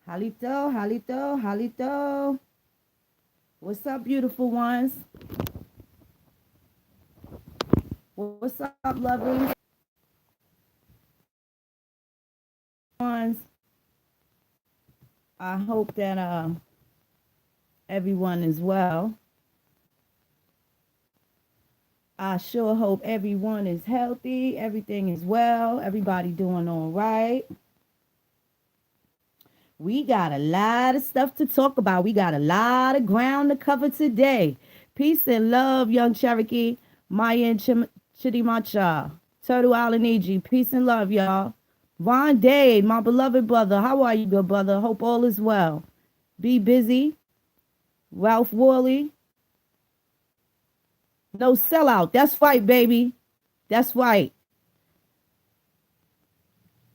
Halito, Halito, Halito. What's up, beautiful ones? What's up, lovelies? Ones. I hope that everyone is well. I sure hope everyone is healthy, everything is well, everybody doing all right. We got a lot of stuff to talk about. We got a lot of ground to cover today. Peace and love, young Cherokee, Maya and Chidimacha, Turtle Island EG. Peace and love, y'all. Von Day, my beloved brother. How are you, good brother? Hope all is well. Be busy. Ralph Worley. No sellout. That's right, baby. That's right.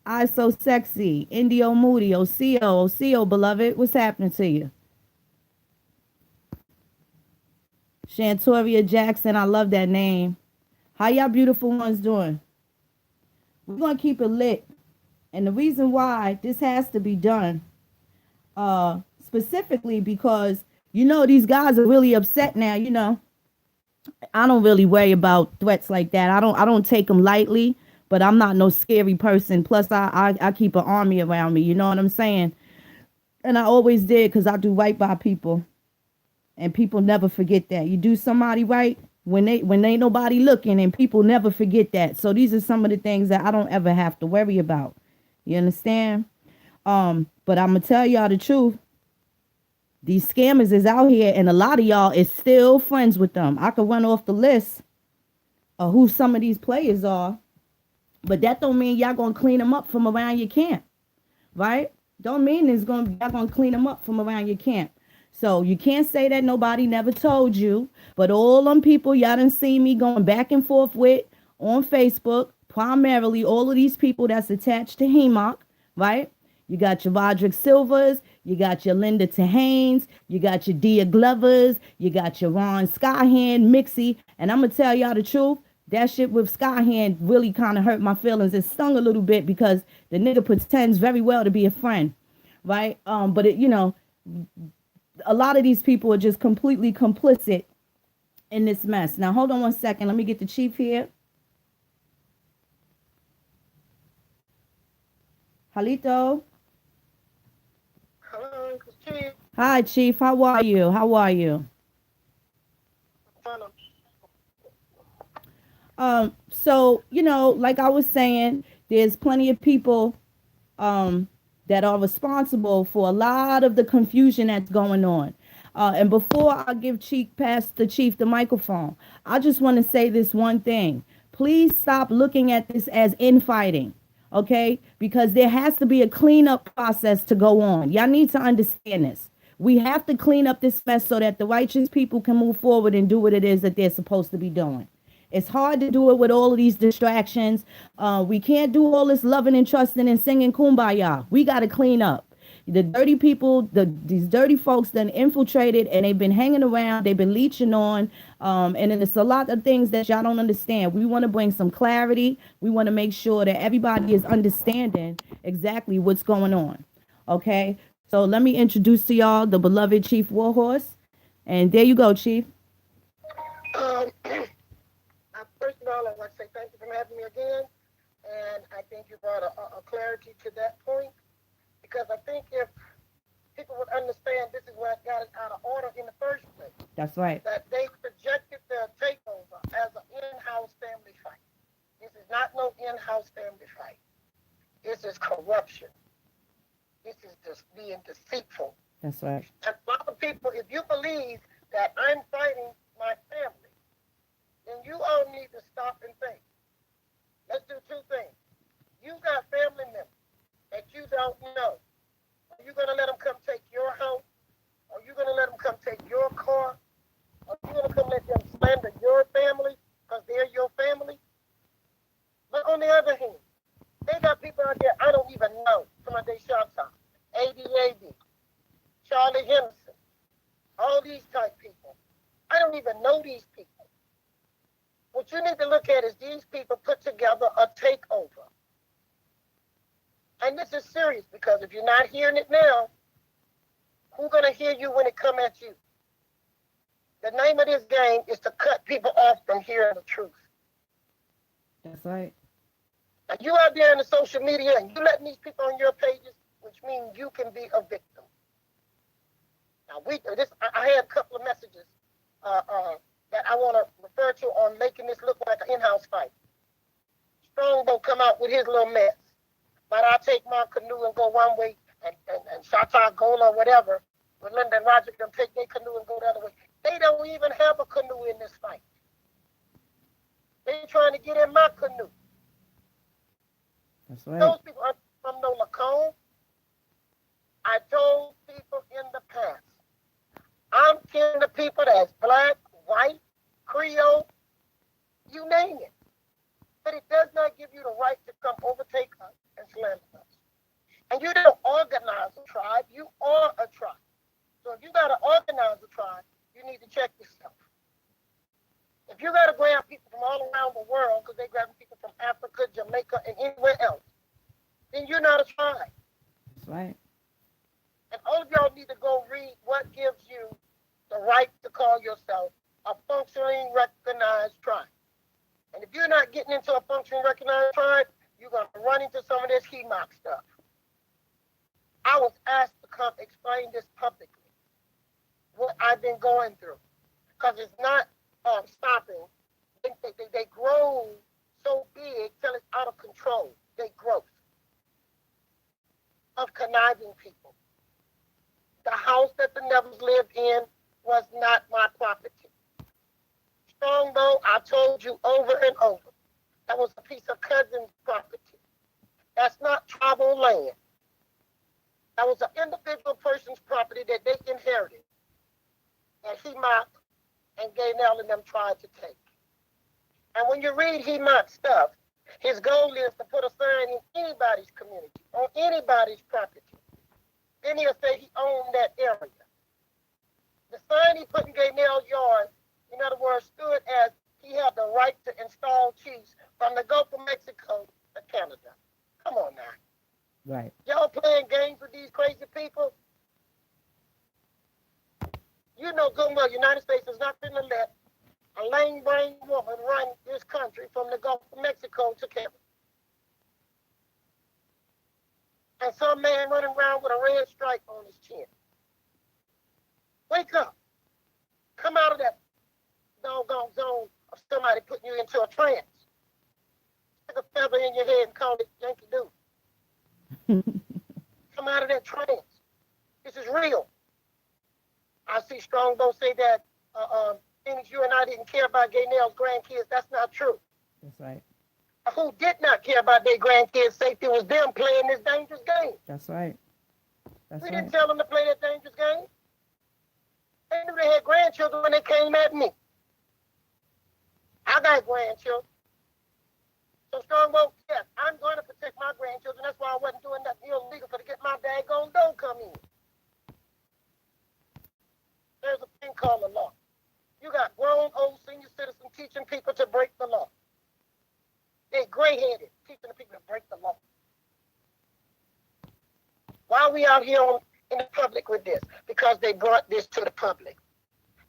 I so sexy. Indio Moody. Oseo. Oseo, beloved. What's happening to you? Shantoria Jackson. I love that name. How y'all beautiful ones doing? We're going to keep it lit. And the reason why this has to be done, specifically because, these guys are really upset now, I don't really worry about threats like that. I don't take them lightly, but I'm not no scary person. Plus, I keep an army around me. You know what I'm saying? And I always did because I do right by people, and people never forget that. You do somebody right when ain't nobody looking, and people never forget that. So these are some of the things that I don't ever have to worry about. You understand? But I'm gonna tell y'all the truth. These scammers is out here, and a lot of y'all is still friends with them. I could run off the list of who some of these players are, but that don't mean y'all gonna clean them up from around your camp, right? Don't mean y'all gonna clean them up from around your camp. So you can't say that nobody never told you, but all them people y'all done see me going back and forth with on Facebook, primarily all of these people that's attached to HEMOC, right? You got your Roderick Silvers, you got your Linda Tahanes, you got your Dia Glovers, you got your Ron Skyhand, Mixie, and I'm gonna tell y'all the truth. That shit with Skyhand really kind of hurt my feelings. It stung a little bit because the nigga pretends very well to be a friend, right? But a lot of these people are just completely complicit in this mess. Now, hold on one second. Let me get the chief here. Halito. Hello, Chief. Hi, Chief. How are you? How are you? So, like I was saying, there's plenty of people that are responsible for a lot of the confusion that's going on. And before I give past the chief the microphone, I just want to say this one thing. Please stop looking at this as infighting, okay? Because there has to be a cleanup process to go on. Y'all need to understand this. We have to clean up this mess so that the righteous people can move forward and do what it is that they're supposed to be doing. It's hard to do it with all of these distractions. We can't do all this loving and trusting and singing kumbaya. We got to clean up. The dirty people, these dirty folks done infiltrated and they've been hanging around. They've been leeching on. And then it's a lot of things that y'all don't understand. We want to bring some clarity. We want to make sure that everybody is understanding exactly what's going on. Okay? So let me introduce to y'all the beloved Chief Warhorse. And there you go, Chief. First of all, I'd like to say thank you for having me again. And I think you brought a clarity to that point because I think if people would understand this is what got it out of order in the first place, That's right. that they projected their takeover as an in-house family fight. This is not no in-house family fight. This is corruption. This is just being deceitful. That's right. And a lot of people, if you believe that I'm fighting my family, then you all need to stop and think. Let's do two things. You got family members that you don't know. Are you going to let them come take your house? Are you going to let them come take your car? Are you going to come let them slander your family because they're your family? But on the other hand, they got people out there I don't even know. Some of they shots out. ADAD, Charlie Henderson, all these type people. I don't even know these people. What you need to look at is these people put together a takeover. And this is serious because if you're not hearing it now, Who's going to hear you when it come at you? The name of this game is to cut people off from hearing the truth. That's right. And you out there in the social media and you letting these people on your pages, which means you can be a victim. Now, I had a couple of messages that I want to refer to on making this look like an in-house fight. Strongbow come out with his little mess. But I'll take my canoe and go one way, and Shata Gola or whatever, with Linda and Roger can take their canoe and go the other way. They don't even have a canoe in this fight. They trying to get in my canoe. That's right. Those people are from no Lacombe. I told people in the past, I'm killing the people that's black, white, Creole, you name it. But it does not give you the right to come overtake us and slander us. And you don't organize a tribe, you are a tribe. So if you got to organize a tribe, you need to check yourself. If you got to grab people from all around the world, because they grabbing people from Africa, Jamaica, and anywhere else, then you're not a tribe. That's right. And all of y'all need to go read what gives you the right to call yourself a functioning, recognized tribe. And if you're not getting into a functioning, recognized tribe, you're going to run into some of this HEMOC stuff. I was asked to come explain this publicly, what I've been going through, because it's not stopping. They grow so big till it's out of control. They grow of conniving people. The house that the Nevels lived in was not my property. Strongbow, I told you over and over, that was a piece of cousin's property. That's not tribal land. That was an individual person's property that they inherited, and HEMOC and Gaynell and them tried to take. And when you read HEMOC stuff, his goal is to put a sign in anybody's community, on anybody's property. Then he'll say he owned that area. The sign he put in Gaynell's yard, in other words, stood as he had the right to install chiefs from the Gulf of Mexico to Canada. Come on now. Right. Y'all playing games with these crazy people? You know good well United States is not going to let a lame-brained woman run this country from the Gulf of Mexico to Canada. And some man running around with a red stripe on his chin. Wake up. Come out of that doggone zone of somebody putting you into a trance. Stick a feather in your head and call it Yankee Doodle. Come out of that trance. This is real. I see Strongbow say that things you and I didn't care about Gaynell's grandkids. That's not true. That's right. Who did not care about their grandkids' safety was them playing this dangerous game. That's right. We didn't tell them to play that dangerous game. They knew they had grandchildren when they came at me. I got grandchildren. So Strongbow, yes, I'm going to protect my grandchildren. That's why I wasn't doing nothing illegal to get my daggone dough come in. There's a thing called the law. You got grown, old senior citizens teaching people to break the law. They're gray-headed, teaching the people to break the law. Why are we out here in the public with this? Because they brought this to the public.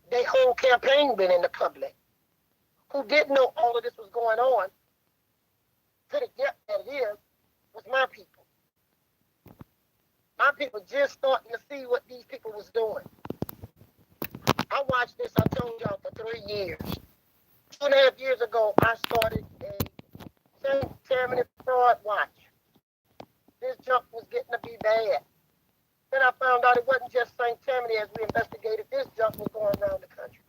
Their whole campaign been in the public. Who didn't know all of this was going on to the depth that it is was my people. My people just starting to see what these people was doing. I watched this, I told y'all, for 3 years. 2.5 years ago, I started a St. Tammany fraud watch. This junk was getting to be bad. Then I found out it wasn't just St. Tammany as we investigated. This junk was going around the country.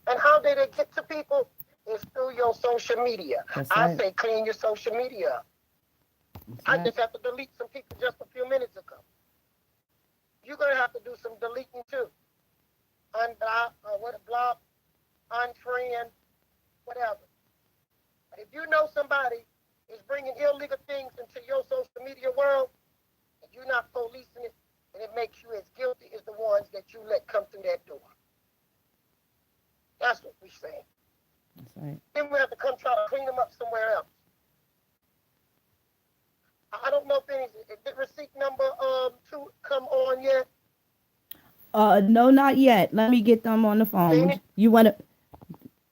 And how did it get to people? It's through your social media. I say clean your social media up. I just have to delete some people just a few minutes ago. You're going to have to do some deleting too. Unblock, block, unfriend, whatever. But if you know somebody is bringing illegal things into your social media world, and you're not policing it, and it makes you as guilty as the ones that you let come through that door. That's what we're saying. That's right. Then we have to come try to clean them up somewhere else. I don't know if the receipt number 2 come on yet. No, not yet. Let me get them on the phone. Seen Would it? you want to?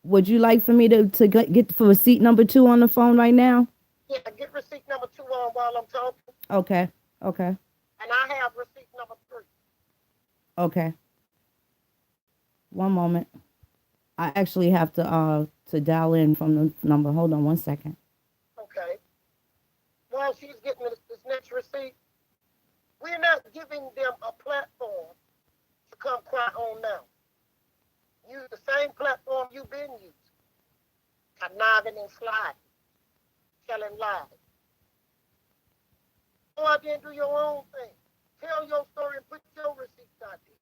Would you like for me to get for receipt number 2 on the phone right now? Yeah, get receipt number 2 on while I'm talking, Okay. Okay. and I have receipt number 3. Okay. One moment. I actually have to dial in from the number. Hold on one second. Okay. While she's getting this next receipt, we're not giving them a platform to come cry on now. Use the same platform you've been using, conniving and sliding, telling lies. Go out there and do your own thing. Tell your story and put your receipts out there.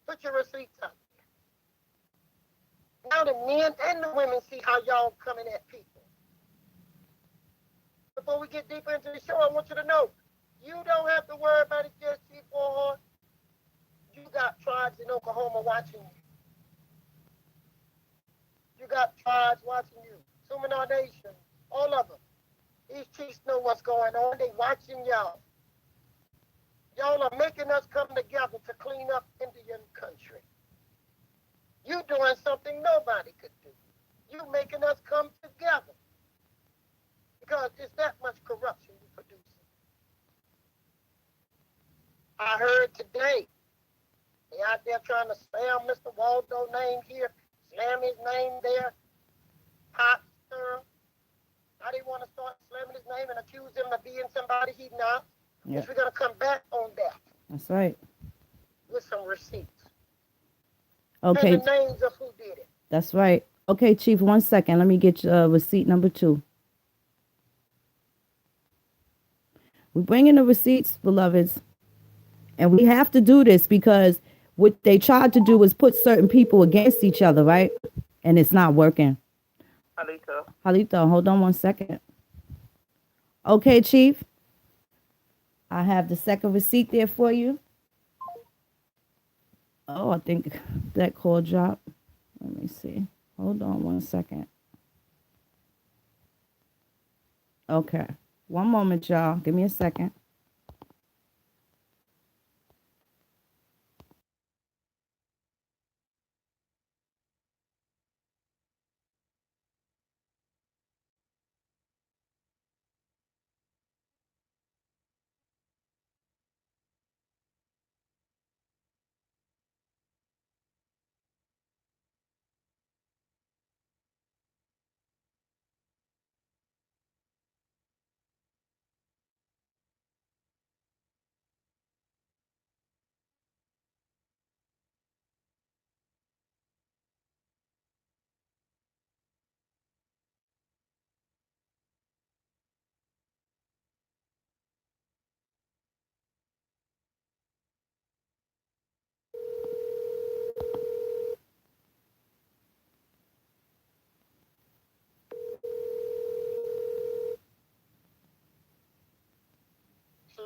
Put your receipts out there. Now the men and the women see how y'all coming at people. Before we get deeper into the show, I want you to know, you don't have to worry about it just Chief Warhorse. You got tribes in Oklahoma watching you. You got tribes watching you. Suminoa Nation, all of them. These chiefs know what's going on. They watching y'all. Y'all are making us come together to clean up Indian country. You doing something nobody could do. You making us come together. Because it's that much corruption you're producing. I heard today, they out there trying to slam Mr. Waldo's name here, slam his name there, pop stir. Now they want to start slamming his name and accuse him of being somebody he's not. Yeah. We're going to come back on that. That's right. With some receipts. Okay. And the names of who did it. That's right. Okay, Chief, 1 second. Let me get receipt number 2. We bring in the receipts, beloveds. And we have to do this because what they tried to do was put certain people against each other, right? And it's not working. Halito, hold on 1 second. Okay, Chief. I have the second receipt there for you. Oh, I think that call dropped. Let me see. Hold on 1 second. Okay. One moment, y'all. Give me a second.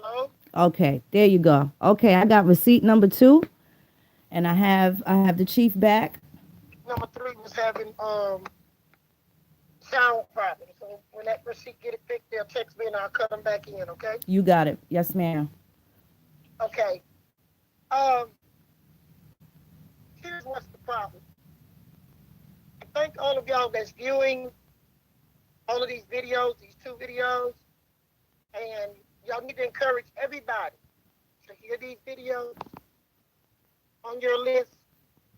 Hello? Okay, there you go. Okay, I got receipt number 2, and I have the chief back. Number 3 was having sound problems. So when that receipt get it fixed, they'll text me and I'll cut them back in, okay? You got it. Yes, ma'am. Okay. Here's what's the problem. I thank all of y'all that's viewing all of these videos, these 2 videos, and y'all need to encourage everybody to hear these videos on your list.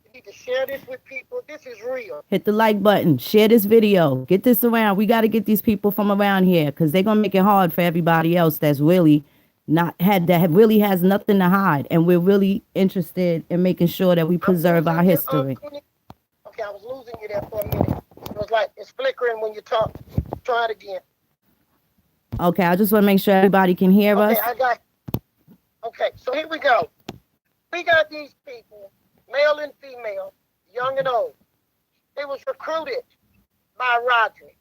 You need to share this with people. This is real. Hit the like button. Share this video. Get this around. We got to get these people from around here because they're going to make it hard for everybody else that's really really has nothing to hide. And we're really interested in making sure that we preserve our history. Okay, I was losing you there for a minute. It was like it's flickering when you talk. Try it again. Okay, I just want to make sure everybody can hear us. Okay, so here we go. We got these people, male and female, young and old. They was recruited by Roderick.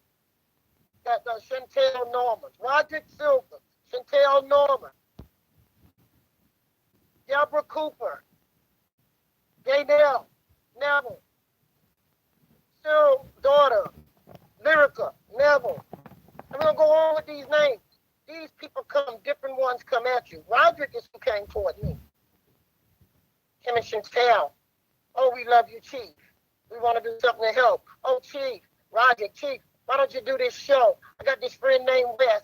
That Chantel Norman. Roderick Silver, Chantel Norman, Deborah Cooper, Gaynell Neville, Cyril daughter, Lyrica Neville. I'm going to go on with these names. These people come, different ones come at you. Roderick is who came toward me. Him and Chantel. Oh, we love you, Chief. We want to do something to help. Oh, Chief, Roger, Chief, why don't you do this show? I got this friend named Wes.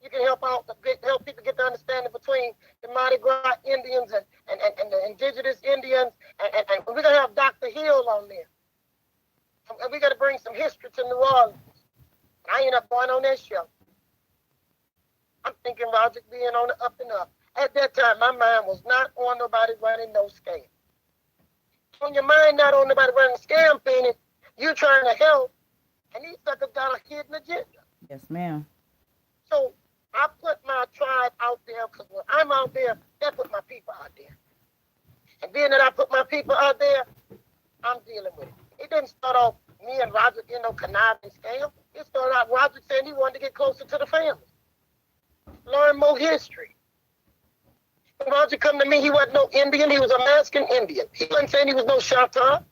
You can help out, help people get the understanding between the Mardi Gras Indians and the indigenous Indians. And we're going to have Dr. Hill on there. And we got to bring some history to New Orleans. I end up going on that show. I'm thinking Roger being on the up and up. At that time, my mind was not on nobody running no scam. When your mind not on nobody running a scam, Phoenix, you trying to help, and these suckers got a hidden agenda. Yes, ma'am. So I put my tribe out there because when I'm out there, they put my people out there. And being that I put my people out there, I'm dealing with it. It didn't start off me and Roger, conniving scam. It started out Roger saying he wanted to get closer to the family, learn more history. When Roger come to me, he wasn't no Indian. He was a Mexican Indian. He wasn't saying he was no Chata.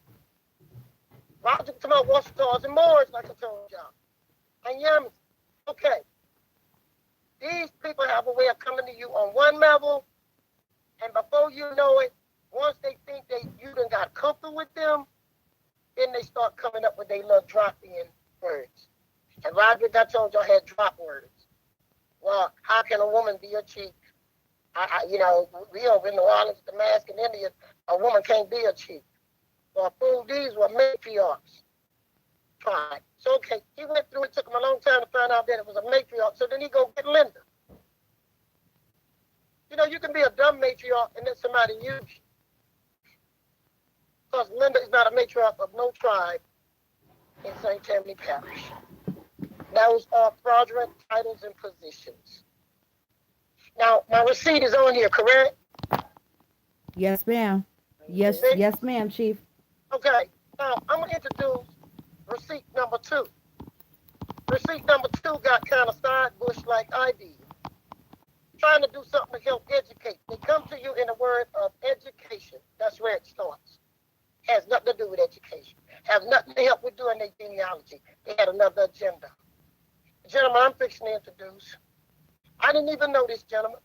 Roger talking about Washingtons and Moors, like I told y'all. And Yemen. Okay. These people have a way of coming to you on one level, and before you know it, once they think you done got comfortable with them, then they start coming up with their little drop-in words. And Roger, I told y'all, had drop words. Well, how can a woman be a chief? We over in New Orleans, the Mexican Indians, a woman can't be a chief. Well, fool, these were matriarchs. Fine. So, okay, he went through it. Took him a long time to find out that it was a matriarch. So then he go get Linda. You can be a dumb matriarch and then somebody use you. Because Linda is not a matriarch of no tribe in St. Tammany Parish. Those are fraudulent titles and positions. Now, my receipt is on here, correct? Yes, ma'am. Yes, ma'am, Chief. Okay, now I'm going to introduce receipt number 2. Receipt number 2 got kind of side bush like I did. Trying to do something to help educate. They come to you in a word of education. That's where it starts. Has nothing to do with education. Have nothing to help with doing their genealogy. They had another agenda. The gentleman I'm fixing to introduce, I didn't even know this gentleman.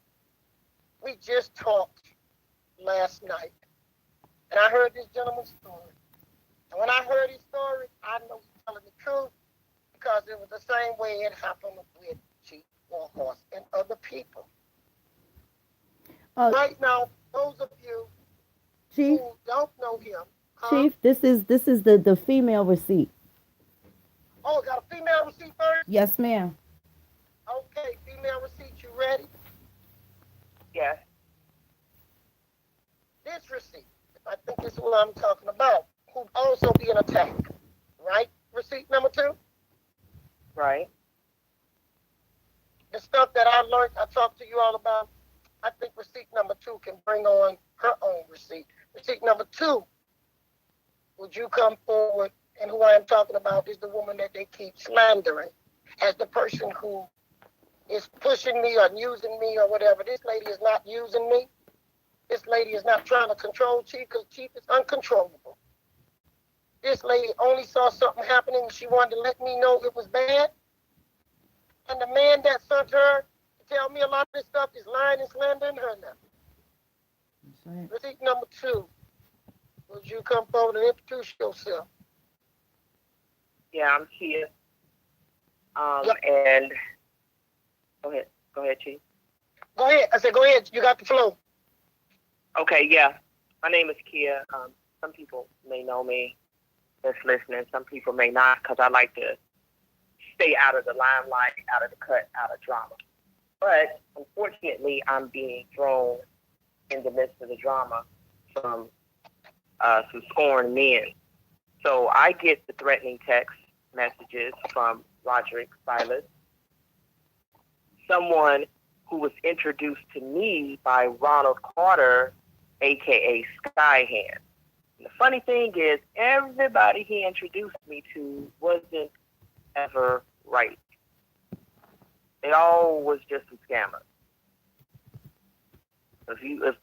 We just talked last night. And I heard this gentleman's story. And when I heard his story, I know he's telling the truth because it was the same way it happened with Chief Warhorse and other people. Right now, those of you Chief, who don't know him. Chief, this is the female receipt. Oh, got a female receipt first? Yes, ma'am. Okay, female receipt, you ready? Yes. This receipt, I think this is what I'm talking about, who'd also be an attack, right? Receipt number 2? Right. The stuff that I learned, I talked to you all about, I think receipt number 2 can bring on her own receipt. Receipt number 2, would you come forward? And who I am talking about is the woman that they keep slandering as the person who is pushing me or using me or whatever. This lady is not using me. This lady is not trying to control Chief because Chief is uncontrollable. This lady only saw something happening and she wanted to let me know it was bad. And the man that sent her to tell me a lot of this stuff is lying and slandering her now. That's right. Receipt number 2. Would you come forward and introduce yourself? Yeah, I'm here. Yep. And go ahead, Chief. Go ahead. I said, go ahead. You got the flow. Okay, yeah. My name is Kia. Some people may know me that's listening. Some people may not because I like to stay out of the limelight, out of the cut, out of drama. But unfortunately, I'm being thrown in the midst of the drama from some scorned men. So I get the threatening text messages from Roderick Silas, someone who was introduced to me by Ronald Carter, a.k.a. Skyhand. And the funny thing is, everybody he introduced me to wasn't ever right. They all was just some scammers.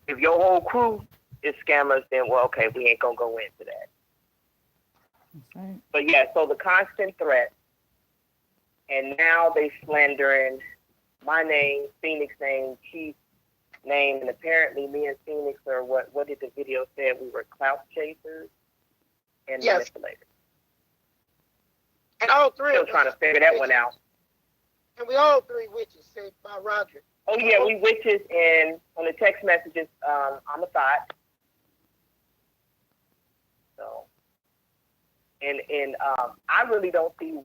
If your whole crew is scammers, then, well, okay, we ain't going to go into that. Right. But yeah, so the constant threat, and now they slandering my name, Phoenix name, Chief name, and apparently me and Phoenix, or what did the video say? We were clout chasers and manipulators. And all three still trying to figure that one out. And we all three witches, said by Roderick. Oh yeah, we witches, and on the text messages, I'm a thought. So, and I really don't see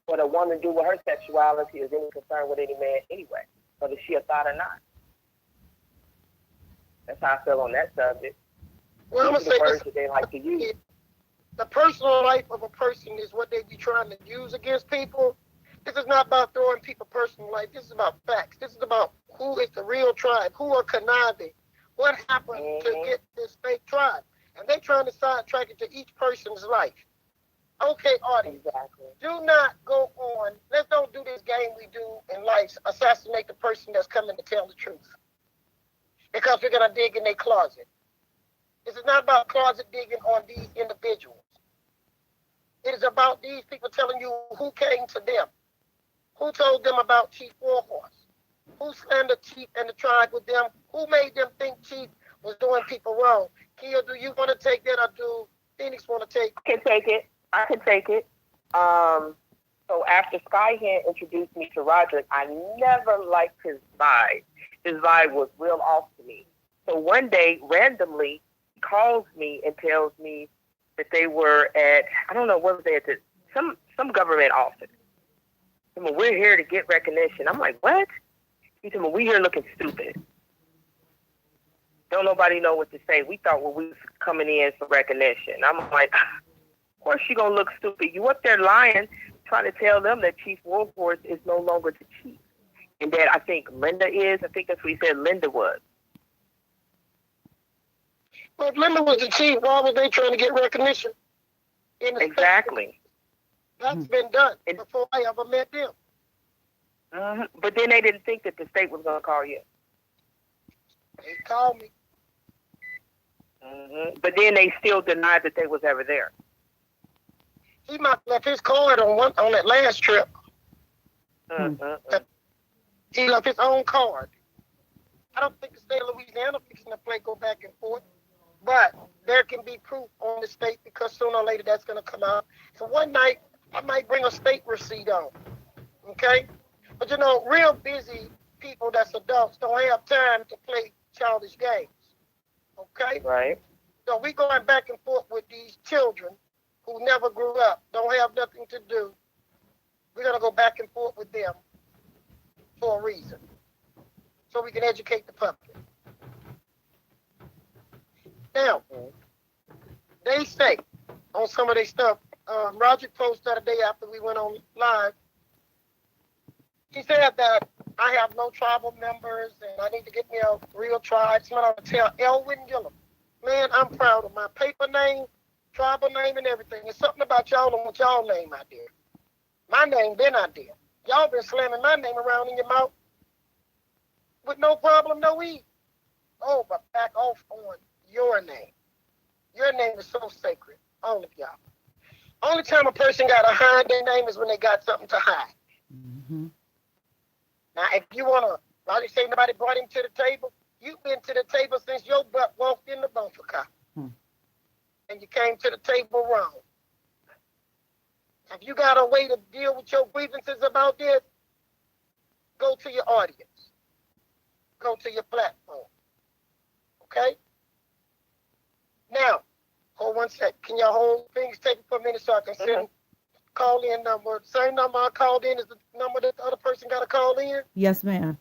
what a woman do with her sexuality is any concern with any man anyway, whether she a thought or not. That's how I feel on that subject. Well, I'm gonna say words that they like to use. The personal life of a person is what they be trying to use against people. This is not about throwing people personal life. This is about facts. This is about who is the real tribe, who are conniving, what happened to get this fake tribe. And they trying to sidetrack it to each person's life. Okay, audience, do not go on. Let's don't do this game we do in life, assassinate the person that's coming to tell the truth. Because we're going to dig in their closet. This is not about closet digging on these individuals. It is about these people telling you who came to them, who told them about Chief Warhorse, who slandered Chief and the tribe with them, who made them think Chief was doing people wrong. Kia, do you want to take that, or do Phoenix want to take it? I can take it. So after Skyhand introduced me to Roderick, I never liked his vibe. His vibe was real off to me. So one day, randomly, he calls me and tells me that they were at, I don't know, what was they at, some government office. He said, we're here to get recognition. I'm like, what? He said, we're here looking stupid. Don't nobody know what to say. We thought we was coming in for recognition. I'm like, of course you gonna look stupid. You up there lying, trying to tell them that Chief Warhorse is no longer the chief. And that I think Linda is. I think that's what he said Linda was. Well, if Linda was the chief, why was they trying to get recognition? Exactly. That's been done before I ever met them. But then they didn't think that the state was going to call you. They called me. But then they still denied that they was ever there. He might have left his card on that last trip. He left his own card. I don't think the state of Louisiana fixing to play go back and forth, but there can be proof on the state, because sooner or later that's going to come out. So one night I might bring a state receipt on, okay? But you know, real busy people that's adults don't have time to play childish games, okay? Right. So we going back and forth with these children who never grew up, don't have nothing to do. We're going to go back and forth with them for a reason, so we can educate the public. Now, they say on some of their stuff, Roger posted the other day after we went on live, he said that I have no tribal members and I need to get me a real tribe. Somebody ought to tell Elwin Gillum, man, I'm proud of my paper name, tribal name, and everything. There's something about y'all don't want y'all name out there. My name been out there. Y'all been slamming my name around in your mouth with no problem, no ease. Oh, but back off on your name. Your name is so sacred, all of y'all. Only time a person got to hide their name is when they got something to hide. Now, if you want to, Roddy say nobody brought him to the table, you've been to the table since your butt walked in the bumper car. And you came to the table wrong. If you got a way to deal with your grievances about this, go to your audience. Go to your platform. Okay? Now, hold one sec. Can y'all hold things? Take it for a minute so I can send call-in number. Same number I called in is the number that the other person got to call in? Yes, ma'am.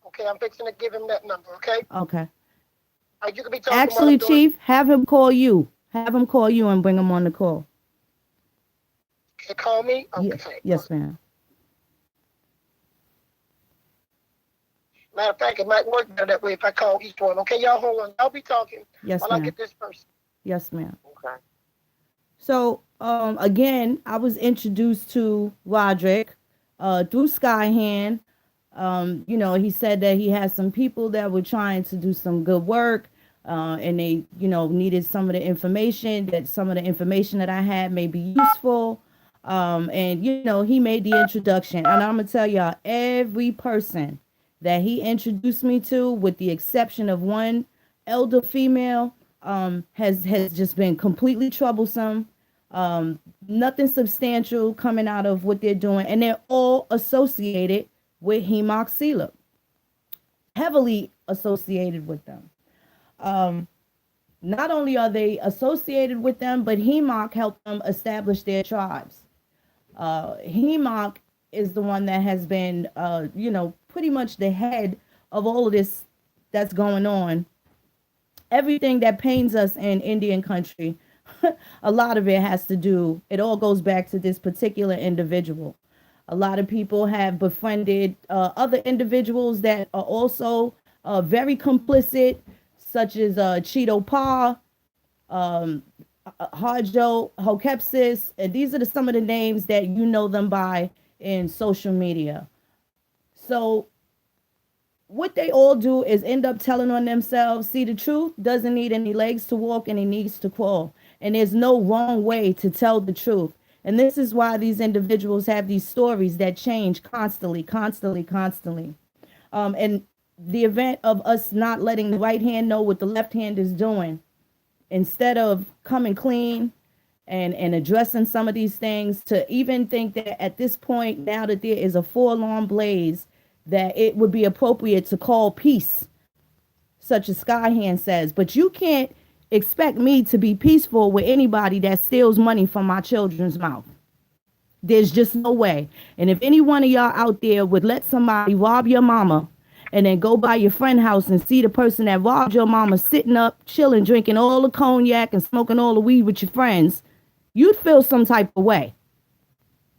Okay, I'm fixing to give him that number, okay? Okay. You can be talking Actually, Chief, have him call you. Have him call you and bring him on the call. Okay, call me? Okay. Yes, ma'am. Matter of fact, it might work better that way if I call each one. Okay, y'all hold on. I'll be talking Yes, while ma'am. I get this person. Yes, ma'am. Okay. So, again, I was introduced to Roderick through Skyhand. You know, he said that he had some people that were trying to do some good work, and they, you know, needed some of the information, that I had may be useful. And, you know, he made the introduction. And I'm going to tell y'all, every person that he introduced me to, with the exception of one elder female, has just been completely troublesome. Nothing substantial coming out of what they're doing, and they're all associated with hemoxila, heavily associated with them. Not only are they associated with them, but HEMOC helped them establish their tribes. HEMOC is the one that has been, pretty much the head of all of this that's going on. Everything that pains us in Indian country, a lot of it has to do, it all goes back to this particular individual. A lot of people have befriended other individuals that are also very complicit, such as Cheeto Pa, Harjo, Hokepsis, and these are some of the names that you know them by in social media. So what they all do is end up telling on themselves. See, the truth doesn't need any legs to walk, and it needs to crawl. And there's no wrong way to tell the truth. And this is why these individuals have these stories that change constantly, constantly, constantly. And the event of us not letting the right hand know what the left hand is doing, instead of coming clean and addressing some of these things, to even think that at this point, now that there is a forlorn blaze, that it would be appropriate to call peace, such as Skyhand says. But you can't expect me to be peaceful with anybody that steals money from my children's mouth. There's just no way. And if any one of y'all out there would let somebody rob your mama and then go by your friend's house and see the person that robbed your mama sitting up, chilling, drinking all the cognac and smoking all the weed with your friends, you'd feel some type of way.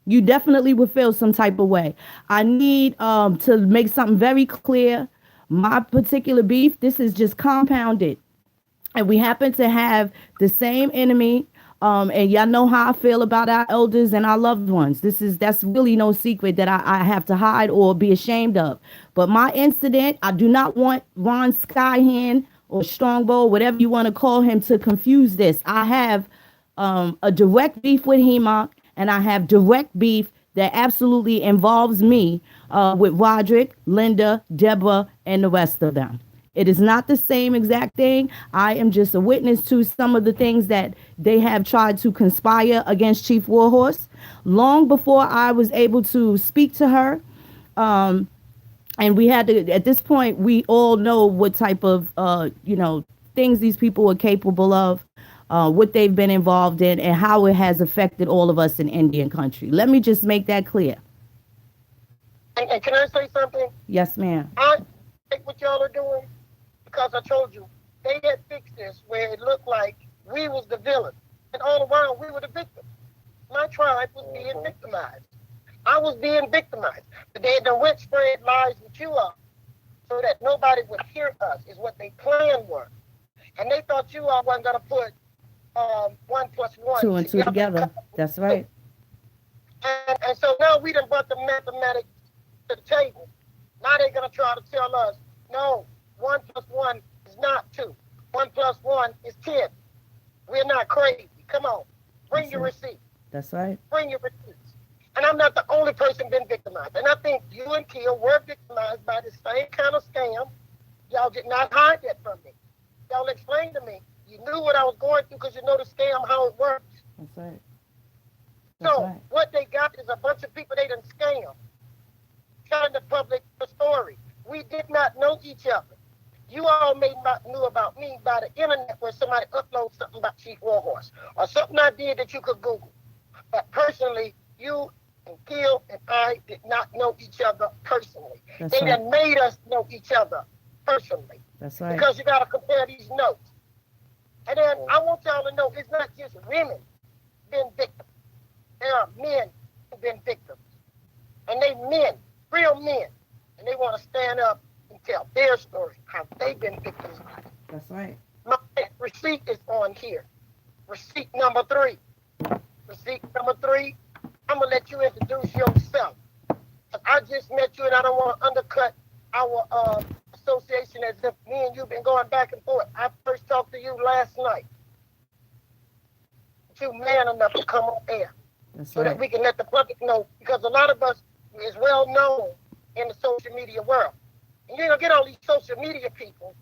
You definitely would feel some type of way. I need to make something very clear. My particular beef, this is just compounded. And we happen to have the same enemy. And y'all know how I feel about our elders and our loved ones. That's really no secret that I have to hide or be ashamed of. But my incident, I do not want Ron Skyhand or Strongbow, whatever you want to call him, to confuse this. I have a direct beef with HEMOC, and I have direct beef that absolutely involves me with Roderick, Linda, Deborah, and the rest of them. It is not the same exact thing. I am just a witness to some of the things that they have tried to conspire against Chief Warhorse. Long before I was able to speak to her, and we had to, at this point, we all know what type of, things these people are capable of, what they've been involved in, and how it has affected all of us in Indian country. Let me just make that clear. And can I say something? Yes, ma'am. I think what y'all are doing, because I told you, they had fixed this where it looked like we was the villain, and all around we were the victim. My tribe was being victimized. I was being victimized. But they had done went spread lies with you all so that nobody would hear us, is what they planned were. And they thought you all wasn't going to put 1 plus 1 Two and two together. That's right. And so now we done brought the mathematics to the table. Now they're going to try to tell us, no, 1 plus 1 is not 2. 1 plus 1 is 10. We're not crazy. Come on. Bring your receipt. That's right. Bring your receipts. And I'm not the only person been victimized. And I think you and Kia were victimized by the same kind of scam. Y'all did not hide that from me. Y'all explained to me. You knew what I was going through because you know the scam, how it works. That's right. So what they got is a bunch of people they done scam. Telling the public the story. We did not know each other. You all knew about me by the internet where somebody uploads something about Chief Warhorse or something I did that you could Google. But personally, you and Gil and I did not know each other personally. That's they right. done made us know each other personally. That's right. Because you got to compare these notes. And then I want y'all to know it's not just women been victims. There are men who've been victims. And they men, real men. And they want to stand up and tell their story, how they've been victims. That's right. My receipt is on here. Receipt number 3. Receipt number 3, I'm going to let you introduce yourself. I just met you and I don't want to undercut our association as if me and you been going back and forth. I first talked to you last night. You man enough to come on air. That's so right. that we can let the public know, because a lot of us is well known in the social media world. And you're going to get all these social media people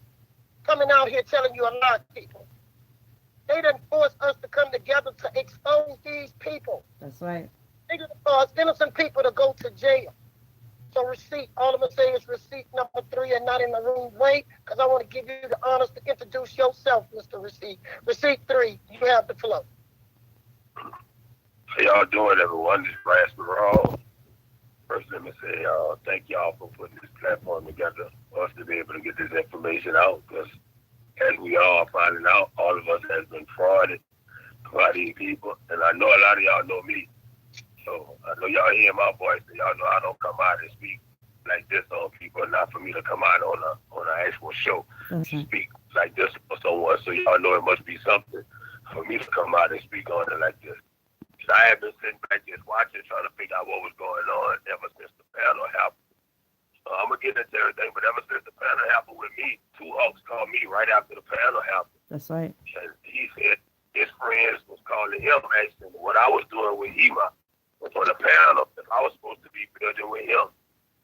coming out here telling you a lot of people. They done force us to come together to expose these people. That's right. They done cause innocent people to go to jail. So receipt, all I'm going to say is receipt number 3 and not in the room. Wait, because I want to give you the honors to introduce yourself, Mr. Receipt. Receipt 3, you have the flow. How y'all doing, everyone? This is Raspy Rawls. First, let me say thank y'all for putting this platform together for us to be able to get this information out, because as we all finding out, all of us has been frauded by these people, and I know a lot of y'all know me. So I know y'all hear my voice, and y'all know I don't come out and speak like this on people, not for me to come out on an actual show, speak like this for someone. So y'all know it must be something for me to come out and speak on it like this. So I have been sitting back just watching, trying to figure out what was going on ever since the panel happened. I'm going to get into everything, but ever since the panel happened with me, 2 Hawks called me right after the panel happened. That's right. And he said his friends was calling him asking what I was doing with Hema on the panel, if I was supposed to be building with him.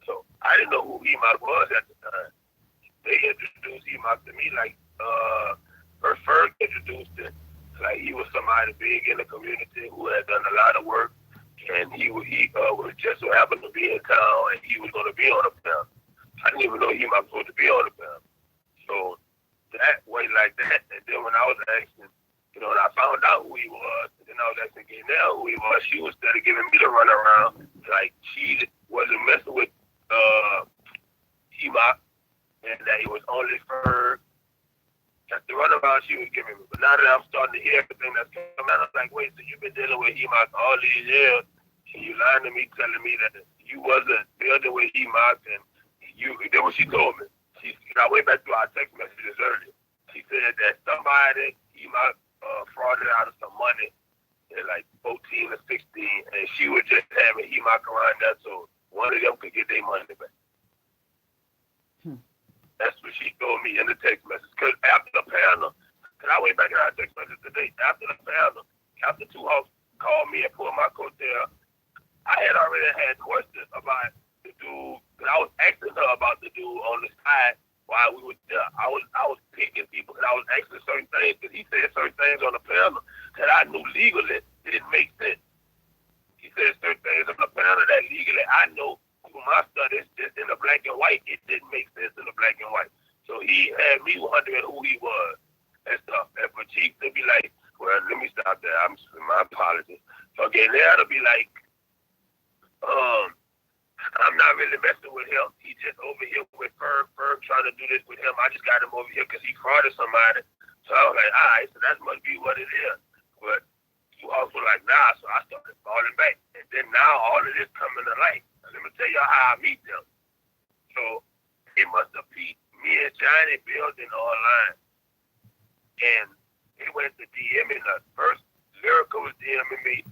So I didn't know who Hema was at the time. They introduced Hema to me like Ferg introduced it. Like he was somebody big in the community who had done a lot of work, and he was just so happened to be in town, and he was going to be on the panel. I didn't even know he was supposed to be on the panel. So that way like that, and then when I was asking, when I found out who he was, and then I was asking Gaynell who he was, she was instead of giving me the runaround, like she wasn't messing with Hema, and that he was only Ferg. That's the runaround she was giving me. But now that I'm starting to hear everything that's coming out, I'm like, wait, so you've been dealing with HEMOC all these years, and you lying to me, telling me that you wasn't building with HEMOC, and then what she told me. I went back to our text messages earlier. She said that somebody, HEMOC, frauded out of some money in like 14 or 16, and she was just having HEMOC around that so one of them could get their money back. That's what she told me in the text message. Because after the panel, because I went back in our text message today, after the panel, after 2 Hawks called me and pulled my coattail, I had already had questions about the dude, because I was asking her about the dude on the side while we were there. I was picking people, because I was asking certain things, because he said certain things on the panel that I knew legally didn't make sense. He said certain things on the panel that legally I know my studies just in the black and white, it didn't make sense in the black and white. So he had me wondering who he was and stuff. And for Chief to be like, well, let me stop there. My apologies. So again, there to be like, I'm not really messing with him. He just over here with Ferg trying to do this with him. I just got him over here because he frauded somebody. So I was like, all right, so that must be what it is. But you also like, nah, so I started falling back. And then now all of this coming to light. Let me tell y'all how I meet them. So it must have been me and Johnny building online. And he went to DM me. The first Lyrica was DMing me.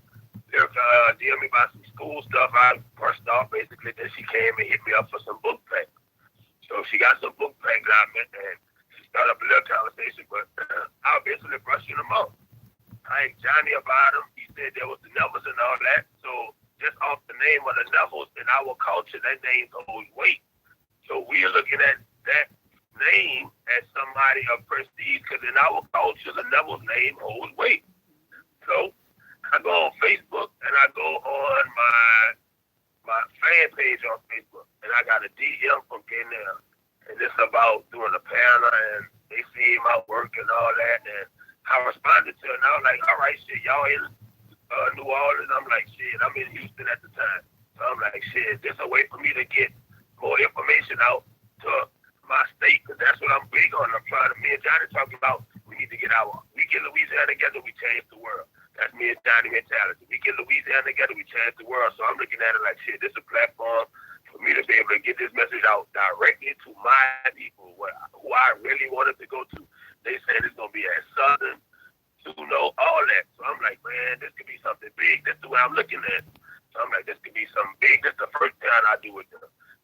Lyrica DM'd me about some school stuff. I brushed off basically. Then she came and hit me up for some book packs. So she got some book packs I met, and she started up a little conversation, but I was basically brushing them off. I asked Johnny about them. He said there was the numbers and all that. So just off the name of the Neville's in our culture, that name holds weight. So we're looking at that name as somebody of prestige, because in our culture, the Neville's name holds weight. So I go on Facebook and I go on my fan page on Facebook, and I got a DM from Gaynell, and it's about doing a panel, and they see my work and all that, and I responded to it, and I was like, all right, shit, y'all in New Orleans? I'm like, shit, I'm in Houston at the time. So I'm like, shit, this a way for me to get more information out to my state, because that's what I'm big on. Me and Johnny talking about, we need to get Louisiana together, we change the world. That's me and Johnny mentality. We get Louisiana together, we change the world. So I'm looking at it like, shit, this is a platform for me to be able to get this message out directly to my people, who I really wanted to go to. They said it's going to be at Southern, all that. So I'm like, man, this could be something big. That's the way I'm looking at it. So I'm like, this could be something big. This is the first time I do it.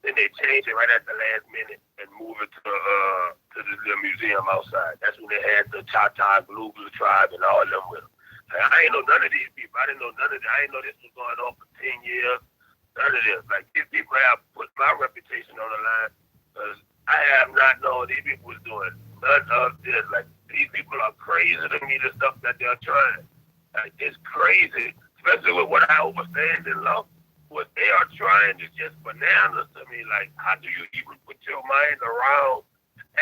Then they change it right at the last minute and move it to the museum outside. That's when they had the Chata Glugla tribe and all of them with them. Like, I ain't know none of these people. I didn't know none of that. I didn't know this was going on for 10 years. None of this. Like, these people have put my reputation on the line, because all these people was doing none of this. Like, these people are crazy to me, the stuff that they're trying. Like, it's crazy, especially with what I understand in law. What they are trying is just bananas to me. Like, how do you even put your mind around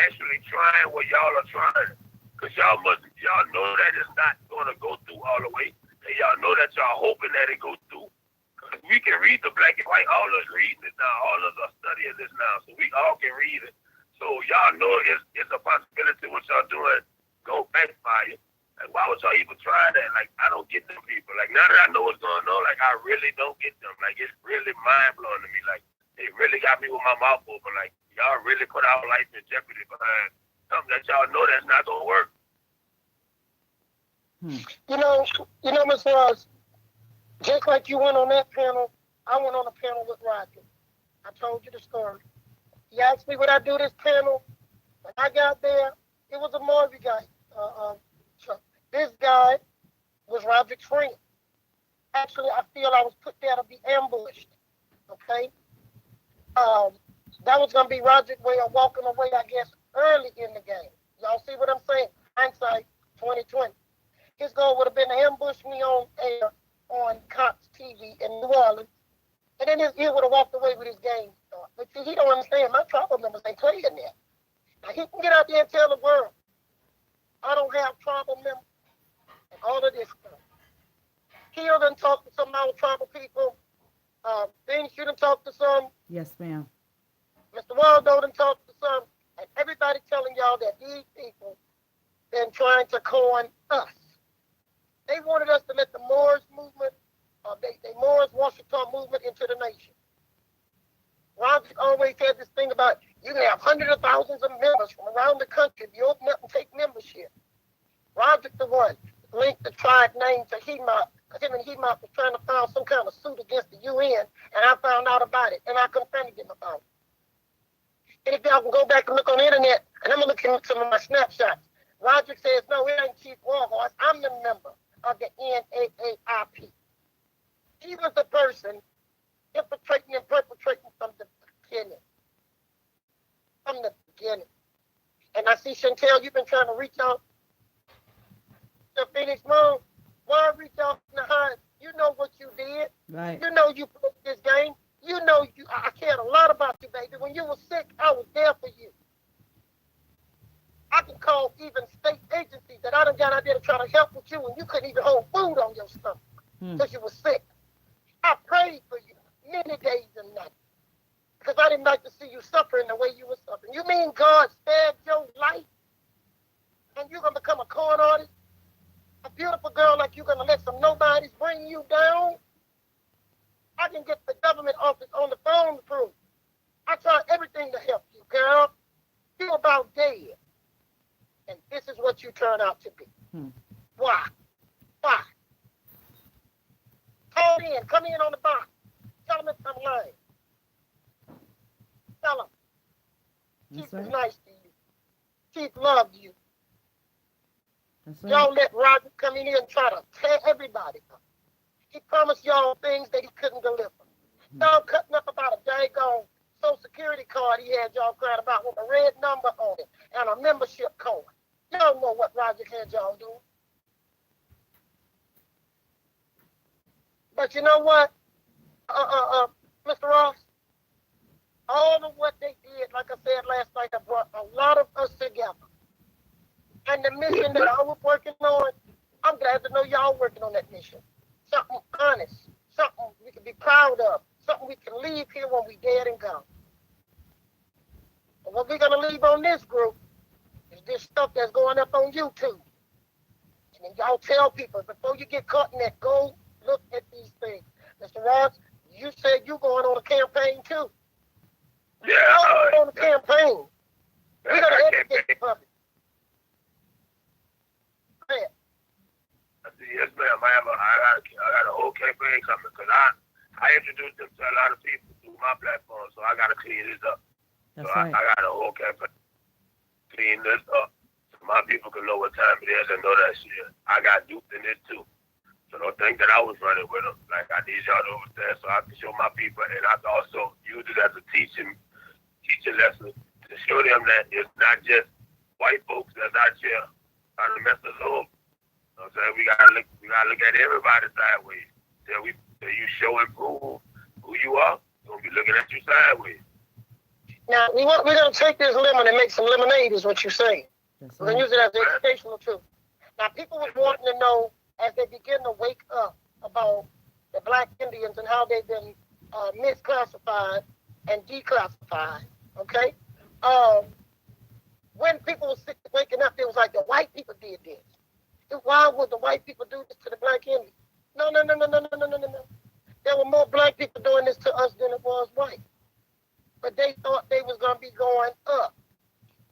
actually trying what y'all are trying? Because y'all know that it's not going to go through all the way. And y'all know that y'all hoping that it goes through. Because we can read the black and white. All of us reading it now. All of us studying this now. So we all can read it. So y'all know it's a possibility what y'all doing go backfire. Like, why would y'all even try that? Like, I don't get them people. Like, now that I know what's going on, like, I really don't get them. Like, it's really mind-blowing to me. Like, it really got me with my mouth open. Like, y'all really put our life in jeopardy behind something that y'all know that's not going to work. You know, Ms. Ross, just like you went on that panel, I went on a panel with Roger. I told you the story. He asked me would I do this panel. When I got there, it was a Morgan guy. This guy was Roger's friend. Actually, I feel I was put there to be ambushed. Okay? That was going to be Roger's way of walking away, I guess, early in the game. Y'all see what I'm saying? Hindsight 2020. His goal would have been to ambush me on air on Cox TV in New Orleans. And then he would have walked away with his game. But see, he don't understand. My tribal members ain't playing there. Now, he can get out there and tell the world, I don't have tribal members. And all of this stuff. He done talk to some of our tribal people. Things you done talk to some. Yes, ma'am. Mr. Waldo done talk to some. And everybody telling y'all that these people been trying to coin us. They wanted us to let the Moors movement, the Moors Washington movement into the nation. Roger always had this thing about you can have hundreds of thousands of members from around the country if you open up and take membership. Roger the one linked the tribe name to HEMOC, because him and HEMOC was trying to file some kind of suit against the UN, and I found out about it, and I confronted him about it. And if y'all can go back and look on the internet, and I'm going to look at some of my snapshots, Roger says, no, it ain't Chief Warhorse. I'm the member of the NAAIP. He was the person infiltrating and perpetrating from the beginning. From the beginning. And I see, Chantel, you've been trying to reach out to Phoenix Mom. Why reach out to her? You know what you did. Right. You know you played this game. You know I cared a lot about you, baby. When you were sick, I was there for you. I can call even state agencies that I done got out there to try to help with you when you couldn't even hold food on your stomach because you were sick. I prayed for you many days and nights because I didn't like to see you suffering the way you were suffering. You mean God spared your life and you're going to become a con artist? A beautiful girl like you're going to let some nobodies bring you down? I can get the government office on the phone to prove. I tried everything to help you, girl. You're about dead. And this is what you turn out to be. Why? Why? Call in. Come in on the box. Tell them if I'm lying. Tell them. Chief is nice to you. Chief loved you. Y'all let Roger come in here and try to tear everybody up. He promised y'all things that he couldn't deliver. Y'all cutting up about a daggone Social Security card he had y'all crying about with a red number on it and a membership card. Y'all know what Roger had y'all doing. But you know what, Mr. Ross? All of what they did, like I said last night, I brought a lot of us together. And the mission that I was working on, I'm glad to know y'all working on that mission. Something honest, something we can be proud of, something we can leave here when we dead and gone. And what we're going to leave on this group is this stuff that's going up on YouTube. And then y'all tell people, before you get caught in that, go look at these things. Mr. Ross, you said you going on a campaign too. Yeah. On a campaign. We're going to educate the public. Go ahead. I said, yes, ma'am. I got a whole campaign coming because I introduced them to a lot of people through my platform, so I got to clean this up. That's so right. I got a whole campaign. Clean this up so my people can know what time it is and know that shit. I got duped in this too. So don't think that I was running with them. Like, I need y'all to understand so I can show my people, and I can also use it as a teaching lesson to show them that it's not just white folks that's out here trying to mess us up. You know what I'm saying? We gotta look at everybody sideways. Till you show and prove who you are, we're gonna be looking at you sideways. Now we're gonna take this lemon and make some lemonade, is what you're saying. We're gonna use it as an educational tool. Now people was wanting to know as they begin to wake up about the Black Indians and how they've been misclassified and declassified. Okay, when people were waking up, it was like the white people did this. Why would the white people do this to the Black Indians? No. There were more Black people doing this to us than it was white. But they thought they was gonna be going up.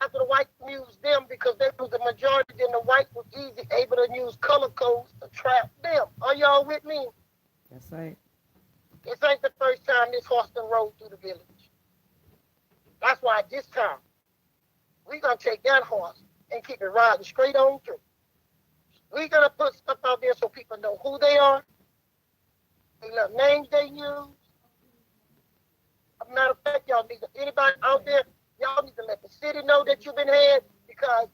After the whites used them because they was the majority, then the whites was easy able to use color codes to trap them. Are y'all with me? That's right. This ain't the first time this horse done rode through the village. That's why this time we're gonna take that horse and keep it riding straight on through. We're gonna put stuff out there so people know who they are, the little names they use. As a matter of fact, y'all need to, anybody out there, y'all need to let the city know that you've been had because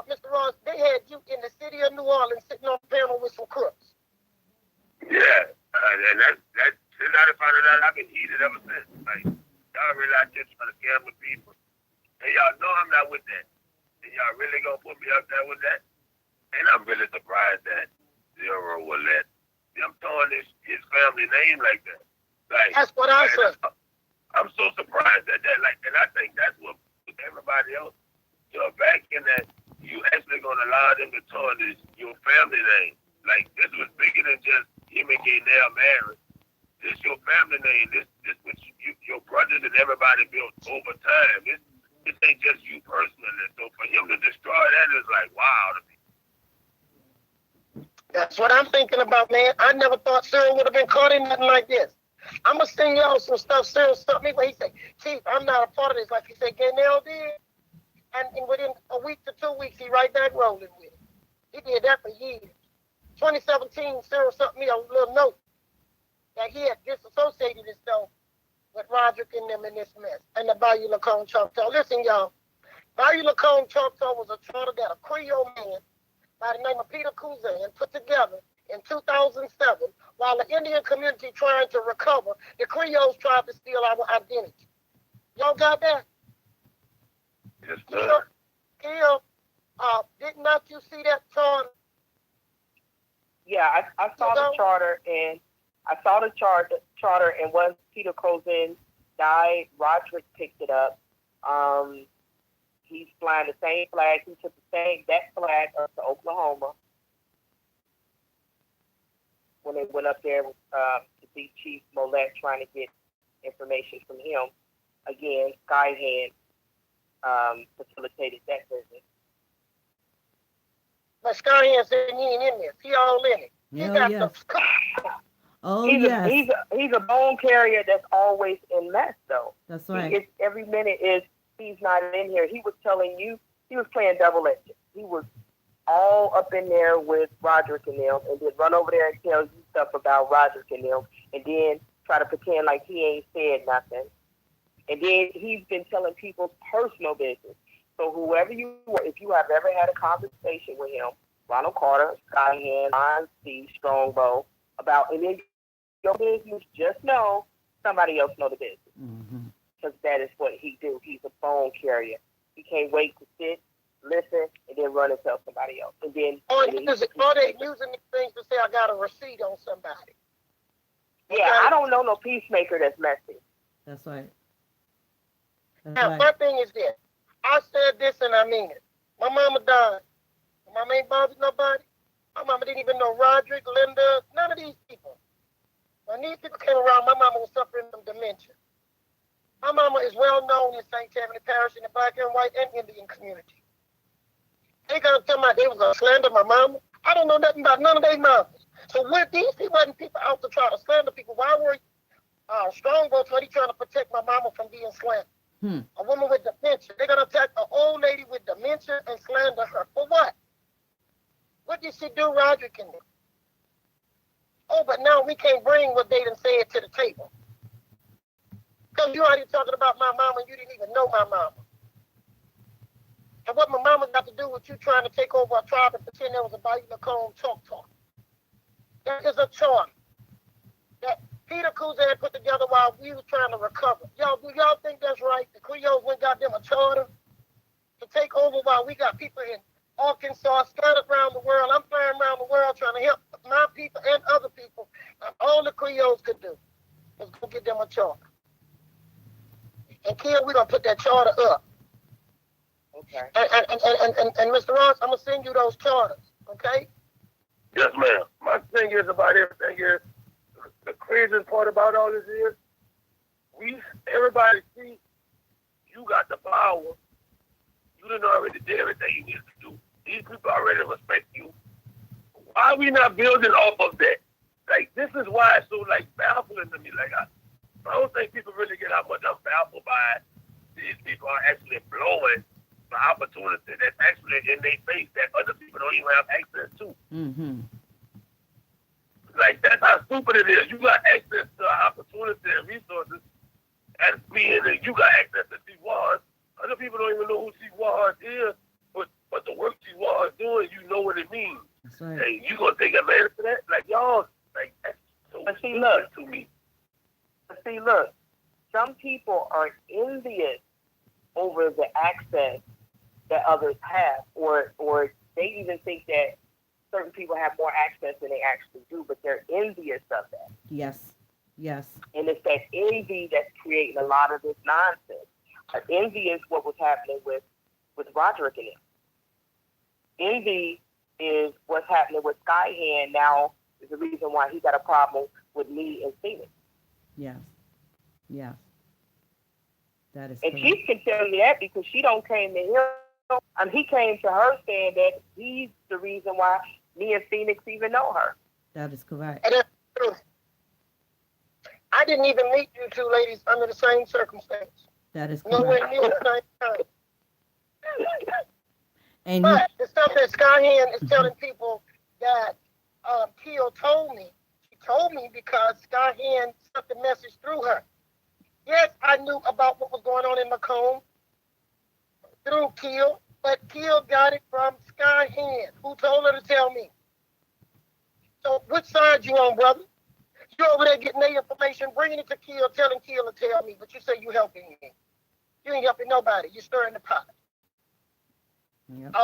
Mr. Ross, they had you in the city of New Orleans sitting on a panel with some crooks. Yeah, and that since I found it out, I've been heated ever since. Like, y'all really out there trying to scam the people. And y'all know I'm not with that. And y'all really gonna put me up there with that? And I'm really surprised that Zero will let them throwing his family name like that. Like, that's what I said. I'm so surprised at that. Like, and I think that's what put everybody else back in that you actually gonna allow them to tarnish your family name. Like, this was bigger than just him and Gaynell married. This your family name. This what your brothers and everybody built over time. This ain't just you personally. So for him to destroy that is like wow to me. That's what I'm thinking about, man. I never thought Cyril would have been caught in nothing like this. I'm going to send y'all some stuff. Cyril stopped me, but he said, Chief, I'm not a part of this. Like he said, Gaynell did. And within a week to 2 weeks, he right back rolling with it. He did that for years. 2017, Cyril sent me a little note that he had disassociated himself with Roderick and them in this mess. And the Bayou Lacombe Choctaw. Listen, y'all. Bayou Lacombe Choctaw was a charter that a Creole man by the name of Peter Cousin put together in 2007 while the Indian community trying to recover. The Creoles tried to steal our identity. Y'all got that? Yes, sir. Kim, did not you see that charter? Yeah, I saw the charter, and and once Peter Cousin died, Roderick picked it up. He's flying the same flag. He took that flag up to Oklahoma when they went up there to see Chief Mollett trying to get information from him. Again, Skyhand facilitated that business. But Skyhand said he ain't in this. He all in it. He's a bone carrier that's always in mess, though. That's right. Every minute is he's not in here. He was telling you he was playing double edged. He was all up in there with Roderick and them, and then run over there and tell you stuff about Roderick and them, and then try to pretend like he ain't said nothing. And then he's been telling people's personal business. So whoever you are, if you have ever had a conversation with him, Ronald Carter, Skyhand, Ron C, Strongbow, about any of your business, just know somebody else know the business. Because that is what he do. He's a phone carrier. He can't wait to sit, listen, and then run and tell somebody else. And then or they using these things to say I got a receipt on somebody. Yeah, okay. I don't know no peacemaker that's messy. That's right. Now, my thing is this. I said this and I mean it. My mama died. My mama ain't bothered nobody. My mama didn't even know Roderick, Linda, none of these people. When these people came around, my mama was suffering from dementia. My mama is well known in St. Tammany Parish in the Black and white and Indian community. They gonna tell me they was gonna slander my mama. I don't know nothing about none of their mamas. So with these people wasn't people out to try to slander people, why were Strongbow trying to protect my mama from being slandered? A woman with dementia. They're gonna attack an old lady with dementia and slander her. For what? What did she do, Roderick and them? Oh, but now we can't bring what they done said to the table. Because you already talking about my mama and you didn't even know my mama. do with you trying to take over a tribe and pretend there was a Bayou Lacombe talk. There is a charter that Peter Kuzan put together while we was trying to recover. Do y'all think that's right? The Creoles went got them a charter to take over while we got people in Arkansas scattered around the world. I'm flying around the world trying to help my people and other people. And all the Creoles could do was go get them a charter. And Kim, we're gonna put that charter up. Okay. And Mr. Ross, I'm gonna send you those charters, okay? Yes, ma'am. My thing is about everything is the craziest part about all this is everybody see you got the power. You done already did everything you need to do. These people already respect you. Why are we not building off of that? Like, this is why it's so, like, baffling to me. Like, I don't think people really get how much I'm baffled by these people are actually blowing the opportunity that's actually in their face that other people don't even have access to. Mm-hmm. Like, that's how stupid it is. You got access to opportunity and resources, and being that you got access to T. Warhorse. Other people don't even know who T. Warhorse is, but the work T. Warhorse doing, you know what it means. That's right. And you gonna take advantage of that? Like, y'all, like, that's so stupid to me. See, look, some people are envious over the access that others have, or they even think that certain people have more access than they actually do, but they're envious of that. Yes. And it's that envy that's creating a lot of this nonsense. Envy is what was happening with Roderick and him. Envy is what's happening with Skyhand now is the reason why he got a problem with me and Phoenix. Yes. That is And correct. she can tell me that because she don't came to him. And he came to her saying that he's the reason why me and Phoenix even know her. That is correct. And that's true. I didn't even meet you two ladies under the same circumstance. That is correct. Nowhere near the same time. And But the stuff that Skyhand is telling people that Keel told me, she told me because Skyhand sent the message through her. Yes, I knew about what was going on in Macomb through Keel, but Keel got it from Skyhand, who told her to tell me. So which side you on, brother? You over there getting their information, bringing it to Keel, telling Keel to tell me, but you say you helping me. You ain't helping nobody. You're stirring the pot. Yep.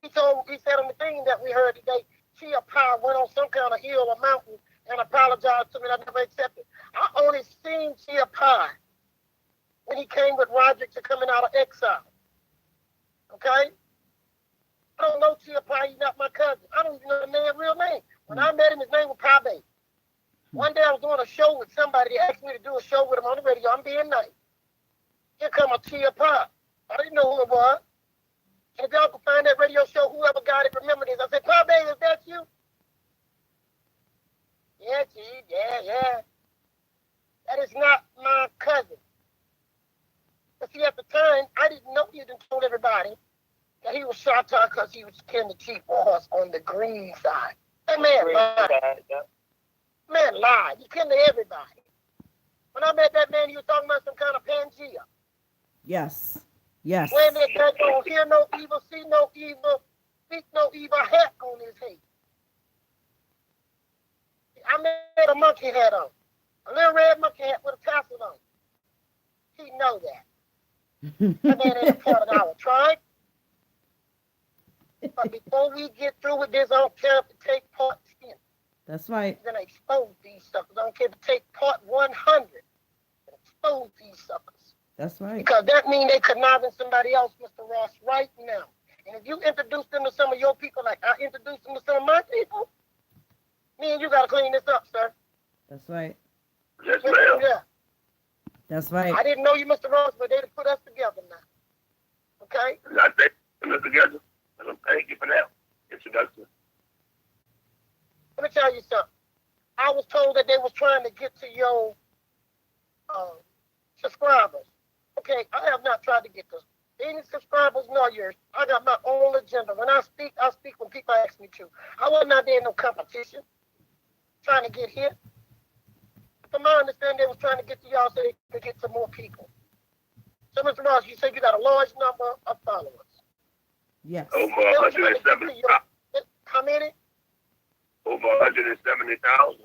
He said on the thing that we heard today, Chia Pie went on some kind of hill or mountain and apologized to me. I never accepted. I only seen Chia Pie when he came with Roderick to coming out of exile. Okay? I don't know Chia Pie. He's not my cousin. I don't even know the man's real name. When I met him, his name was Pie Bay. One day I was doing a show with somebody. They asked me to do a show with him on the radio. I'm being nice. Here come a Chia Pie. I didn't know who it was. And if y'all can find that radio show, whoever got it, remember this. I said, Pie Bay, is that you? Yeah, G, yeah. That is not my cousin. But see, at the time, I didn't know. You done told everybody that he was shot because he was killing the Chief Warhorse on the green side. That man lied. Man lied. He killed everybody. When I met that man, he was talking about some kind of Pangea. Yes. When that guy don't hear no evil, see no evil, speak no evil, hat on his head. I made a monkey hat on. A little red monkey hat with a tassel on. He know that. That man ain't a part of our tribe. But before we get through with this, I don't care if it take part 10. That's right. We're going to expose these suckers. I don't care if it take part 100. Expose these suckers. That's right. Because that means they conniving somebody else, Mr. Ross, right now. And if you introduce them to some of your people like I introduced them to some of my people, me and you got to clean this up, sir. That's right. Yes, ma'am. Yeah. That's right. I didn't know you, Mr. Ross, but they'd put us together now. Okay? I think we're together. And thank you for that introduction. Let me tell you something. I was told that they was trying to get to your subscribers. Okay, I have not tried to get to any subscribers nor yours. I got my own agenda. When I speak when people ask me to. I was not there in no competition trying to get here. From my understanding, they was trying to get to y'all so they could get to more people. So, Mr. Ross, you said you got a large number of followers. Yes. Over 170. How many? Over 170,000.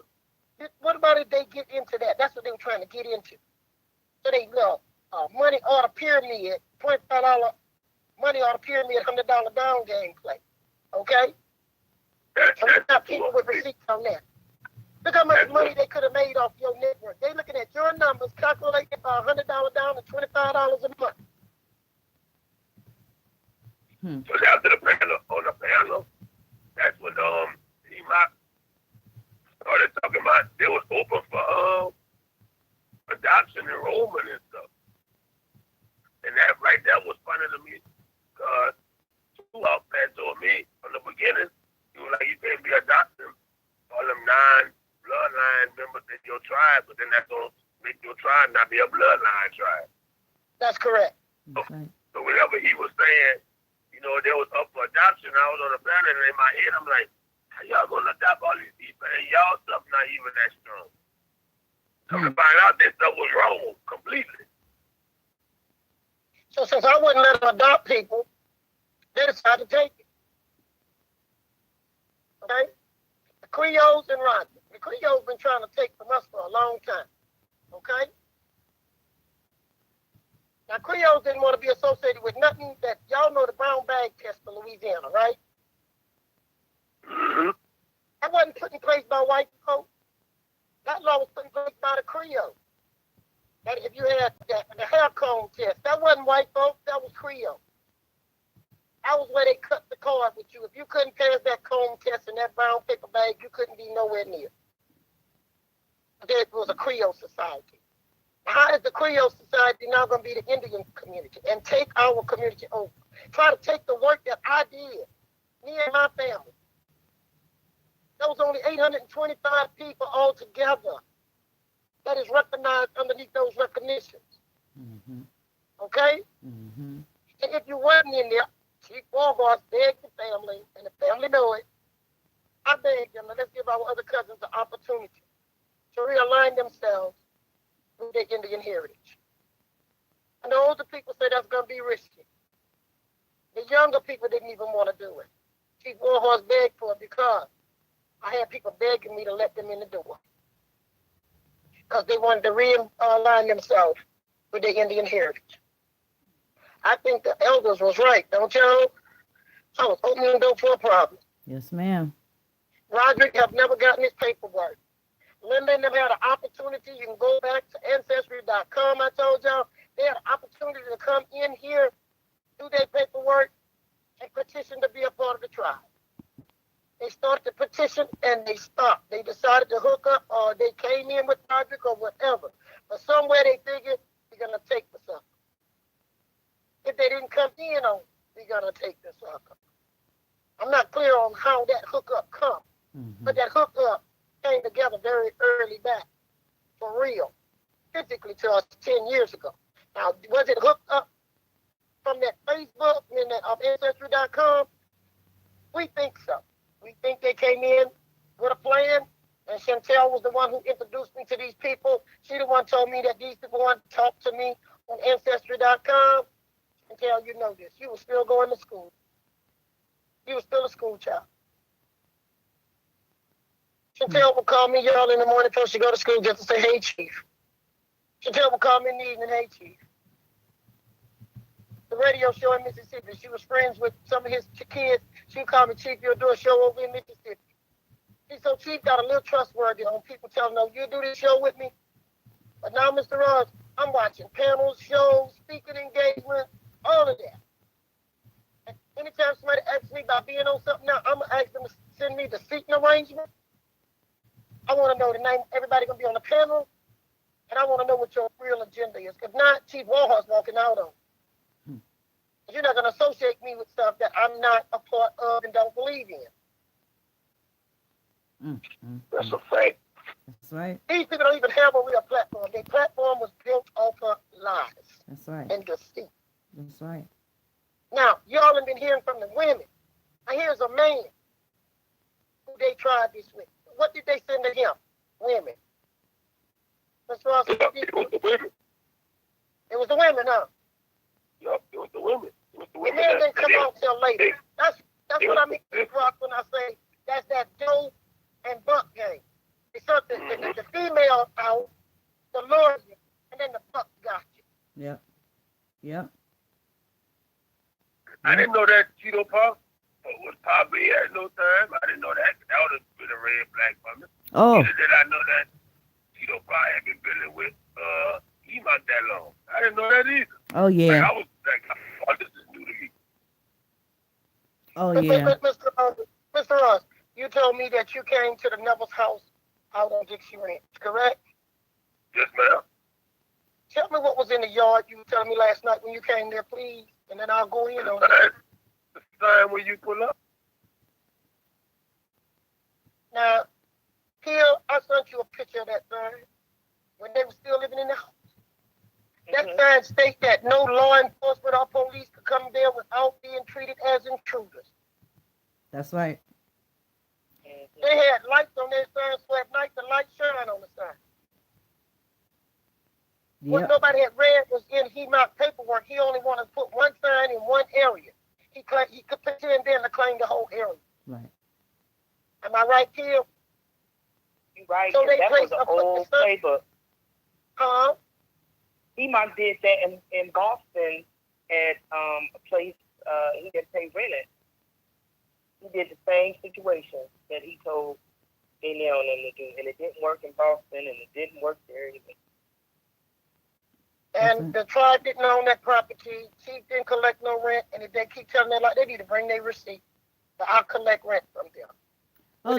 What about if they get into that? That's what they were trying to get into. So they money order pyramid, $25 money order pyramid, $100 down game play. Okay? And we got people with receipts on that. Look how much money they could have made off your network. They looking at your numbers, calculating $100 down to $25 a month. So after the panel, that's when T-Mac started talking about they was open for adoption enrollment and stuff. And that right there was funny to me because two out there told me from the beginning, you were like, you can't be adopting all them 9 bloodline members in your tribe, but then that's going to make your tribe not be a bloodline tribe. That's correct. So whatever he was saying, you know, they was up for adoption. I was on the planet, and in my head, I'm like, how y'all going to adopt all these people? And y'all stuff not even that strong. Come to find out this stuff was wrong completely. So since I wouldn't let them adopt people, they decided to take it. Okay? The Creoles and Raspy. The Creoles been trying to take from us for a long time. Okay? Now, Creoles didn't want to be associated with nothing that y'all know the brown bag test for Louisiana, right? Mm-hmm. That wasn't put in place by white folks. That law was put in place by the Creole. That if you had the hair comb test, that wasn't white folks, that was Creole. That was where they cut the cord with you. If you couldn't pass that comb test in that brown paper bag, you couldn't be nowhere near. There was a Creole society. How is the Creole society now going to be the Indian community and take our community over? Try to take the work that I did, me and my family. There was only 825 people altogether that is recognized underneath those recognitions. Mm-hmm. Okay? Mm-hmm. And if you wasn't in there, Chief Warhorse begged the family, and the family know it. I begged them, let's give our other cousins the opportunity to realign themselves with their Indian heritage. And the older people say that's going to be risky. The younger people didn't even want to do it. Chief Warhorse begged for it because I had people begging me to let them in the door because they wanted to realign themselves with their Indian heritage. I think the elders was right, don't y'all? I was opening the door for a problem. Yes, ma'am. Roderick have never gotten his paperwork. Linda and them had an opportunity. You can go back to Ancestry.com. I told y'all they had an opportunity to come in here, do their paperwork, and petition to be a part of the tribe. They started the petition and they stopped. They decided to hook up or they came in with Roderick or whatever. But somewhere they figured we're going to take the sucker. If they didn't come in on, we're going to take the sucker. I'm not clear on how that hookup come, but that hookup came together very early back, for real, physically to us 10 years ago. Now, was it hooked up from that Facebook and that Ancestry.com? We think so. We think they came in with a plan, and Chantel was the one who introduced me to these people. She the one told me that these people want to talk to me on Ancestry.com. Chantel, you know this. You were still going to school. You were still a school child. Chantel would call me, y'all, in the morning before she go to school just to say, hey, Chief. Chantel would call me in the evening, hey, Chief. The radio show in Mississippi, she was friends with some of his kids. She would call me, Chief, you'll do a show over in Mississippi. So Chief got a little trustworthy on people telling him, you do this show with me. But now, Mr. Ross, I'm watching panels, shows, speaking engagement, all of that. And anytime somebody asks me about being on something now, I'm going to ask them to send me the seating arrangement. I want to know the name, everybody going to be on the panel, and I want to know what your real agenda is. If not, Chief Warhorse walking out on. You're not going to associate me with stuff that I'm not a part of and don't believe in. That's a fact. That's right. These people don't even have a real platform. Their platform was built off of lies. That's right. And deceit. That's right. Now, y'all have been hearing from the women. Now, here's a man who they tried this with. What did they send to him? Women. That's what I said. It was the women. It was the women, huh? Yup, it was the women. It was the women. The men didn't come out till later. That's what I mean, Rock, when I say that's that Joe and Buck game. It's something the female out, the lure you, and then the Buck got you. Yep. Yep. I didn't know that Cheeto Puff was probably at no time. I didn't know that. That would have been a red flag for me. Oh. Neither did I know that Cheeto Puff had been dealing with Enoch that long. I didn't know that either. Oh yeah. Like, I was like, oh, this is new to me. Oh yeah. Mr. Ross, you told me that you came to the Neville's house out on Dixie Ranch, correct? Yes, ma'am. Tell me what was in the yard you were telling me last night when you came there, please, and then I'll go in on it. The sign where you pull up. Now, here, I sent you a picture of that sign when they were still living in the house. That sign states that no law enforcement or police could come there without being treated as intruders. That's right. They had lights on their sign, so at night the lights shine on the sign. What nobody had read was in HEMOC paperwork. He only wanted to put one sign in one area. He could pretend then to claim the whole area. Right. Am I right, Kim? You're right. So they that was placed an old playbook. Huh? HEMOC did that in Boston at a place he didn't pay rent at. He did the same situation that he told Danielle and them to do, and it didn't work in Boston, and it didn't work there either. And the tribe didn't own that property. Chief didn't collect no rent, and if they keep telling them like they need to bring their receipt, but I'll collect rent from them. Oh,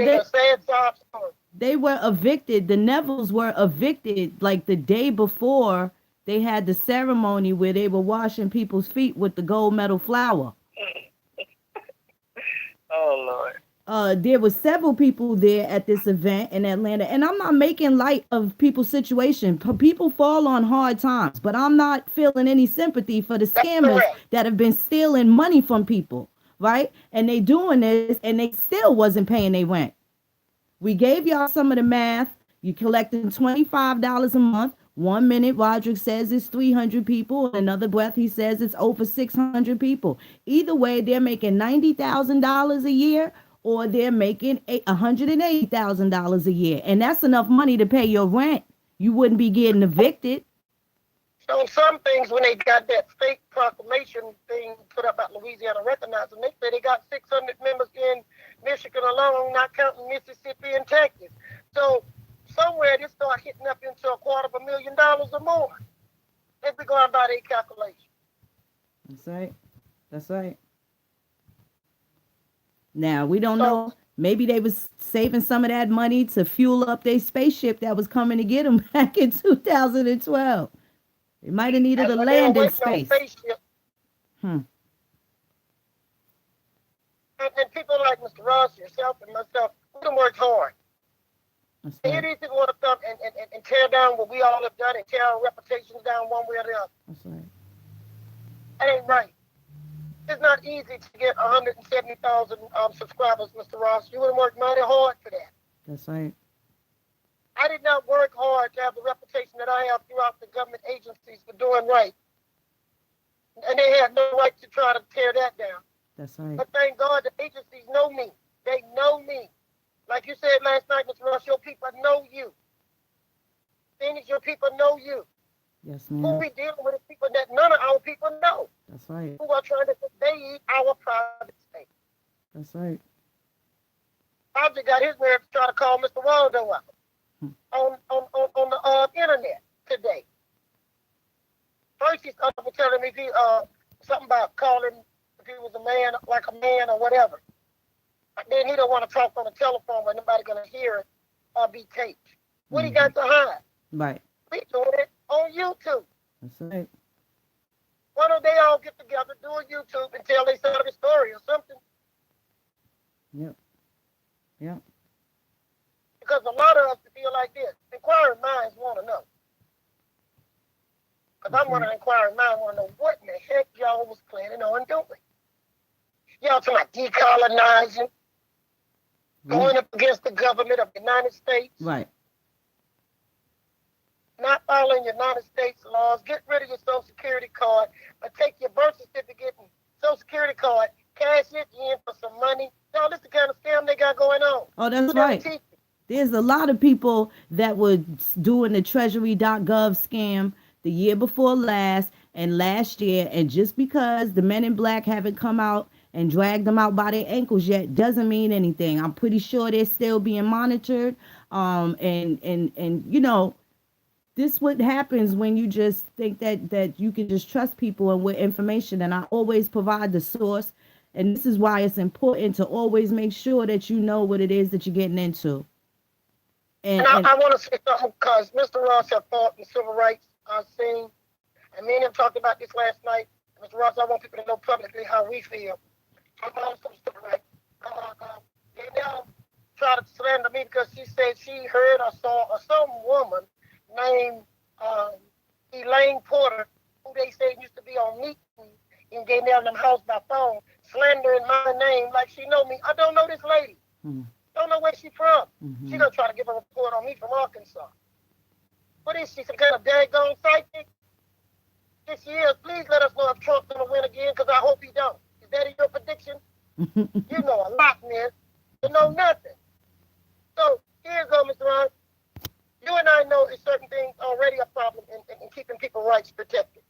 they were evicted. The Nevilles were evicted like the day before they had the ceremony where they were washing people's feet with the gold medal flour. Oh, Lord. There were several people there at this event in Atlanta, and I'm not making light of people's situation. People fall on hard times, but I'm not feeling any sympathy for the scammers that have been stealing money from people, right? And they doing this, and they still wasn't paying their rent. We gave y'all some of the math. You collecting $25 a month. 1 minute, Roderick says it's 300 people. In another breath, he says it's over 600 people. Either way, they're making $90,000 a year, or they're making $180,000 a year. And that's enough money to pay your rent. You wouldn't be getting evicted. So some things, when they got that fake proclamation thing put up about Louisiana recognizing, they say they got 600 members in Michigan alone, not counting Mississippi and Texas. So somewhere this start hitting up into $250,000 or more. If we going by their calculation. That's right. That's right. Now, we don't know. Maybe they was saving some of that money to fuel up their spaceship that was coming to get them back in 2012. They might have needed a landing space. And people like Mr. Ross, yourself, and myself, we done worked hard. It is want to come and tear down what we all have done and tear our reputations down one way or the other. That's right. That ain't right. It's not easy to get 170,000 subscribers, Mr. Ross. You would have worked mighty hard for that. That's right. I did not work hard to have the reputation that I have throughout the government agencies for doing right. And they had no right to try to tear that down. That's right. But thank God the agencies know me. They know me. Like you said last night, Mr. Ross, your people know you. Phoenix, your people know you. Yes, ma'am. Who we dealing with is people that none of our people know. That's right. Who are trying to invade our private space. That's right. I just got his nerve to try to call Mr. Waldo up on the internet today. First he started telling me something about calling if he was a man, like a man or whatever. Then he don't want to talk on the telephone where nobody gonna hear it or be taped. What he got to hide? Right. We doing it on YouTube. That's right. Why don't they all get together, do a YouTube, and tell their side of the story or something? Yep. Yep. Because a lot of us feel like this. Inquiring minds want to know. Because I'm one of the inquiring minds want to know what in the heck y'all was planning on doing. Y'all talking about decolonizing, going up against the government of the United States. Right. Not following United States laws, get rid of your Social Security card, but take your birth certificate and Social Security card, get in for some money. Y'all, this is the kind of scam they got going on. Oh, that's right. There's a lot of people that were doing the treasury.gov scam the year before last and last year. And just because the men in black haven't come out and dragged them out by their ankles yet doesn't mean anything. I'm pretty sure they're still being monitored. And you know, this what happens when you just think that you can just trust people and with information. And I always provide the source. And this is why it's important to always make sure that you know what it is that you're getting into. And I want to say something because Mr. Ross have fought in civil rights scene. And me and him talked about this last night. Mr. Ross, I want people to know publicly how we feel. I'm also civil rights. They now try to slander me because she said she heard or saw some woman named Elaine Porter, who they say used to be on Meet in Gay Nelson house by phone, slandering my name like she know me. I don't know this lady. Don't know where she from. She gonna try to give a report on me from Arkansas. What is she, some kind of daggone psychic? This year, please let us know if Trump's gonna win again, because I hope he don't. Is that in your prediction? You know a lot, man. You know nothing. So here's go, Mr. Ron. You and I know that certain things already a problem in keeping people's rights protected.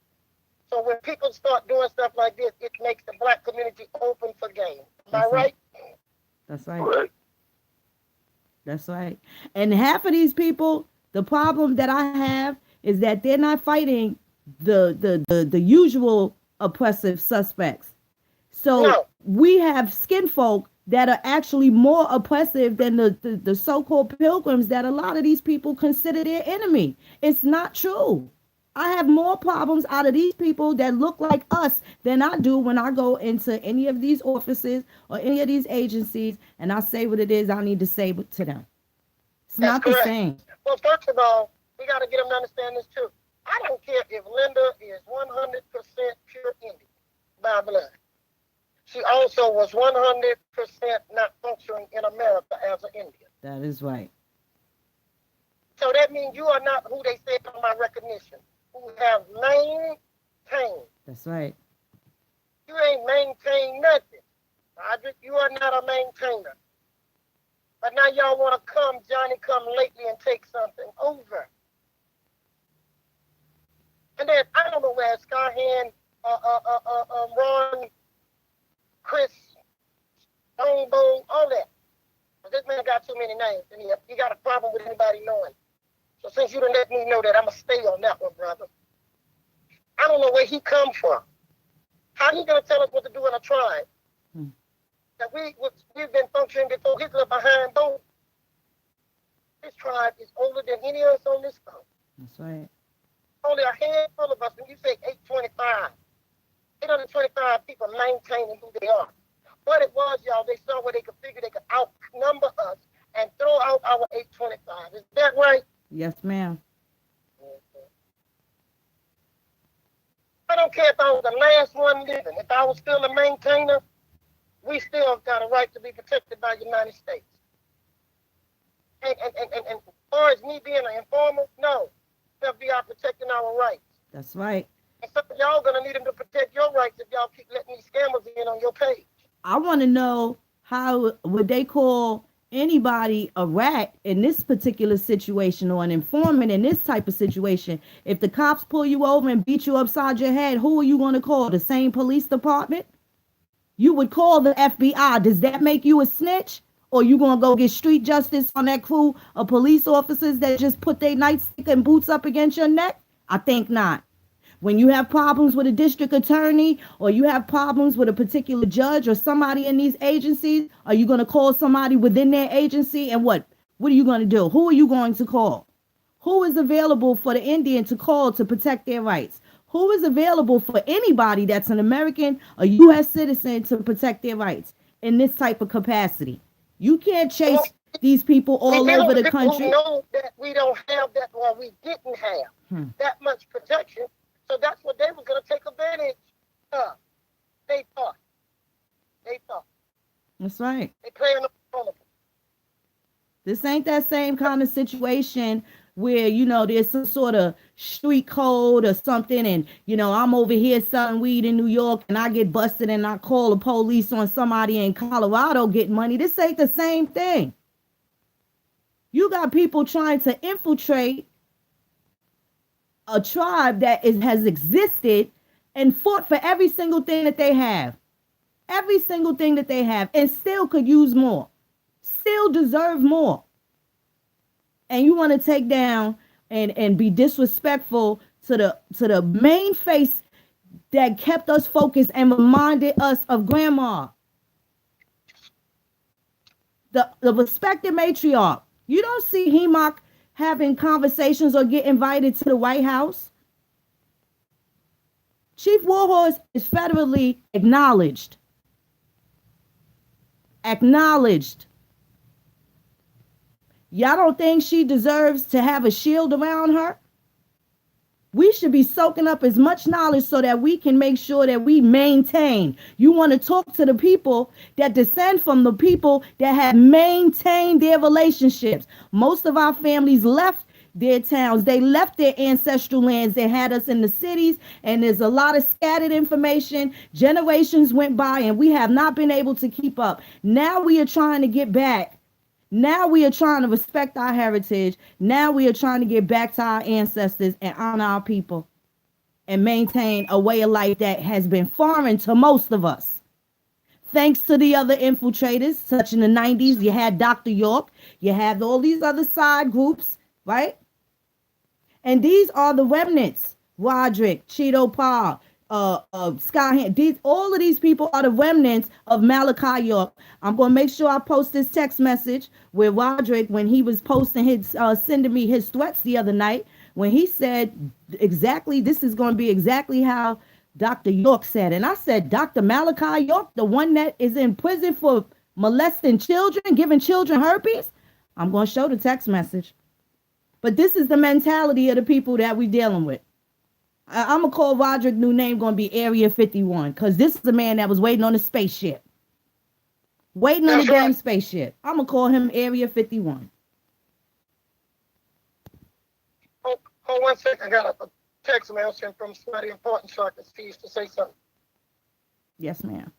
So when people start doing stuff like this, it makes the black community open for game. Am I right? That's right. That's right. And half of these people, the problem that I have is that they're not fighting the usual oppressive suspects. So we have skin folk that are actually more oppressive than the so-called pilgrims that a lot of these people consider their enemy. It's not true. I have more problems out of these people that look like us than I do when I go into any of these offices or any of these agencies and I say what it is I need to say to them. It's not the same. Well, first of all, we got to get them to understand this too. I don't care if Linda is 100% pure Indian by blood. She also was 100% not functioning in America as an Indian. That is right. So that means you are not who they said on my recognition, who have maintained. That's right. You ain't maintained nothing. Roderick, you are not a maintainer. But now y'all want to come, Johnny come lately and take something over. And then, I don't know where Skyhand, Ron, Chris, Stonebone, all that. But this man got too many names, and he got a problem with anybody knowing. So since you done let me know that, I'm going to stay on that one, brother. I don't know where he come from. How he going to tell us what to do in a tribe? That we've been functioning before Hitler behind both. This tribe is older than any of us on this phone. That's right. Only a handful of us, when you say 825 people maintaining who they are. What it was, y'all, they saw where they could figure they could outnumber us and throw out our 825. Is that right? Yes, ma'am. I don't care if I was the last one living. If I was still a maintainer, we still got a right to be protected by the United States. And as far as me being an informer, no. FBI protecting our rights. That's right. And some of y'all gonna need them to protect your rights if y'all keep letting these scammers in on your page. I want to know how would they call anybody a rat in this particular situation or an informant in this type of situation? If the cops pull you over and beat you upside your head, who are you going to call? The same police department? You would call the FBI. Does that make you a snitch? Or you going to go get street justice on that crew of police officers that just put their nightstick and boots up against your neck? I think not. When you have problems with a district attorney or you have problems with a particular judge or somebody in these agencies, are you going to call somebody within their agency? And what are you going to do? Who are you going to call? Who is available for the Indian to call to protect their rights? Who is available for anybody that's an American, a U.S. citizen to protect their rights in this type of capacity? You can't chase these people all over the country. We know that we don't have that, or we didn't have that much protection. So that's what they were going to take advantage of. They thought. That's right. They playing the phone. This ain't that same kind of situation where, you know, there's some sort of street code or something, and, you know, I'm over here selling weed in New York and I get busted and I call the police on somebody in Colorado getting money. This ain't the same thing. You got people trying to infiltrate a tribe that has existed and fought for every single thing that they have. Every single thing that they have, and still could use more. Still deserve more. And you want to take down and be disrespectful to the main face that kept us focused and reminded us of grandma. The respected matriarch. You don't see Hemok having conversations or get invited to the White House. Chief Warhorse is federally acknowledged. Acknowledged. Y'all don't think she deserves to have a shield around her? We should be soaking up as much knowledge so that we can make sure that we maintain. You want to talk to the people that descend from the people that have maintained their relationships. Most of our families left their towns. They left their ancestral lands. They had us in the cities, and there's a lot of scattered information. Generations went by, and we have not been able to keep up. Now we are trying to get back. Now we are trying to respect our heritage. Now we are trying to get back to our ancestors and honor our people and maintain a way of life that has been foreign to most of us. Thanks to the other infiltrators, such in the 90s, you had Dr. York, you have all these other side groups, right? And these are the remnants. Roderick, Cheeto Pa, Skyhand. All of these people are the remnants of Malachi York. I'm going to make sure I post this text message where Roderick, when he was posting his, sending me his threats the other night, when he said exactly, this is going to be exactly how Dr. York said. And I said, Dr. Malachi York, the one that is in prison for molesting children, giving children herpes? I'm going to show the text message. But this is the mentality of the people that we're dealing with. I'm going to call Roderick new name going to be Area 51, because this is a man that was waiting on a spaceship. Waiting on a damn spaceship. I'm going to call him Area 51. Hold 1 second. I got a text message from somebody important so I can see to say something. Yes, ma'am.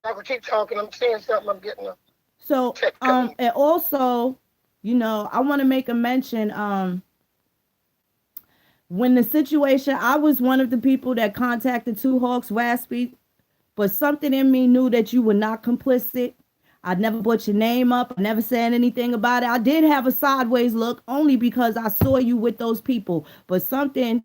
I can keep talking. I'm saying something. I'm getting a So, and also, you know, I want to make a mention, when the situation, I was one of the people that contacted Two Hawks, Raspy, but something in me knew that you were not complicit. I never brought your name up. I never said anything about it. I did have a sideways look only because I saw you with those people, but something,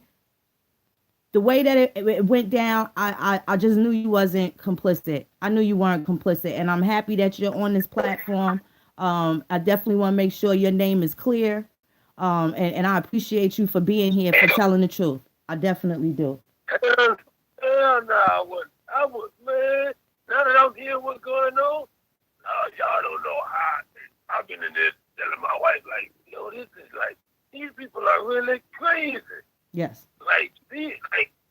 the way that it went down, I just knew you wasn't complicit. I knew you weren't complicit, and I'm happy that you're on this platform. I definitely want to make sure your name is clear. And I appreciate you for being here, for telling the truth. I definitely do. Hell no, I would, man. Now that I'm hearing what's going on, y'all don't know how. I've been in this telling my wife, like, yo, this is like, these people are really crazy. Yes. Like these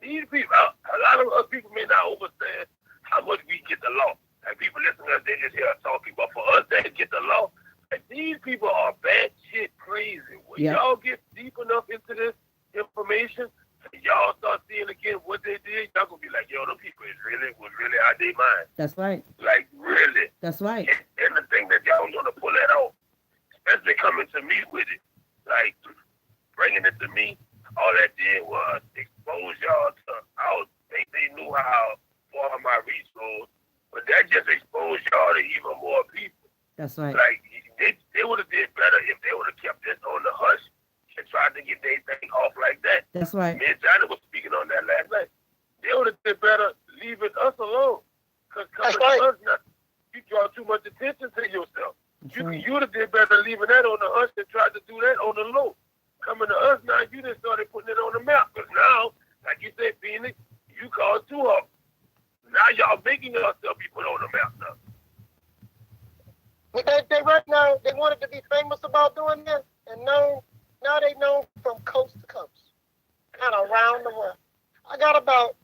people, a lot of us people may not understand how much we get the law. Like people listen to us, they just hear us talking, but for us, they get the law. Like these people are bad shit crazy. When y'all get deep enough into this information, y'all start seeing again what they did, y'all gonna be like, yo, them people was really out their mind. That's right. Like really. That's right. And the thing that y'all want to pull that off, especially coming to me with it, like bringing it to me, all that did was expose y'all to. I don't think they knew how far my reach was, but that just exposed y'all to even more people. That's right. Like they would have did better if they would have kept this on the hush and tried to get their thing off like that. That's right. Me and Johnny was speaking on that last night. They would have did better leaving us alone. Because coming to us, you draw too much attention to yourself. You would have did better leaving that on the hush and tried to do that on the low. Coming to us now, you just started putting it on the map. Because now, like you said, Phoenix, you called Two Hawks. Now y'all making yourself be put on the map now. They right now, they wanted to be famous about doing this, and now they know from coast to coast, kind of around the world. I got about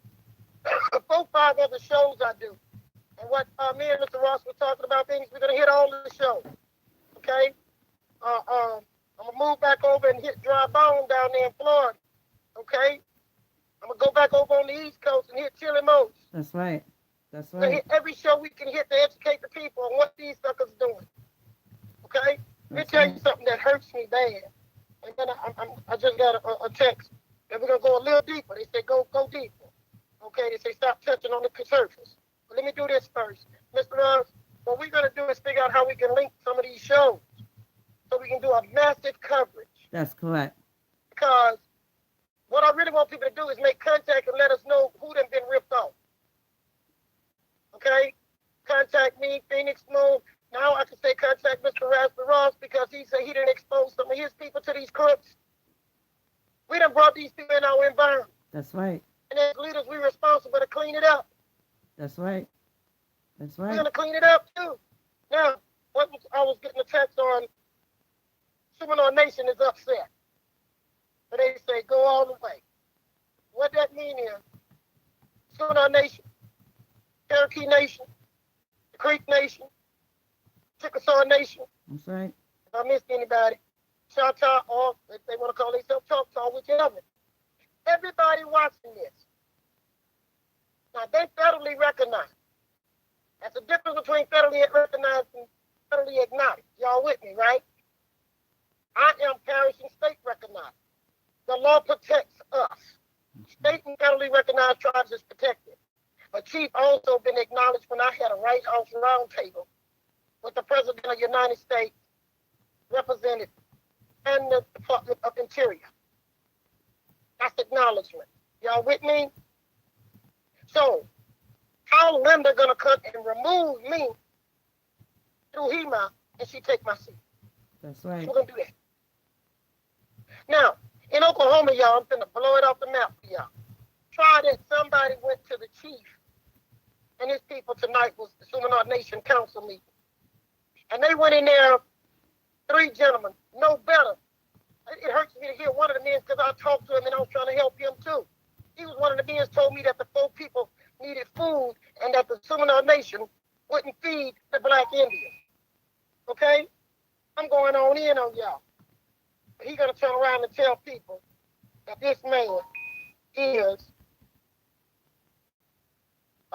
4-5 other shows I do. And what me and Mr. Ross were talking about things, we're going to hit all of the shows. Okay? I'm going to move back over and hit dry bone down there in Florida. Okay? I'm going to go back over on the East Coast and hit Chili Mo's. That's right. That's So right. hit every show we can hit to educate the people on what these suckers doing. Okay? Let me tell you something that hurts me bad. And then I just got a text. And we're going to go a little deeper. They say go deeper. Okay? They say stop touching on the surface. But let me do this first. Mr. Ross, what we're going to do is figure out how we can link some of these shows so we can do a massive coverage. That's correct. Because what I really want people to do is make contact and let us know who done been ripped off. Okay? Contact me, Phoenix Moon. Now I can say contact Mr. Raspy Ross because he said he didn't expose some of his people to these crooks. We done brought these people in our environment. That's right. And as leaders, we're responsible to clean it up. That's right. That's right. We're going to clean it up too. Now, I was getting a text on Seminar Nation is upset. But they say go all the way. What that means is Seminar Nation, Cherokee Nation, the Creek Nation, Chickasaw Nation. That's right. If I missed anybody, Choctaw, or if they want to call themselves Choctaw, whichever. Everybody watching this. Now, they federally recognized. That's the difference between federally recognized and federally acknowledged. Y'all with me, right? I am parish and state recognized. The law protects us. State and federally recognized tribes is protected. But Chief also been acknowledged when I had a White House roundtable with the President of the United States, Representative, and the Department of Interior. That's acknowledgement. Y'all with me? So, how Linda gonna come and remove me through HEMA and she take my seat? That's right. We're gonna do that. Now, in Oklahoma, y'all, I'm gonna blow it off the map for y'all. Try that somebody went to the chief and his people tonight was the Seminar Nation Council meeting. And they went in there, 3 gentlemen, no better. It hurts me to hear one of the men because I talked to him and I was trying to help him too. He was one of the men told me that the 4 people needed food and that the Seminar Nation wouldn't feed the Black Indians. Okay? I'm going on in on y'all. He's going to turn around and tell people that this man is...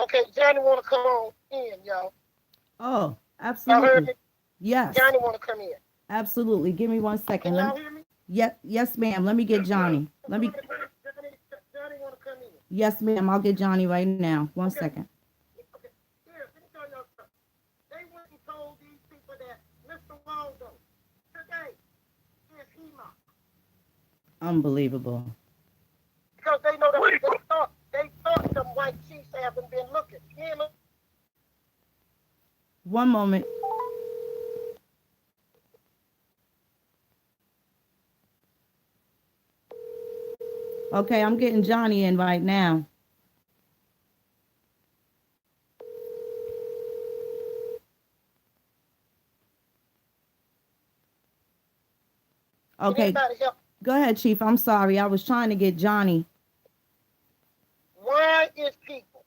Okay, Johnny want to come on in, y'all. Oh, Y'all heard absolutely. me? Yes. Johnny want to come in. Absolutely. Give me 1 second. Can y'all hear me? Yes, ma'am. Let me get Johnny. Johnny want to come in. Yes, ma'am. I'll get Johnny right now. 1 second. Okay. Here, let me tell y'all something. They went and told these people that Mr. Waldo today is HEMA. Unbelievable. Because they know that they thought some white chiefs haven't been looking. HEMA. 1 moment. Okay, I'm getting Johnny in right now. Okay, Anybody help? go ahead, Chief. I'm sorry. I was trying to get Johnny. Why is people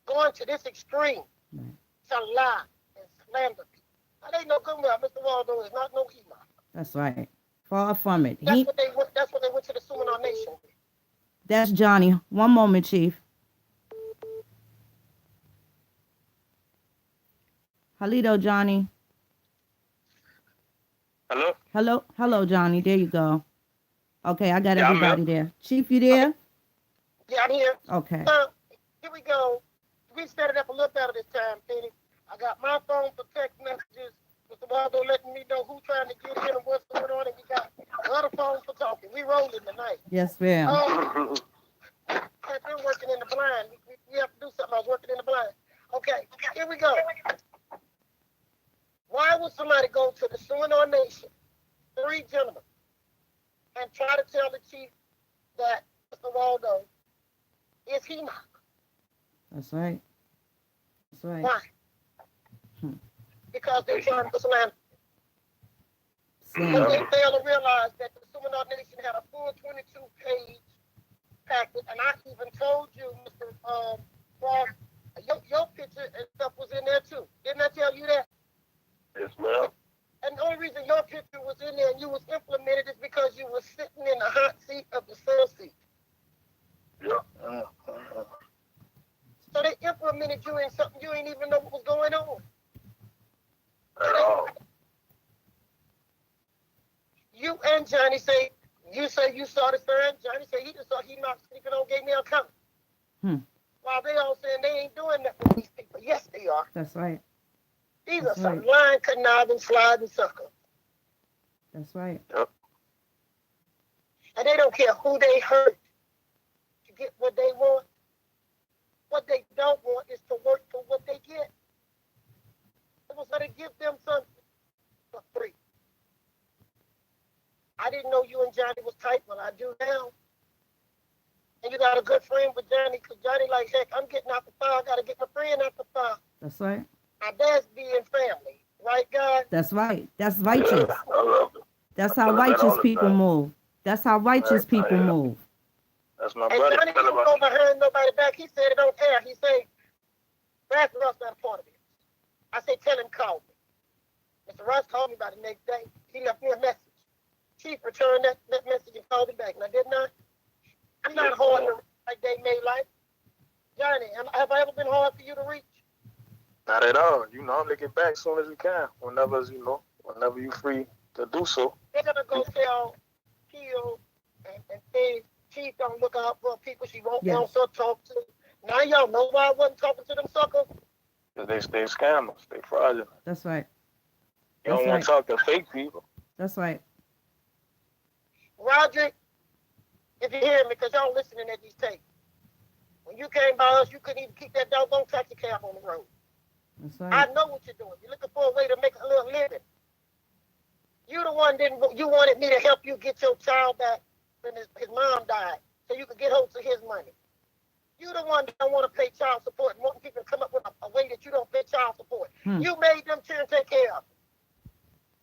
going to this extreme Right. to lie and slander people? Now, they know good well Mr. Waldo is not no HEMA. That's right. Far from it. That's what they went to the Seminar Nation with. That's Johnny. 1 moment, Chief. Halito, Johnny. Hello, Johnny. There you go. Okay, I got everybody there. Chief, you there? Yeah, I'm here. Okay. Here we go. We set it up a little better this time, Penny. I got my phone for text messages. Mr. Waldo letting me know who's trying to get in and what's going on. And we got other phones for talking. We rolling tonight. Yes, ma'am. I've been working in the blind. We have to do something. I was working in the blind. Okay, here we go. Why would somebody go to the Seminar Nation, 3 gentlemen, and try to tell the chief that Mr. Waldo is HEMA? That's right. That's right. Why? Because they're trying to slander. But they fail to realize that the Seminar Nation had a full 22-page packet, and I even told you, Mr. Ross, your picture and stuff was in there too. Didn't I tell you that? Yes, ma'am. And the only reason your picture was in there and you was influenced pointed you in something you ain't even know what was going on. At all. You and Johnny say you saw the sign. Johnny say he just saw he not sleeping on gave me a count. While they all saying they ain't doing that with these people. Yes, they are. That's right. These That's are some right. lying, conniving, sliding suckers. That's right. Yep. And they don't care who they hurt to get what they want. What they don't want is to work for what they get. It was going to give them something for free. I didn't know you and Johnny was tight, but I do now. And you got a good friend with Johnny, because Johnny like, heck, I'm getting out the fire. I got to get my friend out the fire. That's right. Now that's being family. Right, guys? That's right. That's righteous. I love it. That's I how tell him that all righteous the people time. move. That's how righteous Right, people yeah. move. That's my And brother. Johnny Tell didn't him go behind nobody back. He said it on air. He said, Raspy Ross not a part of it. I said, tell him call me. Mr. Ross called me by the next day. He left me a message. Chief returned that message and called me back. And I did not. I'm not hard to reach like they made life. Johnny, have I ever been hard for you to reach? Not at all. You normally get back as soon as you can. Whenever you free to do so. They're going to go tell Kill and say, Chief don't look out for people she won't also talk to. Now y'all know why I wasn't talking to them suckers? Because they scammers. They fraudulent. That's right. You don't want to talk to fake people. That's right. Roderick, if you hear me, because y'all listening at these tapes, when you came by us, you couldn't even keep that doggone taxi cab on the road. That's right. I know what you're doing. You're looking for a way to make a little living. You the one you wanted me to help you get your child back when his mom died, so you could get hold of his money. You the one that don't want to pay child support and want people to come up with a way that you don't pay child support. You made them children take care of them.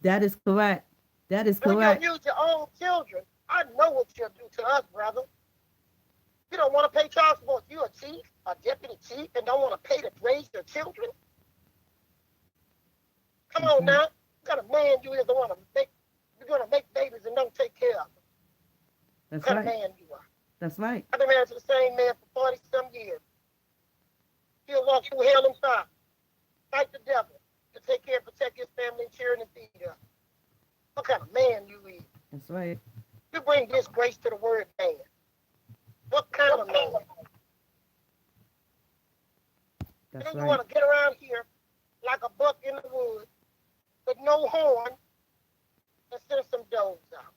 That is correct. That is When correct. you use your own children, I know what you'll do to us, brother. You don't want to pay child support. You a chief, a deputy chief, and don't want to pay to raise your children? Come on now. What kind of man you is that want to make, you're going to make babies and don't take care of them? That's What right. kind of man you are? That's right. I've been married to the same man for 40-some years. He'll walk through hell and fire, fight the devil to take care and protect his family and children and feed us. What kind of man you is? That's right. You bring disgrace to the word man. What kind of man? That's Then you right. want to get around here like a buck in the woods with no horn and send some dogs out.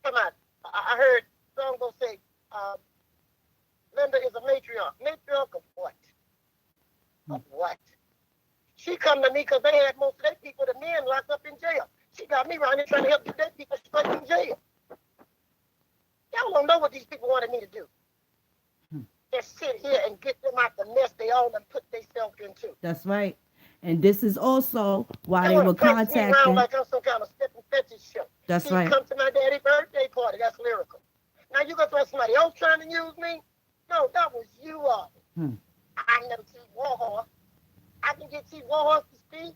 Come on. I heard some go say, Linda is a matriarch. Matriarch of what? Of what? She come to me because they had most of their people, the men, locked up in jail. She got me around here trying to help get their people straight in jail. Y'all don't know what these people wanted me to do. Just sit here and get them out the mess they all done put themselves into. That's right. And this is also why they wanna were press me around contacting. like I'm some kind of step and fetches show. That's She right. come to my daddy's birthday party. That's lyrical. Now you gonna throw somebody else trying to use me? No, that was you all. I never see Warhorse. I can get Chief Warhorse to speak.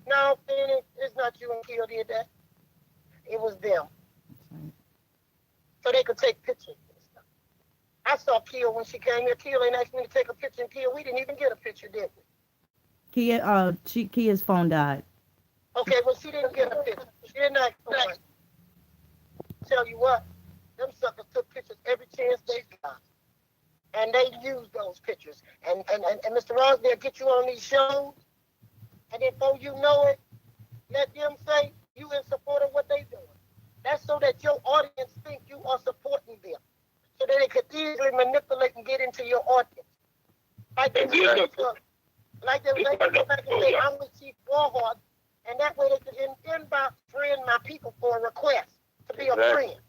No, it's not you and Kill did that. It was them. Right. So they could take pictures and stuff. I saw Kill when she came here. Kill ain't asked me to take a picture and Kill. We didn't even get a picture, did we? Kia's phone died. Okay, well, she didn't get a picture. She didn't ask for one. Tell you what, them suckers took pictures every chance they got. And they used those pictures. And Mr. Ross, they'll get you on these shows. And then before you know it, let them say you in support of what they doing. That's so that your audience think you are supporting them. So that they could easily manipulate and get into your audience. Like they would back and say, I'm with Chief Warhorse. And that way they could inbox friend my people for a request to be a friend.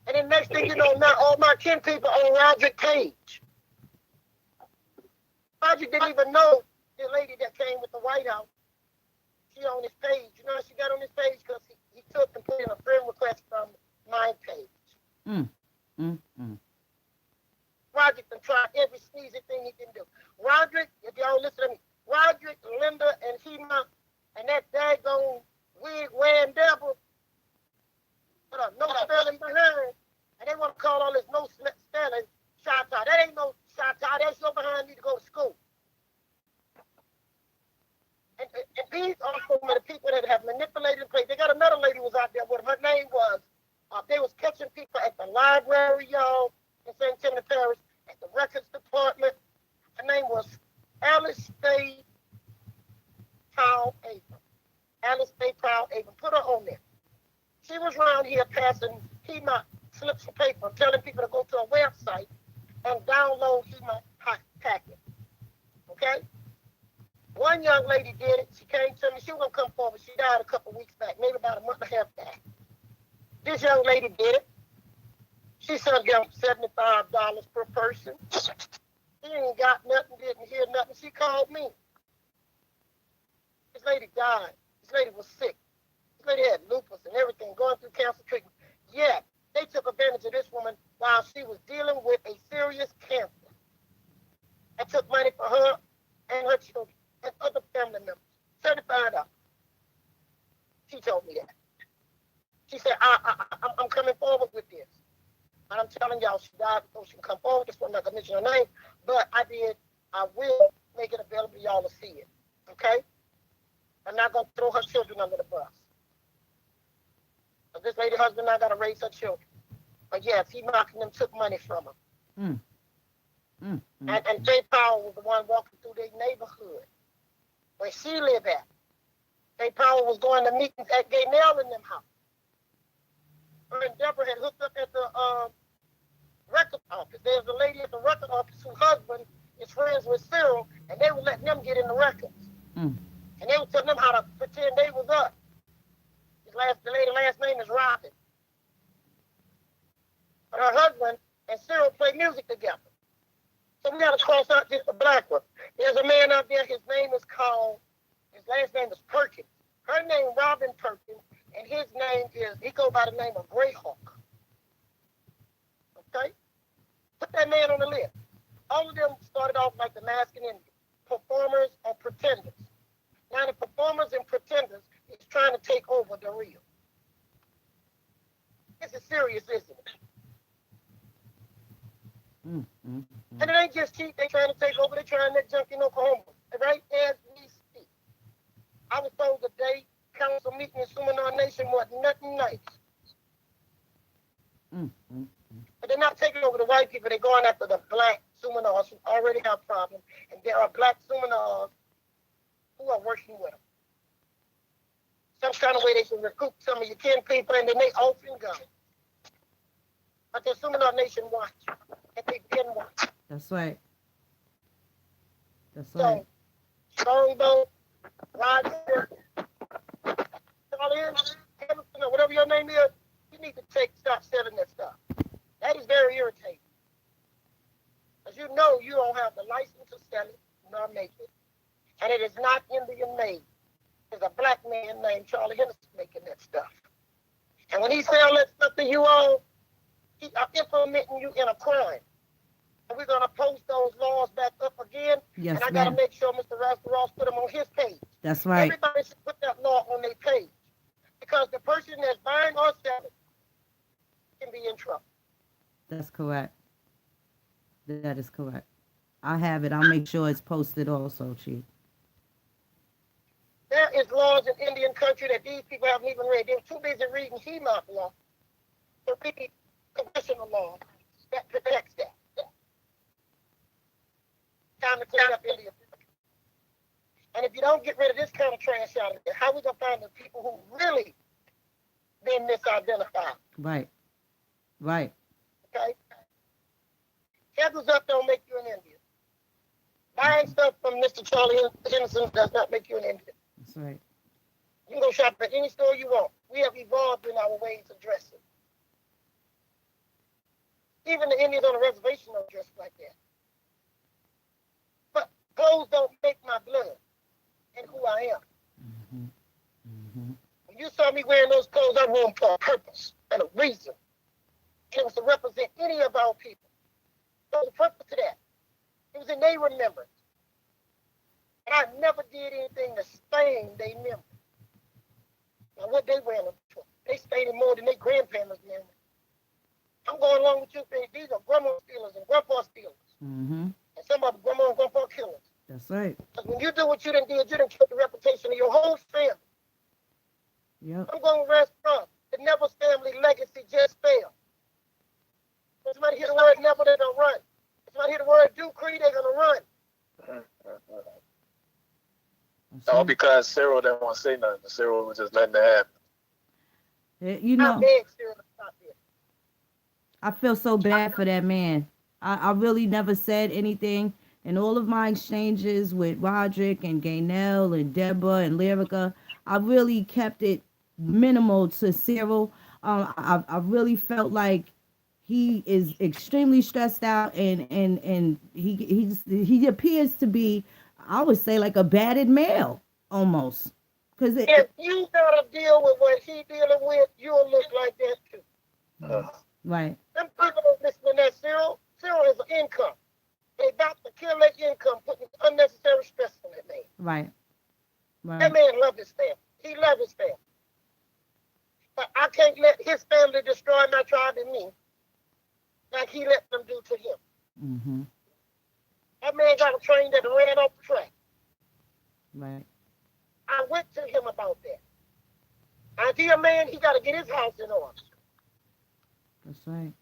And then next thing you know, now all my kin people on Roderick's page. Roderick didn't even know the lady that came with the White House. She on his page. You know how she got on his page? Because he took and put in a friend request from my page. Roderick can try every sneezy thing he can do. Roderick, if y'all listen to me, Roderick, Linda, and Hema, and that daggone wig wearing devil, put a no spelling behind, and they want to call all this no spelling lady did it. She sent them $75 per person. She ain't got nothing, didn't hear nothing. She called me. This lady died. This lady was sick. This lady had lupus and everything, going through cancer treatment. Yeah, they took advantage of this woman while she was dealing with a serious cancer. I took money for her and her children and other family members. $75. She told me that. She said, I'm coming forward with this. And I'm telling y'all, she died before she can come forward. This one, I'm not going to mention her name, but I will make it available to y'all to see it. Okay? I'm not going to throw her children under the bus. So this lady husband now got to raise her children. But yes, he knocking them, took money from her. And Jay Powell was the one walking through their neighborhood where she lived at. Jay Powell was going to meetings at Gaynell in them house. Her and Deborah had hooked up at the record office. There's a lady at the record office whose husband is friends with Cyril, and they were letting them get in the records. And they were telling them how to pretend they was us. The lady's last name is Raspy. But her husband and Cyril play music together. So we got to cross out just the black one. There's a man out there, his last name is Perkins. Her name Robin Perkins, and his name he goes by the name of Greyhawk. Okay? Put that man on the list. All of them started off like the Masked Indians, performers and pretenders. Now the performers and pretenders is trying to take over the real. This is serious, isn't it? And it ain't just cheap. They trying to take over. They trying that junk in Oklahoma. Right as we speak. I was told the day council meeting in Suminoa Nation was nothing nice. But they're not taking over the white people. They're going after the black Suminoas who already have problems. And there are black Suminoas who are working with them. Some kind of way they can recruit some of your kin people, and then they off and go. But the Suminoa Nation watch. And they've been watching. That's right. That's right. So, Strongbow, Roger, whatever your name is, you need to stop selling that stuff. That is very irritating. Because you know you don't have the license to sell it, nor make it. And it is not Indian made. There's a black man named Charlie Henderson making that stuff. And when he sells that stuff to you all, he are implementing you in a crime. And we're going to post those laws back up again. Yes, and I got to make sure Mr. Rawls put them on his page. That's right. Everybody should put that law on their page. Because the person that's buying or selling can be in trouble. That's correct. That is correct. I have it. I'll make sure it's posted also, Chief. There is laws in Indian country that these people haven't even read. They're too busy reading HEMOC law to read congressional law that protects that. Time to clean up India. And if you don't get rid of this kind of trash out of there, how are we going to find the people who really been misidentified? Right. Right. Okay? Heads up don't make you an Indian. Buying stuff from Mr. Charlie Henderson does not make you an Indian. That's right. You can go shop at any store you want. We have evolved in our ways of dressing. Even the Indians on the reservation don't dress like that. But clothes don't make my blood and who I am. When you saw me wearing those clothes, I wore them for a purpose and a reason. And it was to represent any of our people. There was a purpose to that. It was in their remembrance. And I never did anything to stain their memory. Now, what they wearing them for? They stained it more than their grandparents' memory. I'm going along with you. These are grandma stealers and grandpa stealers. And some of them grandma and grandpa killers. That's right. Because when you do what you done did, you done killed the reputation of your whole family. Yep. I'm going with Raspy. The Neville's family legacy just failed. When somebody hear the word Neville, they're going to run. If somebody hear the word Dupree, they're going to run. All because Cyril didn't want to say nothing. Cyril was just letting it happen. You know, I beg Cyril to stop this. I feel so bad for that man. I really never said anything. In all of my exchanges with Roderick and Gaynell and Deborah and Lyrica, I really kept it minimal to Cyril. I really felt like he is extremely stressed out, and he appears to be, I would say, like a battered male almost. Cause if you gotta deal with what he dealing with, you'll look like that too. Right. Them people don't listen to that Cyril. Cyril is an income. They about to kill their income, putting unnecessary stress on that man. Right. That man love his family. He love his family. But I can't let his family destroy my tribe and me like he let them do to him. Mm-hmm. That man got a train that ran off the track. Right. I went to him about that. I see a man, he got to get his house in order. That's right.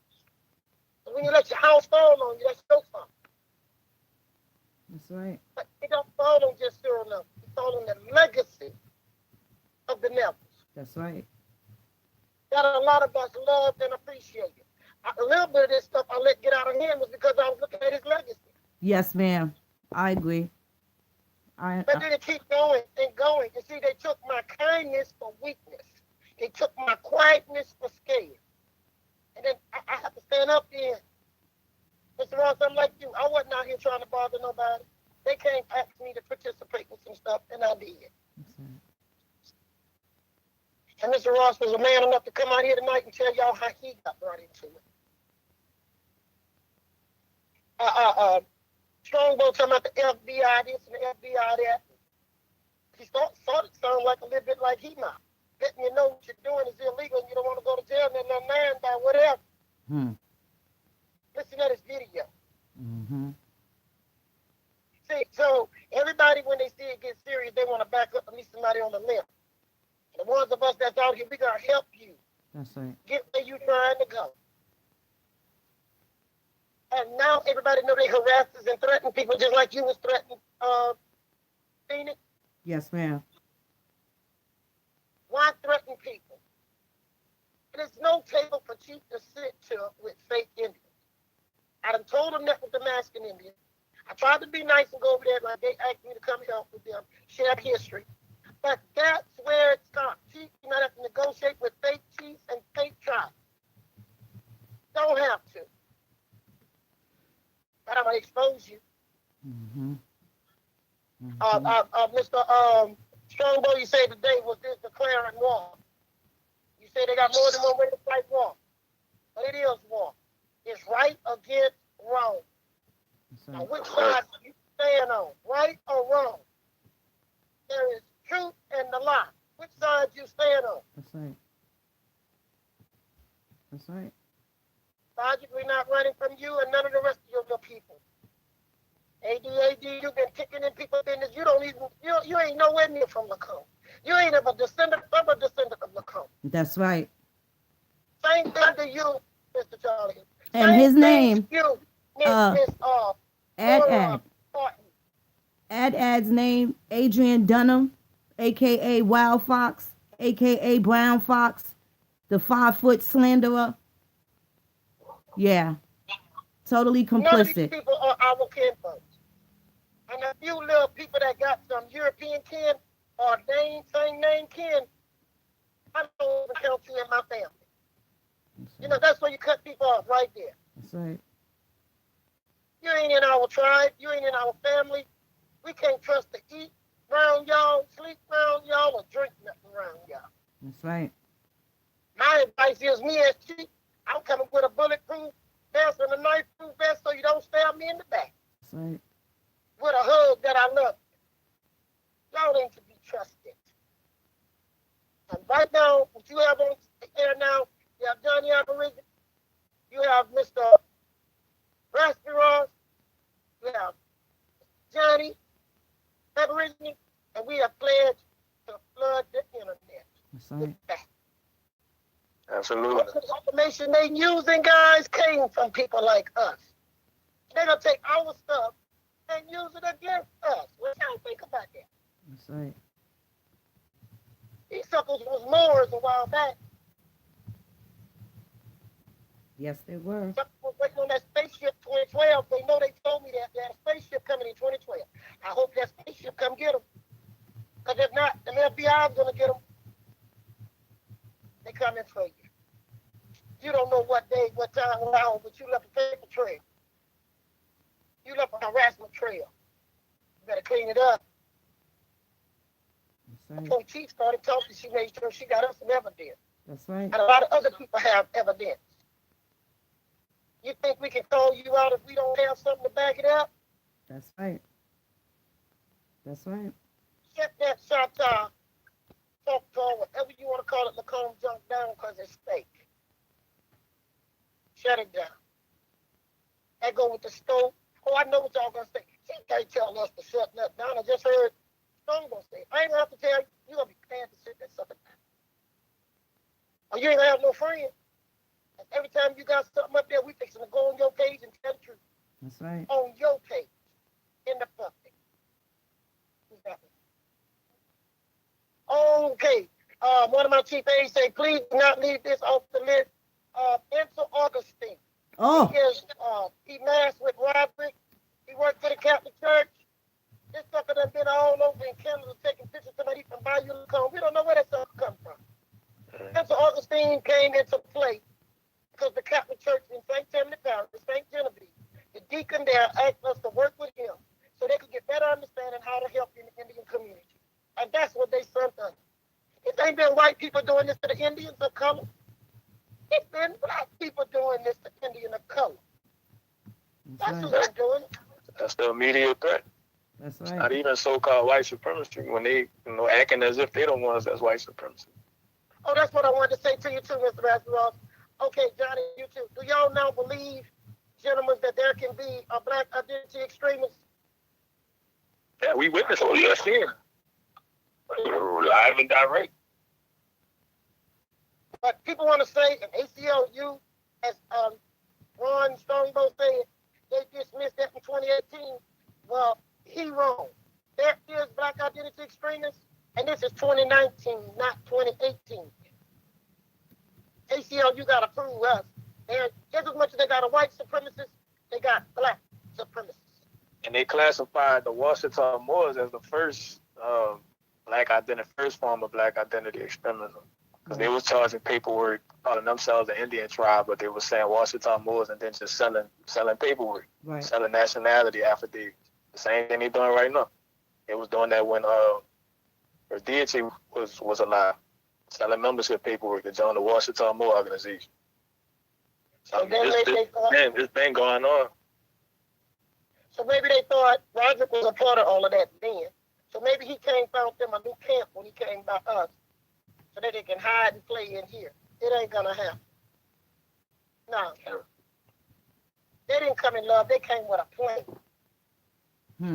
When you let your house fall on you, that's your fault. That's right. But it don't fall on just Cyril Neville. It fall on the legacy of the Nevilles. That's right. That a lot of us loved and appreciated. A little bit of this stuff I let get out of hand was because I was looking at his legacy. Yes, ma'am. I agree. But then it keep going and going. You see, they took my kindness for weakness. They took my quietness for scare. And then I have to stand up there. Mr. Ross, I'm like you. I wasn't out here trying to bother nobody. They came ask me to participate with some stuff, and I did. And Mr. Ross was a man enough to come out here tonight and tell y'all how he got brought into it. Strongbow talking about the FBI this and the FBI that. He started to sound like a little bit like he might. Letting you know what you're doing is illegal and you don't want to go to jail and then they're lying by whatever. Listen to this video. Mm-hmm. See, so everybody, when they see it get serious, they want to back up and meet somebody on the limb. The ones of us that's out here, we got to help you. That's right. Get where you trying to go. And now everybody know they harasses and threaten people just like you was threatening Phoenix. Yes, ma'am. Why threaten people? There's no table for chief to sit to with fake Indians. I done told them that with the masking Indians. I tried to be nice and go over there like they asked me to come help with them, share history. But that's where it stops. Chief, you not have to negotiate with fake chiefs and fake tribes. Don't have to. But I'm going to expose you. Mm-hmm. Mr. Strongbow, you say today was this declaring war. You say they got more than one way to fight war. But it is war. It's right against wrong. Right. Now, which side do you stand on? Right or wrong? There is truth and the lie. Which side do you stand on? That's right. That's right. Logic, we're not running from you and none of the rest of your little people. AD, you've been kicking in people's business. You don't even, you ain't nowhere near from Lacombe. You ain't ever descendant from a descendant of Lacombe. That's right. Same thing to you, Mr. Charlie. And Same his thing name, to you, Miss Ad's name, Adrian Dunham, a.k.a. Wild Fox, a.k.a. Brown Fox, the 5-foot slanderer. Yeah. Totally complicit. None of these people are our kinfolks. And a few little people that got some European kin or same name kin, I don't even count you in my family. You know, that's where you cut people off right there. That's right. You ain't in our tribe. You ain't in our family. We can't trust to eat around y'all, sleep around y'all, or drink nothing around y'all. That's right. My advice is me as chief, I'm coming with a bulletproof vest and a knife-proof vest so you don't stab me in the back. That's right. With a hug that I love. Y'all ain't to be trusted. And right now, what you have on the air now, you have Johnny Aborigine, you have Mr. Raspy, you have Johnny Aborigine, and we have pledged to flood the internet. That's right. Absolutely. The information they using, guys, came from people like us. They're going to take our stuff and use it against us. What y'all think about that? That's right. These suckers was Moors a while back. Yes, they were. Suckers was waiting on that spaceship 2012. They know they told me that. They had a spaceship coming in 2012. I hope that spaceship come get them. Because if not, the FBI is going to get them. They coming for you. trail. You better clean it up. That's right. Before Chief started talking, she made sure she got us some evidence. That's right. And a lot of other people have evidence. You think we can call you out if we don't have something to back it up? That's right. That's right. Shut that shot, talk, whatever you want to call it, Lacombe junk down because it's fake. Shut it down. That go with the stove. Oh, I know what y'all gonna say. She can't tell us to shut that down. I just heard Stone gonna say it. I ain't gonna have to tell you. You're gonna be glad to sit that sucker down. Or you ain't gonna have no friends. And every time you got something up there, we fixing to go on your page and tell the truth. That's right. On your page. In the public. Okay. One of my chief aides say, please do not leave this off the list. Ansel Augustine. Oh. He masked with Raspy. He worked for the Catholic Church. This sucker done been all over in Canada taking pictures of somebody from Bayou Lacombe. We don't know where that sucker come from. Ansel Augustine came into play because the Catholic Church in St. Tammany Parish, St. Genevieve, the deacon there asked us to work with him so they could get better understanding how to help in the Indian community. And that's what they sent us. It ain't been white people doing this to the Indians of color. It's been black people doing this to Indian of color. That's who they're doing. That's the immediate threat. That's It's right. not even so-called white supremacy when they, acting as if they're the ones that's white supremacy. Oh, that's what I wanted to say to you too, Mr. Raspy. Okay, Johnny, you too. Do y'all now believe, gentlemen, that there can be a black identity extremist? Yeah, we witnessed all that here. Live and direct. But people want to say, and ACLU, as Ron Strongbow said, they dismissed that in 2018. Well, he wrong. There is black identity extremists, and this is 2019, not 2018. ACLU got to prove us. They're just as much as they got a white supremacist, they got black supremacists. And they classified the Washita Moors as the first first form of black identity extremism. Because they was charging paperwork, calling themselves the Indian tribe, but they were saying Washita Moors and then just selling paperwork, selling nationality affidavits. The same thing they doing right now. They was doing that when her deity was alive, selling membership paperwork to join the Washita Moor organization. So it's been going on. So maybe they thought Roderick was a part of all of that then. So maybe he found them a new camp when he came by us, so that they can hide and play in here. It ain't gonna happen. No. They didn't come in love. They came with a plan.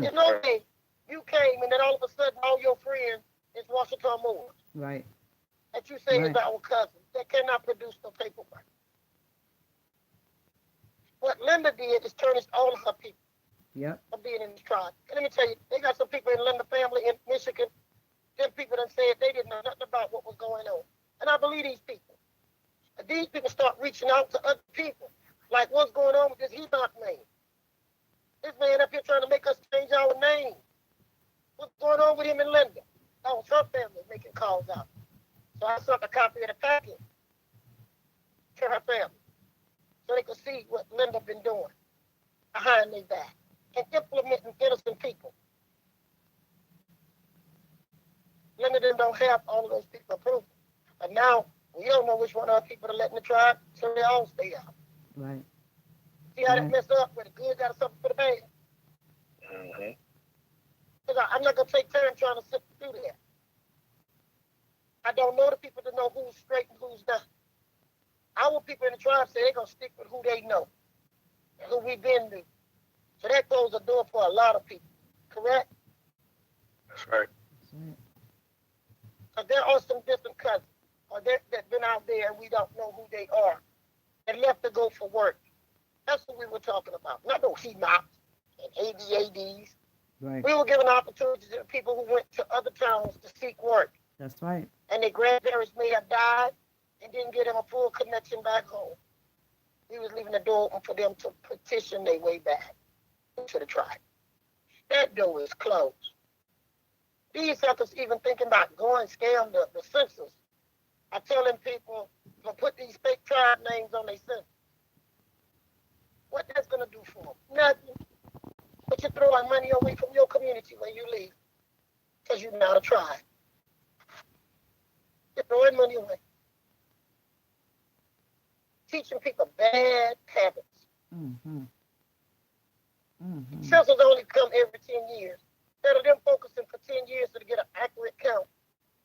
It's no way you came and then all of a sudden all your friends is Washington Moore. Right. That you say is our cousin. They cannot produce no paperwork. What Linda did is tarnish all of her people. Yep. Of being in this tribe. And let me tell you, they got some people in Linda family in Michigan. Them people done said they didn't know nothing about what was going on. And I believe these people. And these people start reaching out to other people. Like, what's going on with this Enoch name? This man up here trying to make us change our name. What's going on with him and Linda? That was her family making calls out. So I sent a copy of the packet to her family. So they could see what Linda been doing behind their back. And implementing innocent people. Linda don't have all of those people approval. But now, we don't know which one of our people to let in the tribe, so they all stay out. Right. See how that messed up where the good got something for the bad? Mm-hmm. Because I'm not going to take time trying to sift through that. I don't know the people to know who's straight and who's not. Our people in the tribe say they're going to stick with who they know and who we've been with. So that closes the door for a lot of people, correct? That's right. Because there are some different cousins that been out there and we don't know who they are and left to go for work. That's what we were talking about. Not no HEMOPs and ADADs. Right. We were giving opportunities to people who went to other towns to seek work. That's right. And their grandparents may have died and didn't get them a full connection back home. We was leaving the door open for them to petition their way back to the tribe. That door is closed. These suckers even thinking about going scam the census. I telling people to put these fake tribe names on their census. What that's gonna do for them? Nothing. But you throw throwing money away from your community when you leave because you're not a tribe. You're throwing money away. Teaching people bad habits. Mm-hmm. Mm-hmm. Census only come every 10 years. Instead of them focusing for 10 years to get an accurate count,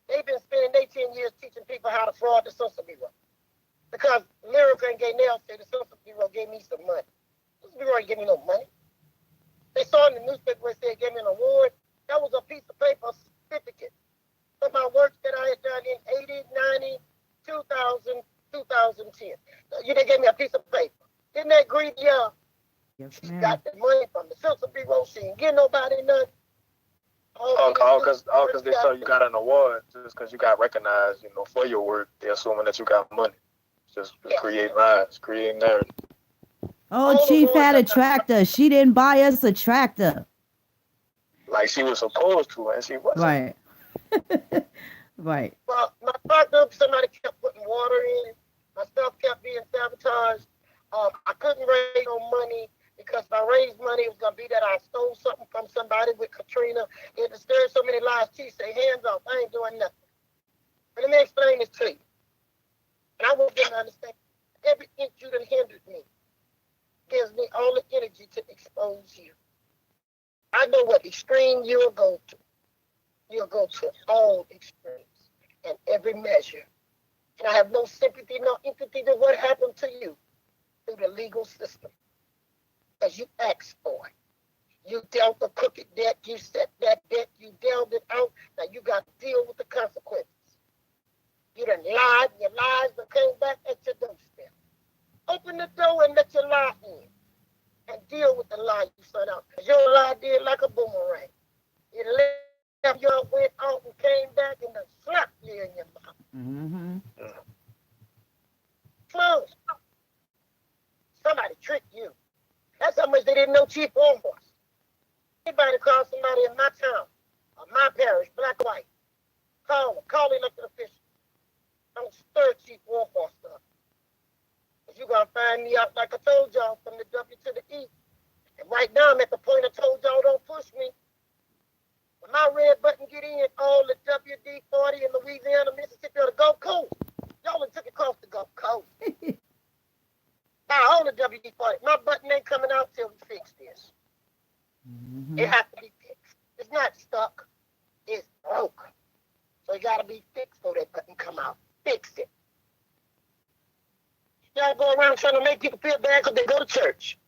they've been spending their 10 years teaching people how to fraud the Census Bureau. Because Lyrica and Gaynell said the Census Bureau gave me some money. The Census Bureau ain't give me no money. They saw in the newspaper where it said gave me an award. That was a piece of paper, a certificate for my work that I had done in 80, 90, 2000, 2010. They gave me a piece of paper. Isn't that greedy? Yeah. Yes, She ma'am. got the money from the Census Bureau. She ain't get nobody nothing. All because they saw you got an award just because you got recognized, for your work. They're assuming that you got money. Just create lies, create narrative. Oh, Chief had a tractor. She didn't buy us a tractor. Like she was supposed to, and she wasn't. Right. Right. Well, my tractor, somebody kept putting water in it. My stuff kept being sabotaged. I couldn't raise no money because if I raised money, it was going to be that I stole something from somebody with Katrina. It disturbed so many lives. She say, hands off, I ain't doing nothing. But let me explain this to you. And I want them to understand. Every inch you done hindered me gives me all the energy to expose you. I know what extreme you'll go to. You'll go to all extremes and every measure. And I have no sympathy, no empathy to what happened to you through the legal system. Because you asked for it. You dealt a crooked debt, you set that debt, you dealt it out. Now you got to deal with the consequences. You done lied, and your lies that came back at your doorstep. Open the door and let your lie in. And deal with the lie you sent out. Because your lie did like a boomerang. It left you went out and came back and then slapped you in your mouth. Mm-hmm. Close. Somebody tricked you. That's how much they didn't know Chief Warhorse. Anybody call somebody in my town, or my parish, black or white, call them, call the elected official. Don't stir Chief Warhorse up. Because you're going to find me out like I told y'all from the W to the E. And right now I'm at the point I told y'all don't push me. When my red button get in, all the WD-40 in Louisiana, Mississippi, or the Gulf Coast, y'all done took it across the Gulf Coast. Now all the WD-40, my button ain't coming out till we fix this. Mm-hmm. It has to be fixed. It's not stuck. It's broke. So it got to be fixed so that button come out. Fix it. Y'all go around trying to make people feel bad because they go to church.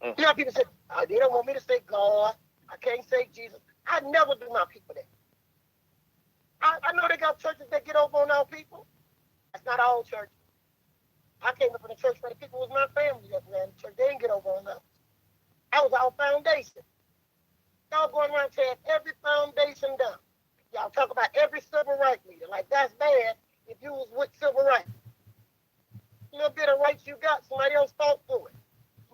You know, people say, oh, they don't want me to say God. I can't say Jesus. I never do my people that. I know they got churches that get over on our people. That's not all churches. I came up in a church where the people was my family that ran the church. They didn't get over on us. That was our foundation. Y'all going around tearing every foundation down. Y'all talk about every civil rights leader. Like, that's bad if you was with civil rights. A little bit of rights you got, somebody else fought for it.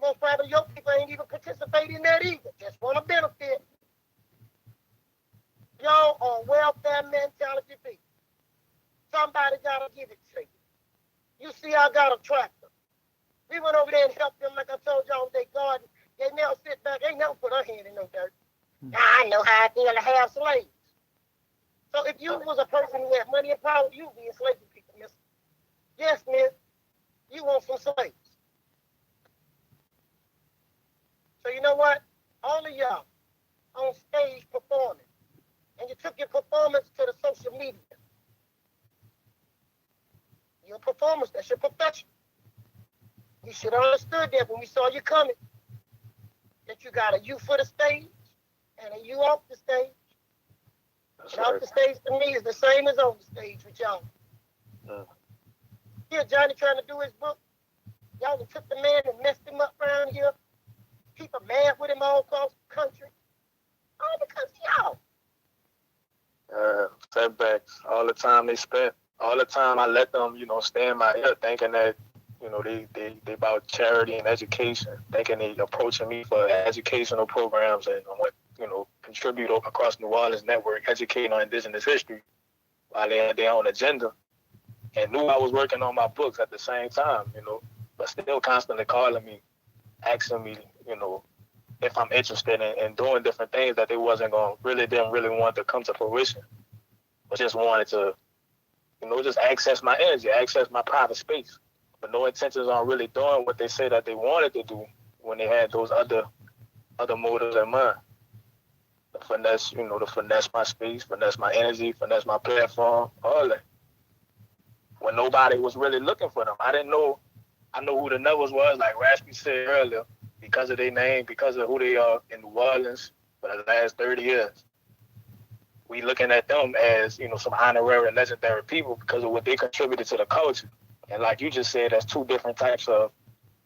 Most probably your people ain't even participating in that either. Just want to benefit. Y'all are welfare mentality people. Somebody got to give it to you. You see, I got a tractor. We went over there and helped them like I told y'all with their garden. They now sit back. They never put her hand in no dirt. Now I know how I feel to have slaves. So if you was a person who had money and power, you'd be enslaving people, miss. Yes, miss. You want some slaves. So you know what? All of y'all on stage performing, and you took your performance to the social media. Your performance, that's your profession. We should have understood that when we saw you coming, that you got a you for the stage and a you off the stage. And off the stage to me is the same as on the stage with y'all. Here, Johnny trying to do his book. Y'all done took the man and messed him up around here. People mad with him all across the country. All because of y'all. Setbacks, all the time they spent, all the time I let them, stay in my ear thinking that, they about charity and education, thinking they approaching me for educational programs and what, contribute across New Orleans network, educating on indigenous history while they had their own agenda. And knew I was working on my books at the same time, but still constantly calling me, asking me, if if I'm interested in doing different things that they didn't really want to come to fruition, but just wanted to, just access my energy, access my private space, but no intentions on really doing what they say that they wanted to do when they had those other motives in mind. The finesse, to finesse my space, finesse my energy, finesse my platform, all that. When nobody was really looking for them, I didn't know. I know who the Neville's was, like Raspy said earlier, because of their name, because of who they are in New Orleans for the last 30 years. We looking at them as, some honorary, legendary people because of what they contributed to the culture. And like you just said, that's two different types of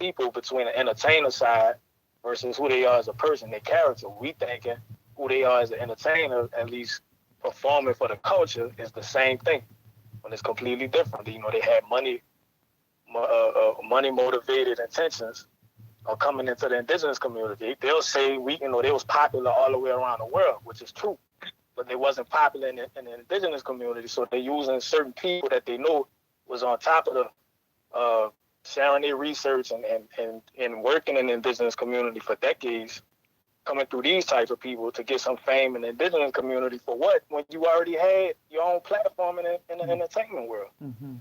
people between the entertainer side versus who they are as a person, their character. We thinking who they are as an entertainer, at least performing for the culture, is the same thing. When it's completely different. They had money motivated intentions of coming into the indigenous community. They'll say they was popular all the way around the world, which is true, but they wasn't popular in the indigenous community. So they're using certain people that they know was on top of the sharing their research and working in the indigenous community for decades, coming through these types of people to get some fame in the indigenous community for what? When you already had your own platform in the entertainment world. Mm-hmm.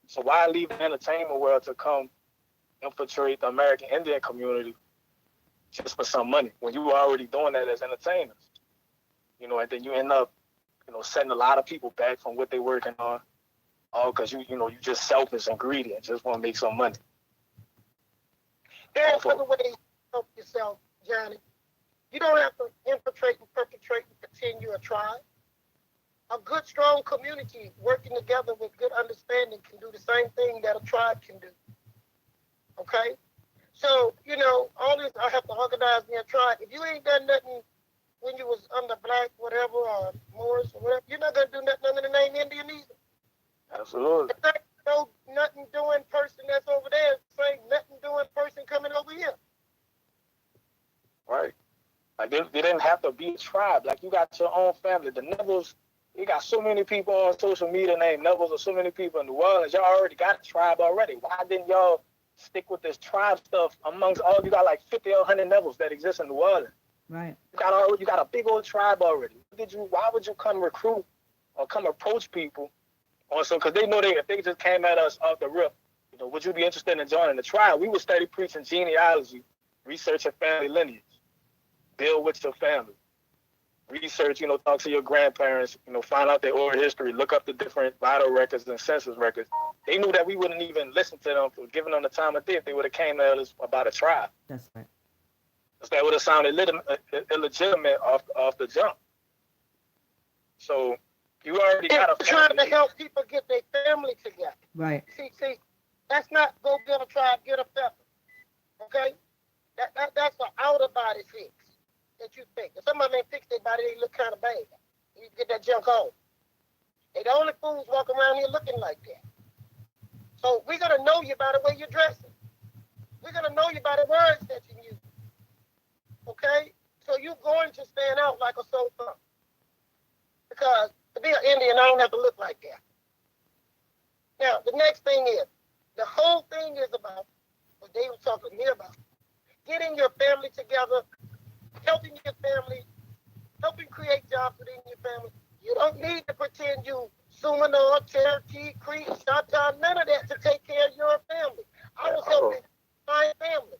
So why leave the entertainment world to come infiltrate the American Indian community just for some money when you were already doing that as entertainers? And then you end up, setting a lot of people back from what they're working on, all because you just selfish and greedy and just want to make some money. There's other ways to help yourself, Johnny. You don't have to infiltrate and perpetrate and pretend you're a tribe. A good, strong community working together with good understanding can do the same thing that a tribe can do. Okay? So, all this, I have to organize me a tribe. If you ain't done nothing when you was under black, whatever, or Moors, or whatever, you're not going to do nothing under the name Indian either. Absolutely. If there's no nothing doing person that's over there, same nothing doing person coming over here. Right. Like they didn't have to be a tribe. Like you got your own family. The Neville's, you got so many people on social media named Neville's, or so many people in New Orleans. Y'all already got a tribe already. Why didn't y'all stick with this tribe stuff amongst all? You got like 50 or 100 Neville's that exist in New Orleans. Right. You got a big old tribe already. Why would you come recruit or come approach people on some? Because they know if they just came at us off the rip, would you be interested in joining the tribe? We would study preaching genealogy, researching family lineage, build with your family, research, talk to your grandparents, find out their oral history, look up the different vital records and census records. They knew that we wouldn't even listen to them for giving them the time of day if they would have came to us about a tribe. That's right. Because that would have sounded illegitimate off the jump. So you already got a trying to help people get their family together. Right. See, that's not go get a tribe, get a feather. Okay? That's an outer body fix that you think. If somebody may fix their body, they look kind of bad. You get that junk on. They the only fools walking around here looking like that. So we're going to know you by the way you're dressing. We're going to know you by the words that you use. Okay? So you're going to stand out like a sore thumb. Because to be an Indian, I don't have to look like that. Now, the next thing is, the whole thing is about what they were talking to me about. Getting your family together, helping your family, helping create jobs within your family. You don't need to pretend you Seminole, Cherokee, Creek, Choctaw, none of that to take care of your family. I was helping my family.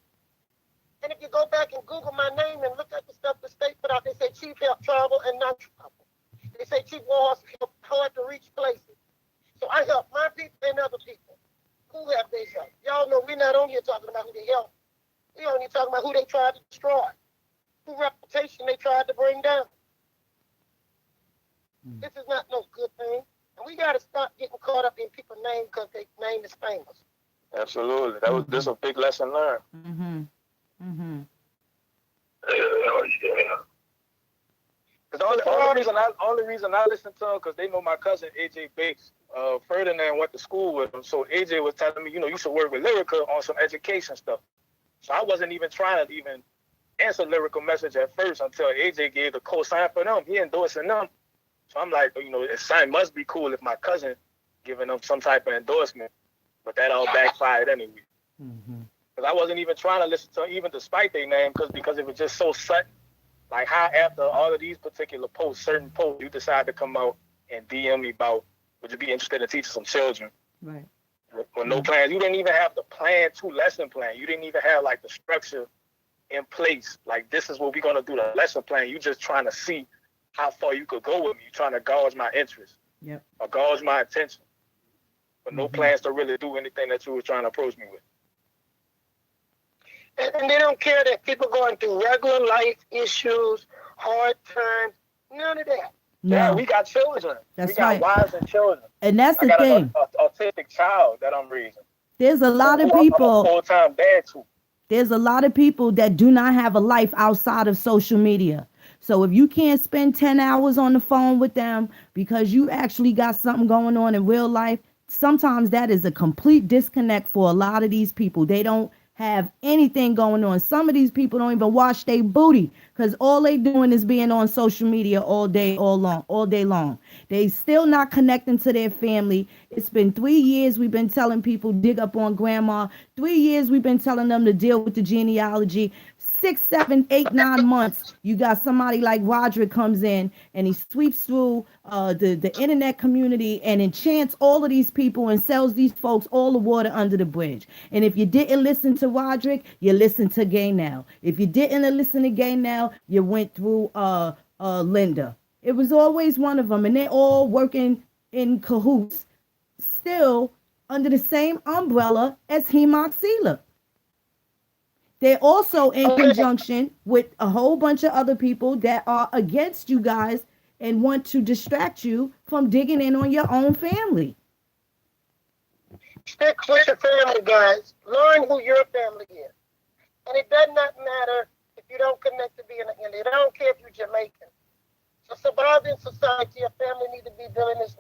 And if you go back and Google my name and look at the stuff the state put out, they say chief help travel and not travel. They say chief Warhorse help hard to reach places. So I help my people and other people. Who have they helped? Y'all know we're not on here talking about who they helped. We're only talking about who they tried to destroy, who reputation they tried to bring down. This is not no good thing. And we got to stop getting caught up in people's name because their name is famous. Absolutely. This is a big lesson learned. Mm-hmm. Mm-hmm. Oh, yeah. Because the only reason I listen to them because they know my cousin AJ Bates. Ferdinand went to school with him, so AJ was telling me, you should work with Lyrica on some education stuff. So I wasn't even trying to even answer Lyrical message at first until AJ gave the co-sign for them. He endorsing them. So I'm like, it must be cool if my cousin giving them some type of endorsement, but that all backfired anyway. Mm-hmm. Because I wasn't even trying to listen to even despite their name, because it was just so sudden. Like how after all of these particular posts, certain posts, you decide to come out and DM me about, would you be interested in teaching some children? Right. With no plans. You didn't even have the plan to lesson plan. You didn't even have like the structure in place. Like, this is what we're gonna do, the lesson plan. You just trying to see how far you could go with me. You trying to gauge my interest. Yep. Or gauge my attention. But no plans to really do anything that you were trying to approach me with. And they don't care that people going through regular life issues, hard times, none of that. No. Yeah, we got children. That's we got right. wives and children. And that's I the got thing. an autistic child that I'm raising. There's a lot of I'm people. a full-time dad too. There's a lot of people that do not have a life outside of social media. So if you can't spend 10 hours on the phone with them because you actually got something going on in real life, sometimes that is a complete disconnect for a lot of these people. They don't have anything going on. Some of these people don't even wash their booty because all they doing is being on social media all day long. They still not connecting to their family. It's been 3 years we've been telling people dig up on grandma. 3 years we've been telling them to deal with the genealogy. 6, 7, 8, 9 months, you got somebody like Roderick comes in and he sweeps through the internet community and enchants all of these people and sells these folks all the water under the bridge. And if you didn't listen to Roderick, you listened to Gay Now. If you didn't listen to Gay Now, you went through Linda. It was always one of them, and they're all working in cahoots, still under the same umbrella as Hemoxila. They're also in conjunction with a whole bunch of other people that are against you guys and want to distract you from digging in on your own family. Stick with your family, guys. Learn who your family is. And it does not matter if you don't connect to being an Indian. I don't care if you're Jamaican. To survive in society, a family need to be building its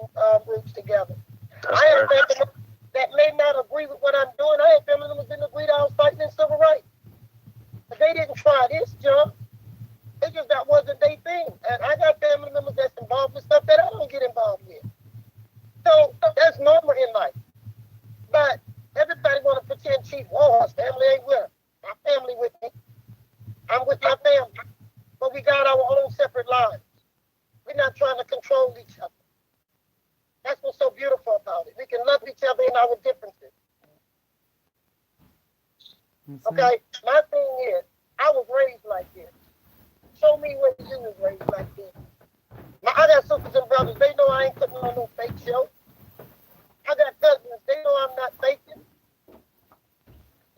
roots together. I have family members that may not agree with what I'm doing. I have family members that didn't agree that I was fighting in civil rights. But they didn't try this jump. It just that wasn't their thing. And I got family members that's involved with stuff that I don't get involved with. So that's normal in life. But everybody want to pretend Chief Warhorse family ain't with us. My family with me. I'm with my family. But we got our own separate lives. We're not trying to control each other. That's what's so beautiful about it. We can love each other in our differences. Okay? My thing is, I was raised like this. Show me where you was raised like this. I got sisters and brothers. They know I ain't putting on no fake show. I got cousins. They know I'm not faking.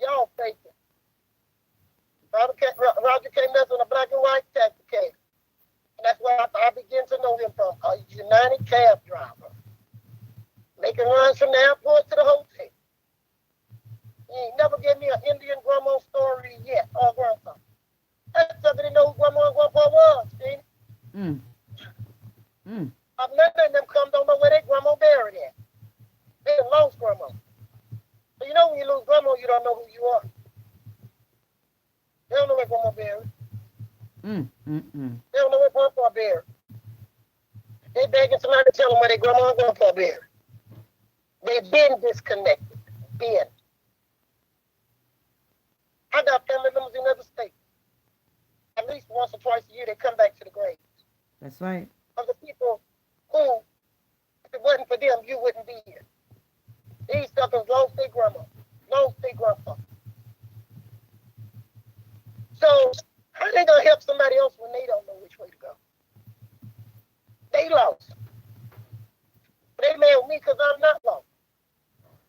Y'all faking. Roger came messing with a black and white taxi cab. And that's where I began to know him from. A United cab driver. Making runs from the airport to the hotel. He ain't never gave me an Indian grandma story yet, or grandpa. That's something to know who grandma and grandpa was, see? None of them come don't know where their grandma buried at. They lost grandma. So you know when you lose grandma, you don't know who you are. They don't know where grandma buried. They don't know where grandpa buried. They begging somebody to tell them where their grandma and grandpa buried. They've been disconnected. Been. I got family members in other states. At least once or twice a year, they come back to the graves. That's right. Of the people who, if it wasn't for them, you wouldn't be here. These suckers lost their grandma, lost their grandpa. So, how are they going to help somebody else when they don't know which way to go? They lost. They mad at me because I'm not lost.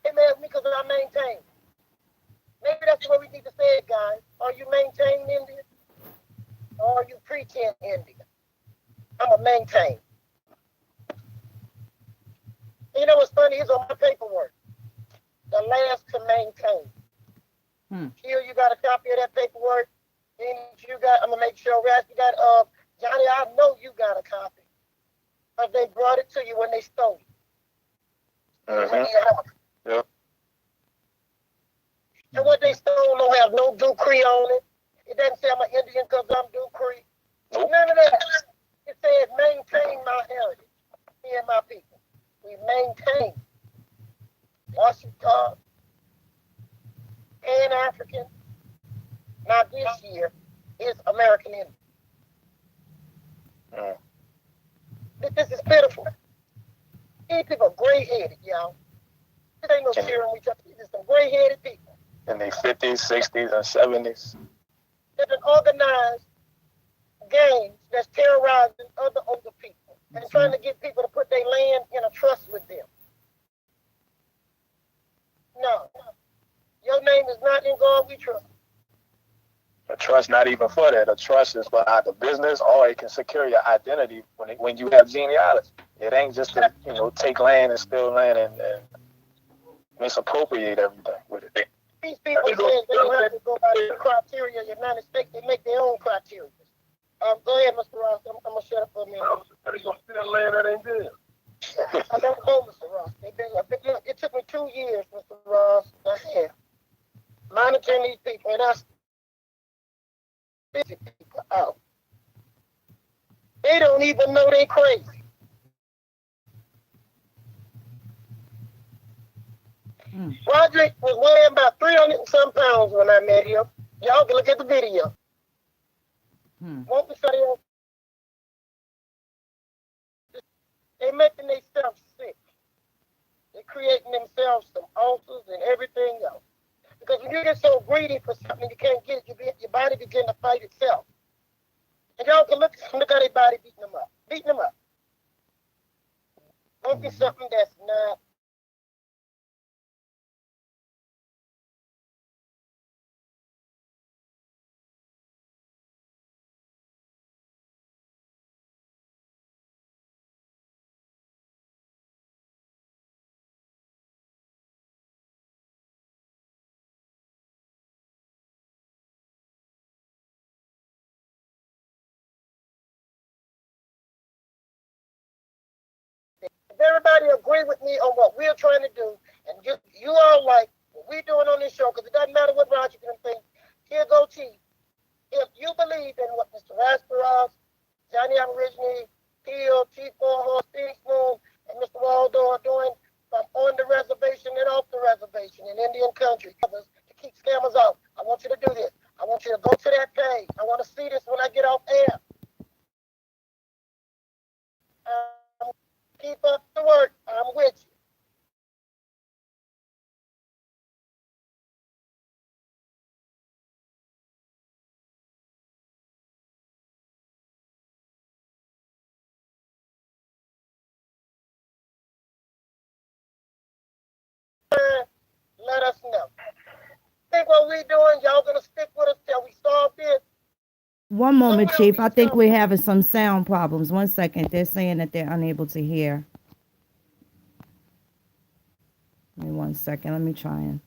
They mad at me because I maintain. Maybe that's the way we need to say it, guys. Are you maintaining Indian? Or are you pretend Indian? I'm a maintain. You know what's funny? It's on my paperwork. The last to maintain. Here you got a copy of that paperwork. Then you got, I'm going to make sure Raspy got, Johnny, I know you got a copy. Because they brought it to you when they stole it. Yep. And what they stole don't have no Dupree on it. It doesn't say I'm an Indian because I'm Dupree. None of that. It says maintain my heritage. Me and my people. We maintain Washington, Pan-African, This is pitiful. These people are gray-headed, y'all. This ain't no cheering each other. These are some gray-headed people. In their 50s, 60s, and 70s. There's an organized gang that's terrorizing other older people and trying to get people to put their land in a trust with them. No. Your name is not in God we trust. A trust not even for that. A trust is for either business or it can secure your identity when you have genealogy. It ain't just to take land and steal land and misappropriate everything with it. These people say they don't have to go by the criteria of the United States. They make their own criteria. Go ahead, Mr. Ross. I'm going to shut up for a minute. They gonna steal land that ain't good. I don't know, Mr. Ross. Look, it took me 2 years, Mr. Ross. I have monitoring these people, and I busy people out. They don't even know they crazy. Roderick was weighing about 300 and some pounds when I met him. Y'all can look at the video. Won't we say they making themselves sick. They're creating themselves some ulcers and everything else. Because when you get so greedy for something you can't get it, your body begin to fight itself. And y'all can look how their body beating them up. Beating them up. Won't be something that's not. If everybody agree with me on what we're trying to do, and you all like what we're doing on this show, because it doesn't matter what Roger can think, here go Chief. If you believe in what Mr. Raspy, Johnny Aborigine, Peel, Chief Warhorse, Steve Moon, and Mr. Waldo are doing from on the reservation and off the reservation in Indian country, others to keep scammers out, I want you to do this. I want you to go to that page. I want to see this when I get off air. Keep up the work. I'm with you. Let us know. Think what we doing, y'all gonna stick with us till we solve this. One moment, Chief. I think we're having some sound problems. 1 second. They're saying that they're unable to hear. Give me 1 second. Let me try and.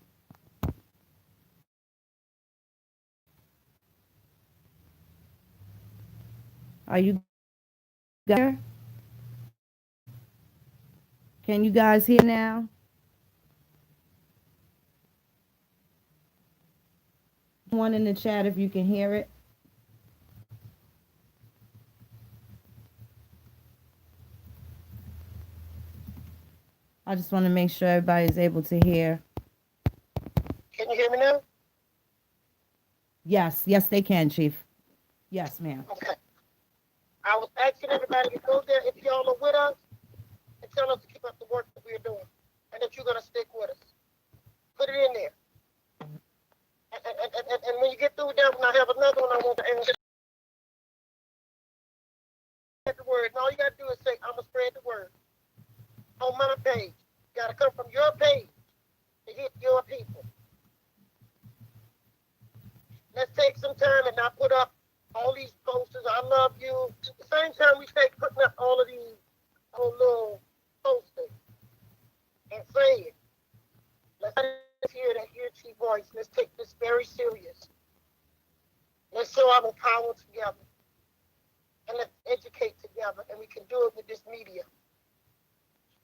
Are you there? Can you guys hear now? One in the chat if you can hear it. I just want to make sure everybody's able to hear. Can you hear me now? Yes, they can, Chief. Yes, ma'am. Okay. I was asking everybody to go there if y'all are with us and tell us to keep up the work that we're doing and that you're going to stick with us. Put it in there. And when you get through with that one, I have another one I want to answer. The word. And all you got to do is say, I'm going to spread the word on my page. Got to come from your page to hit your people. Let's take some time and not put up all these posters. I love you. At the same time, we take putting up all of these little posters and say it. Let's hear that ear Chief voice. Let's take this very serious. Let's show our power together. And let's educate together. And we can do it with this media.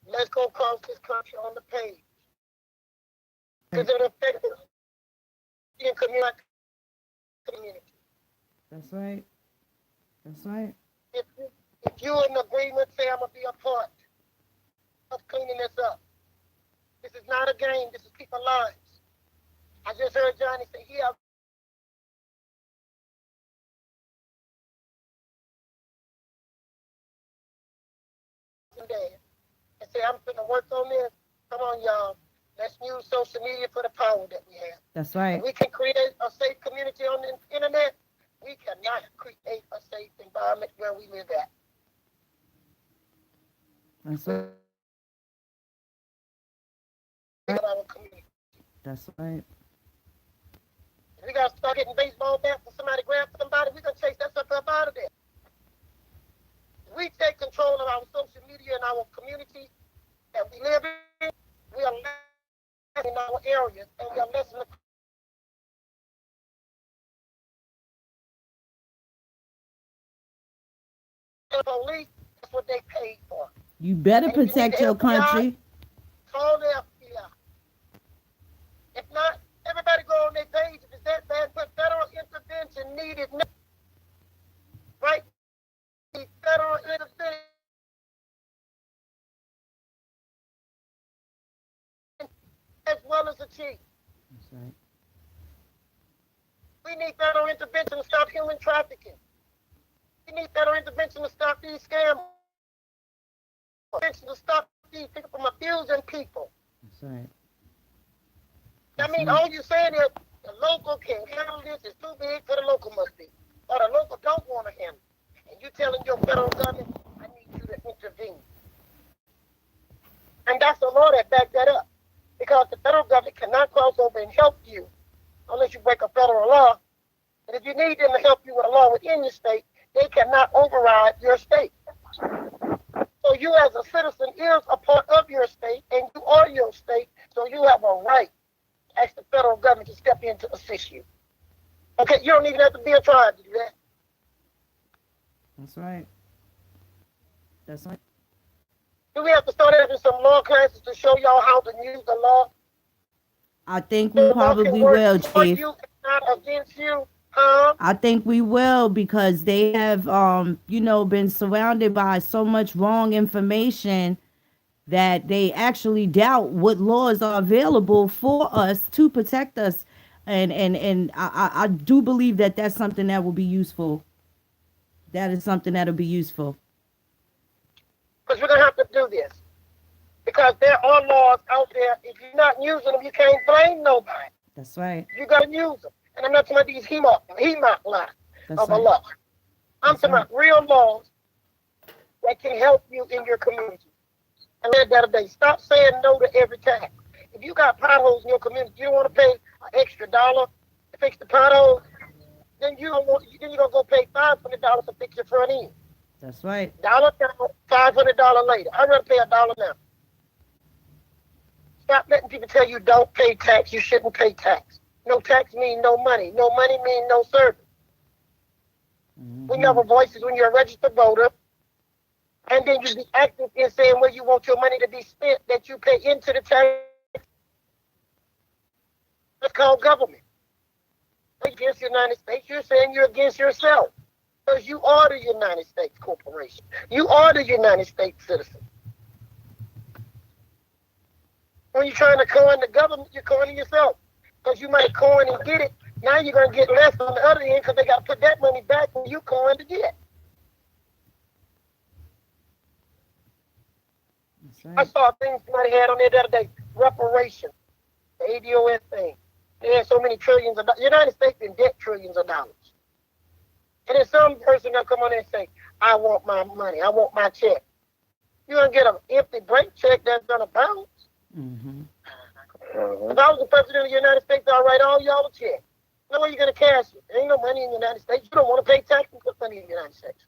Let's go across this country on the page. Because it affects the community. That's right. That's right. If you're in agreement, say I'm going to be a part of cleaning this up. This is not a game. This is people's lives. I just heard Johnny say, yeah, dad and say, I'm going to work on this. Come on, y'all. Let's use social media for the power that we have. That's If right. we can create a safe community on the internet, we cannot create a safe environment where we live at. That's right. Our community. That's right. If we got to start getting baseball bats and somebody grab somebody, we're going to chase that sucker up out of there. If we take control of our social media and our communities that we live in, we are less in our areas and we are less in the police. That's what they paid for. You better And if you need protect the your FBI, country. call the FBI. If not, everybody go on their page. If it's that bad, put federal intervention needed. Right? Federal intervention as well as the chief. That's right. We need federal intervention to stop human trafficking. We need federal intervention to stop these scams. To stop these people from abusing people. That's right. I mean, all you're saying is the local can handle this. It's too big for the local must be. Or the local don't want to handle it. And you telling your federal government, I need you to intervene. And that's the law that backs that up. Because the federal government cannot cross over and help you unless you break a federal law. And if you need them to help you with a law within your state, they cannot override your state. So you as a citizen is a part of your state, and you are your state, so you have a right to ask the federal government to step in to assist you. Okay, you don't even have to be a tribe to do that. That's right. That's right. Do we have to start having some law classes to show y'all how to use the law? I think we The law can probably work will, for Chief. you and not against you, huh? I think we will because they have, been surrounded by so much wrong information that they actually doubt what laws are available for us to protect us. And I do believe that that's something that will be useful. That is something that'll be useful. Because we're going to have to do this. Because there are laws out there. If you're not using them, you can't blame nobody. That's right. You got to use them. And I'm not talking about these HEMOC laws That's of a right. law. I'm That's talking about real laws that can help you in your community. And let that obey. Stop saying no to every tax. If you got potholes in your community, you don't want to pay an extra $1 to fix the potholes, then you're going to go pay $500 to fix your front end. That's right. $1 down, $500 later. I'd rather pay $1 now. Stop letting people tell you don't pay tax. You shouldn't pay tax. No tax means no money. No money means no service. Mm-hmm. When you have a voice is when you're a registered voter, and then you be active in saying where you want your money to be spent that you pay into the tax. That's called government. Against the United States, you're saying you're against yourself. Because you are the United States corporation. You are the United States citizen. When you're trying to coin the government, you're coining yourself. Because you might coin and get it. Now you're going to get less on the other end because they got to put that money back when you coin to get. That's I right. saw things somebody had on there the other day. Reparations. The ADOS thing. They had so many trillions of dollars. The United States in debt trillions of dollars. And then some person will come on there and say, I want my money. I want my check. You're going to get an empty blank check that's going to bounce. Mm-hmm. If I was the president of the United States, I'll write all y'all a check. No way you're going to cash it. There ain't no money in the United States. You don't want to pay tax and put money in the United States.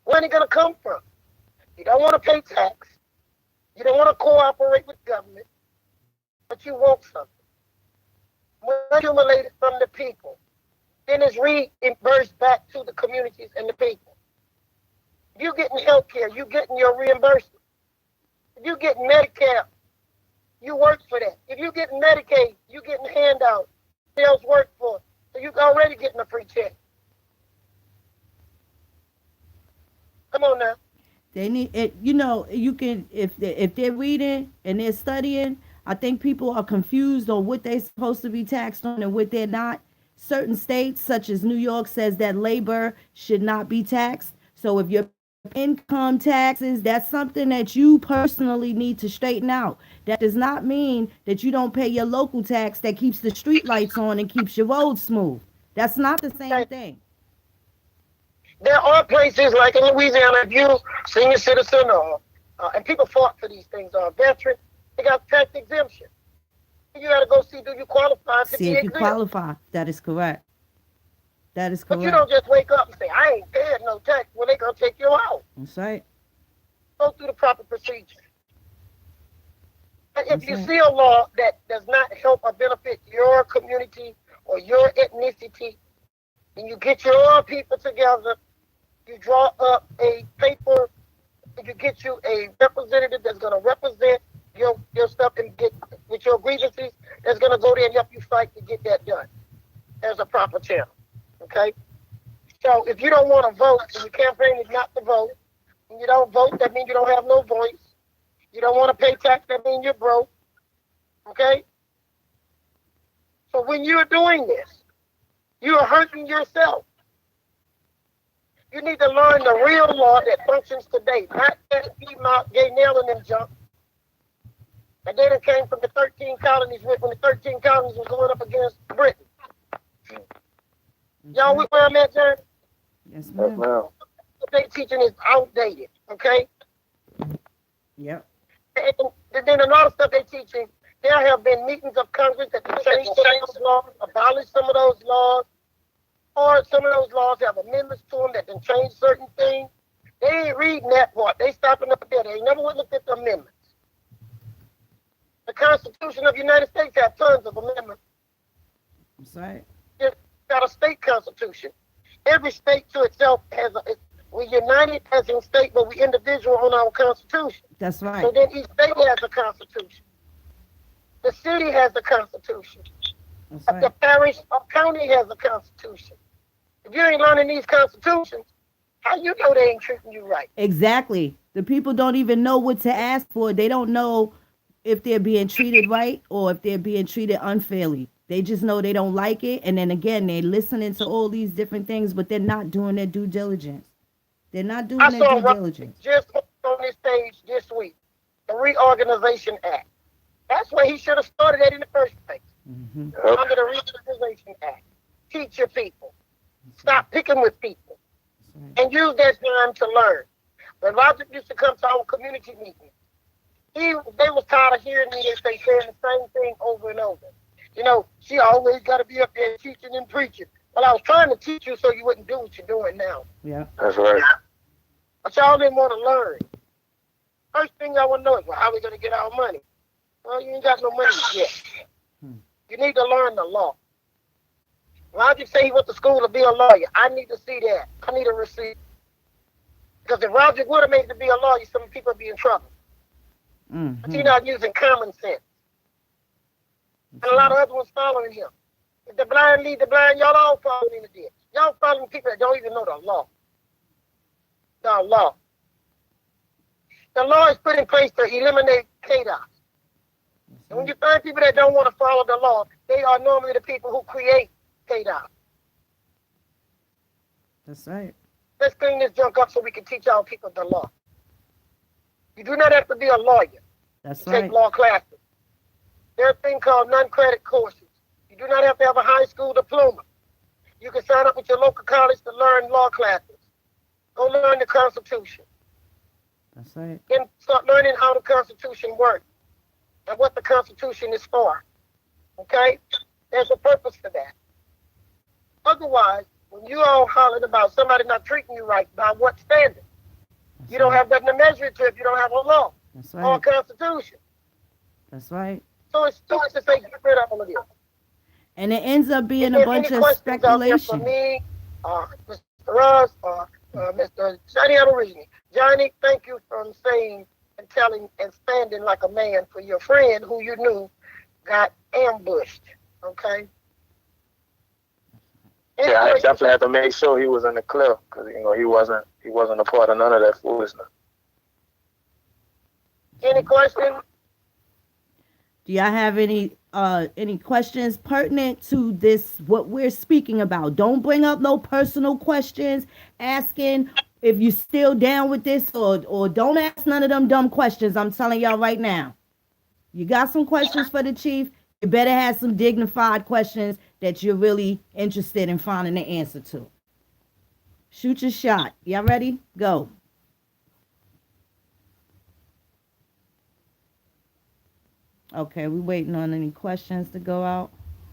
Where's it going to come from? You don't want to pay tax. You don't want to cooperate with government. But you want something. Accumulated from the people. Then it's reimbursed back to the communities and the people. If you're getting health care, you're getting your reimbursement. If you're getting Medicare, you work for that. If you're getting Medicaid, you're getting handouts. Else work for it. So you're already getting a free check. Come on now. They need it. You can if they're reading and they're studying. I think people are confused on what they're supposed to be taxed on and what they're not. Certain states, such as New York, says that labor should not be taxed. So if you're income taxes, that's something that you personally need to straighten out. That does not mean that you don't pay your local tax that keeps the street lights on and keeps your roads smooth. That's not the same Okay. thing. There are places like in Louisiana, if you senior citizen or and people fought for these things, or a veteran, they got tax exemption. You got to go see, do you qualify to See be if you exempt? qualify. That is correct. That is But you correct. don't just wake up and say, I ain't paying no tax. Well, they going to take you out. That's right. Go through the proper procedure. And if That's you right. see a law that does not help or benefit your community or your ethnicity, then you get your people together, you draw up a paper, and you get you a representative that's going to represent your stuff and get with your grievances, that's going to go there and help you fight to get that done. There's a proper channel. Okay? So if you don't want to vote, and your campaign is not to vote, and you don't vote, that means you don't have no voice. You don't want to pay tax, that means you're broke. Okay? So when you're doing this, you are hurting yourself. You need to learn the real law that functions today, not that Piedmont, Gay Nail and them junk. And they done came from the 13 colonies when the 13 colonies was going up against Britain. Y'all with where I'm at, John? Yes, Yes, ma'am. ma'am. What they teaching is outdated, okay? Yep. And then a lot of stuff they teaching, there have been meetings of Congress that can change some of those laws, abolish some of those laws, or some of those laws have amendments to them that can change certain things. They ain't reading that part. They stopping up there. They ain't never looked at the amendments. The Constitution of the United States has tons of amendments. That's right. It's got a state constitution. Every state to itself has a. We're united as in state, but we individual on our constitution. That's right. So then each state has a constitution. The city has a constitution. That's The right. parish or county has a constitution. If you ain't learning these constitutions, how you know they ain't treating you right? Exactly. The people don't even know what to ask for. They don't know if they're being treated right or if they're being treated unfairly. They just know they don't like it. And then again, they're listening to all these different things, but they're not doing their due diligence. They're not doing I their saw due Raspy diligence. just on this stage this week, the Reorganization Act. That's where he should have started at in the first place. Mm-hmm. Yep. Under the Reorganization Act. Teach your people. Stop picking with people. And use that time to learn. When Roger used to come to our community meetings, they was tired of hearing me saying the same thing over and over. You know, she always got to be up there teaching and preaching. Well, I was trying to teach you so you wouldn't do what you're doing now. Yeah. That's right. But y'all didn't want to learn. First thing I want to know is, well, how are we going to get our money? Well, you ain't got no money yet. You need to learn the law. Roger say he went to school to be a lawyer. I need to see that. I need a receipt. Because if Roger would have made to be a lawyer, some people would be in trouble. Mm-hmm. But he's not using common sense. And a lot of other ones following him. If the blind lead the blind, y'all all following in the ditch. Y'all following people that don't even know the law. The law. The law is put in place to eliminate chaos. And when you find people that don't want to follow the law, they are normally the people who create chaos. That's right. Let's clean this junk up so we can teach our people the law. You do not have to be a lawyer That's to right. take law classes. There's a thing called non-credit courses. You do not have to have a high school diploma. You can sign up with your local college to learn law classes. Go learn the Constitution. That's right. And start learning how the Constitution works and what the Constitution is for. Okay? There's a purpose for that. Otherwise, when you all hollering about somebody not treating you right, by what standard? That's You don't right. have nothing to measure it to if you don't have a law That's or a right. Constitution. That's right. So it's stupid to say get rid of all of this. And it ends up being If a there's bunch any of questions out there for speculation. me, Mr. Ross, or Mr. Johnny Adorini. Johnny, thank you for saying and telling and standing like a man for your friend who you knew got ambushed. Okay? Any Yeah, I questions? definitely had to make sure he was in the clear because he wasn't a part of none of that foolishness. Any questions? Do y'all have any questions pertinent to this, what we're speaking about? Don't bring up no personal questions asking if you still down with this, or don't ask none of them dumb questions. I'm telling y'all right now. You got some questions for the chief. You better have some dignified questions that you're really interested in finding the answer to. Shoot your shot. Y'all ready? Go. Okay, we waiting on any questions to go out.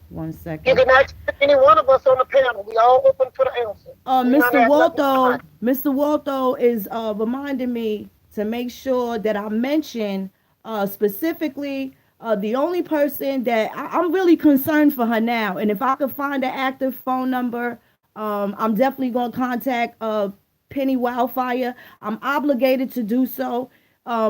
1 You second. can ask any one of us on the panel. We all open for the answer. We not Mr. have nothing to Waldo, hide. Mr. Waldo is reminding me to make sure that I mention specifically the only person that I'm really concerned for her now. And if I could find an active phone number, I'm definitely going to contact Penny Wildfire. I'm obligated to do so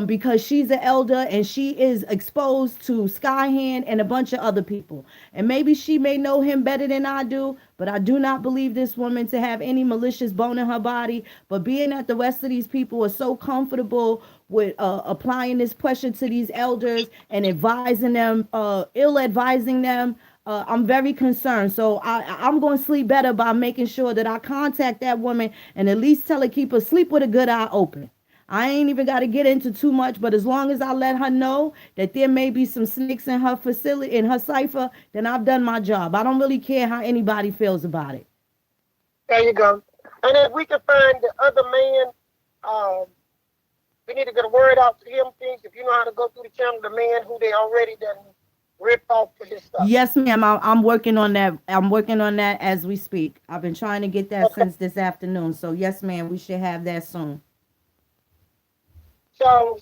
because she's an elder and she is exposed to Skyhand and a bunch of other people. And maybe she may know him better than I do, but I do not believe this woman to have any malicious bone in her body. But being that the rest of these people are so comfortable with applying this pressure to these elders and advising them, ill advising them, I'm very concerned. So I'm going to sleep better by making sure that I contact that woman and at least tell her keep her sleep with a good eye open. I ain't even got to get into too much, but as long as I let her know that there may be some snakes in her facility, in her cipher, then I've done my job. I don't really care how anybody feels about it. There you go. And if we can find the other man, we need to get a word out to him, things. If you know how to go through the channel, the man who they already done ripped off for his stuff. Yes, ma'am. I'm working on that. I'm working on that as we speak. I've been trying to get that Okay. since this afternoon. So yes, ma'am, we should have that soon. So,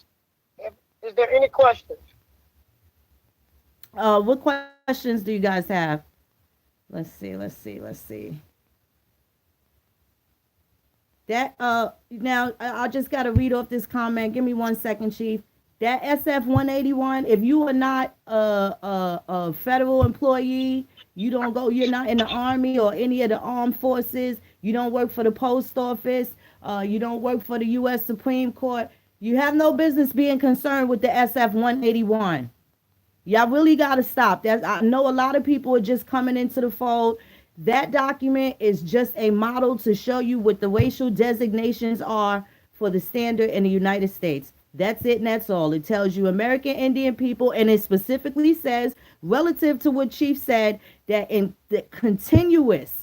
is there any questions? What questions do you guys have? Let's see. That now I just gotta read off this comment. Give me 1 second, Chief. That SF 181. If you are not a federal employee, you're not in the Army or any of the armed forces. You don't work for the post office. You don't work for the U.S. Supreme Court. You have no business being concerned with the SF 181. Y'all really got to stop. I know a lot of people are just coming into the fold. That document is just a model to show you what the racial designations are for the standard in the United States. That's it and that's all. It tells you American Indian people, and it specifically says, relative to what Chief said, that in the continuous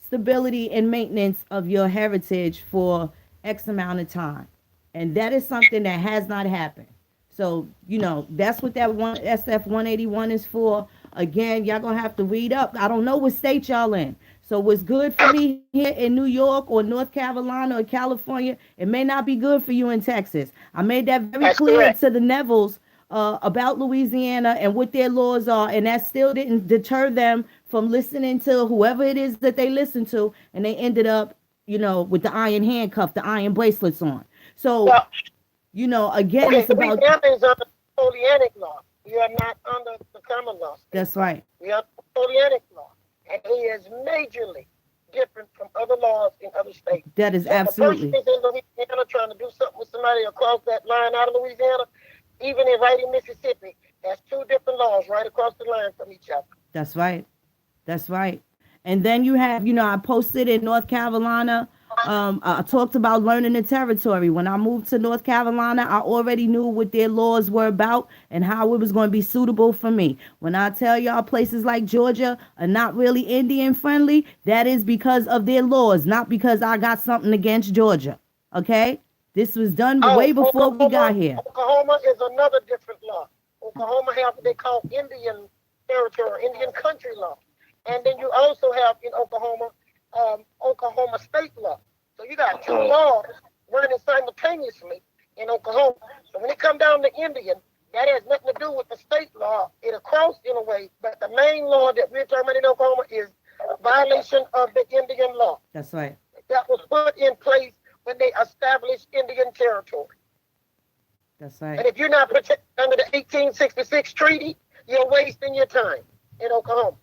stability and maintenance of your heritage for X amount of time. And that is something that has not happened. So, that's what that one SF 181 is for. Again, y'all gonna have to read up. I don't know what state y'all in. So what's good for me here in New York or North Carolina or California, it may not be good for you in Texas. I made that very clear to the Nevilles about Louisiana and what their laws are, and that still didn't deter them from listening to whoever it is that they listen to, and they ended up, with the iron handcuff, the iron bracelets on. So, again, Okay, it's about... Louisiana is under Napoleonic law. We are not under the common law. That's right. We are Napoleonic law. And it is majorly different from other laws in other states. That is so absolutely. If a person is in Louisiana trying to do something with somebody across that line out of Louisiana, even in Mississippi, that's two different laws right across the line from each other. That's right. And then you have, I posted in North Carolina. I talked about learning the territory. When I moved to North Carolina, I already knew what their laws were about and how it was going to be suitable for me. When I tell y'all places like Georgia are not really Indian friendly, that is because of their laws, not because I got something against Georgia. Okay? This was done way before we got here. Oklahoma is another different law. Oklahoma have what they call Indian territory, Indian country law. And then you also have in Oklahoma, Oklahoma state law. So you got two laws running simultaneously in Oklahoma. So when it comes down to Indian, that has nothing to do with the state law. It'll cross in a way, but the main law that we're talking about in Oklahoma is violation of the Indian law. That's right. That was put in place when they established Indian territory. That's right. And if you're not protected under the 1866 treaty, you're wasting your time in Oklahoma.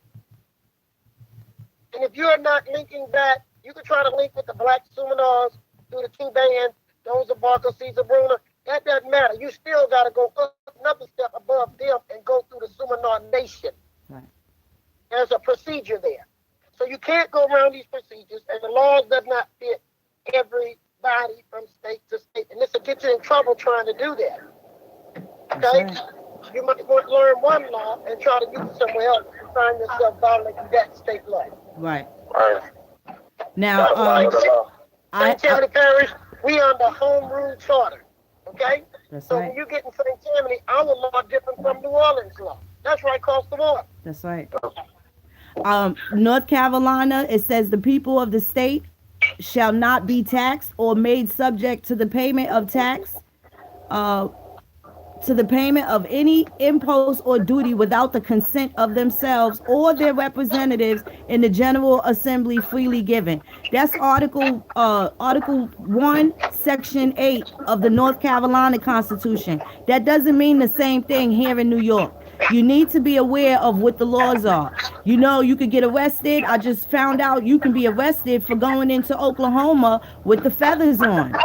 And if you're not linking back, you can try to link with the Black Seminars through the two bands, those of Barker, Caesar Bruner. That doesn't matter. You still got to go up another step above them and go through the Seminar Nation. Right. There's a procedure there. So you can't go around these procedures, and the laws does not fit trouble trying to do that. That's Okay? right. You might want to learn one law and try to use it somewhere else and find yourself violating that state law. Right. Right. Now, Gotta follow the law. St. Tammany Parish, we under home rule charter. Okay? That's So right. when you get in St. Tammany, our law different from New Orleans law. That's right across the water. That's right. North Carolina, it says the people of the state shall not be taxed or made subject to the payment of tax, to the payment of any impost or duty without the consent of themselves or their representatives in the General Assembly freely given. That's Article 1, Section 8 of the North Carolina Constitution. That doesn't mean the same thing here in New York. You need to be aware of what the laws are. You know, you could get arrested. I just found out you can be arrested for going into Oklahoma with the feathers on.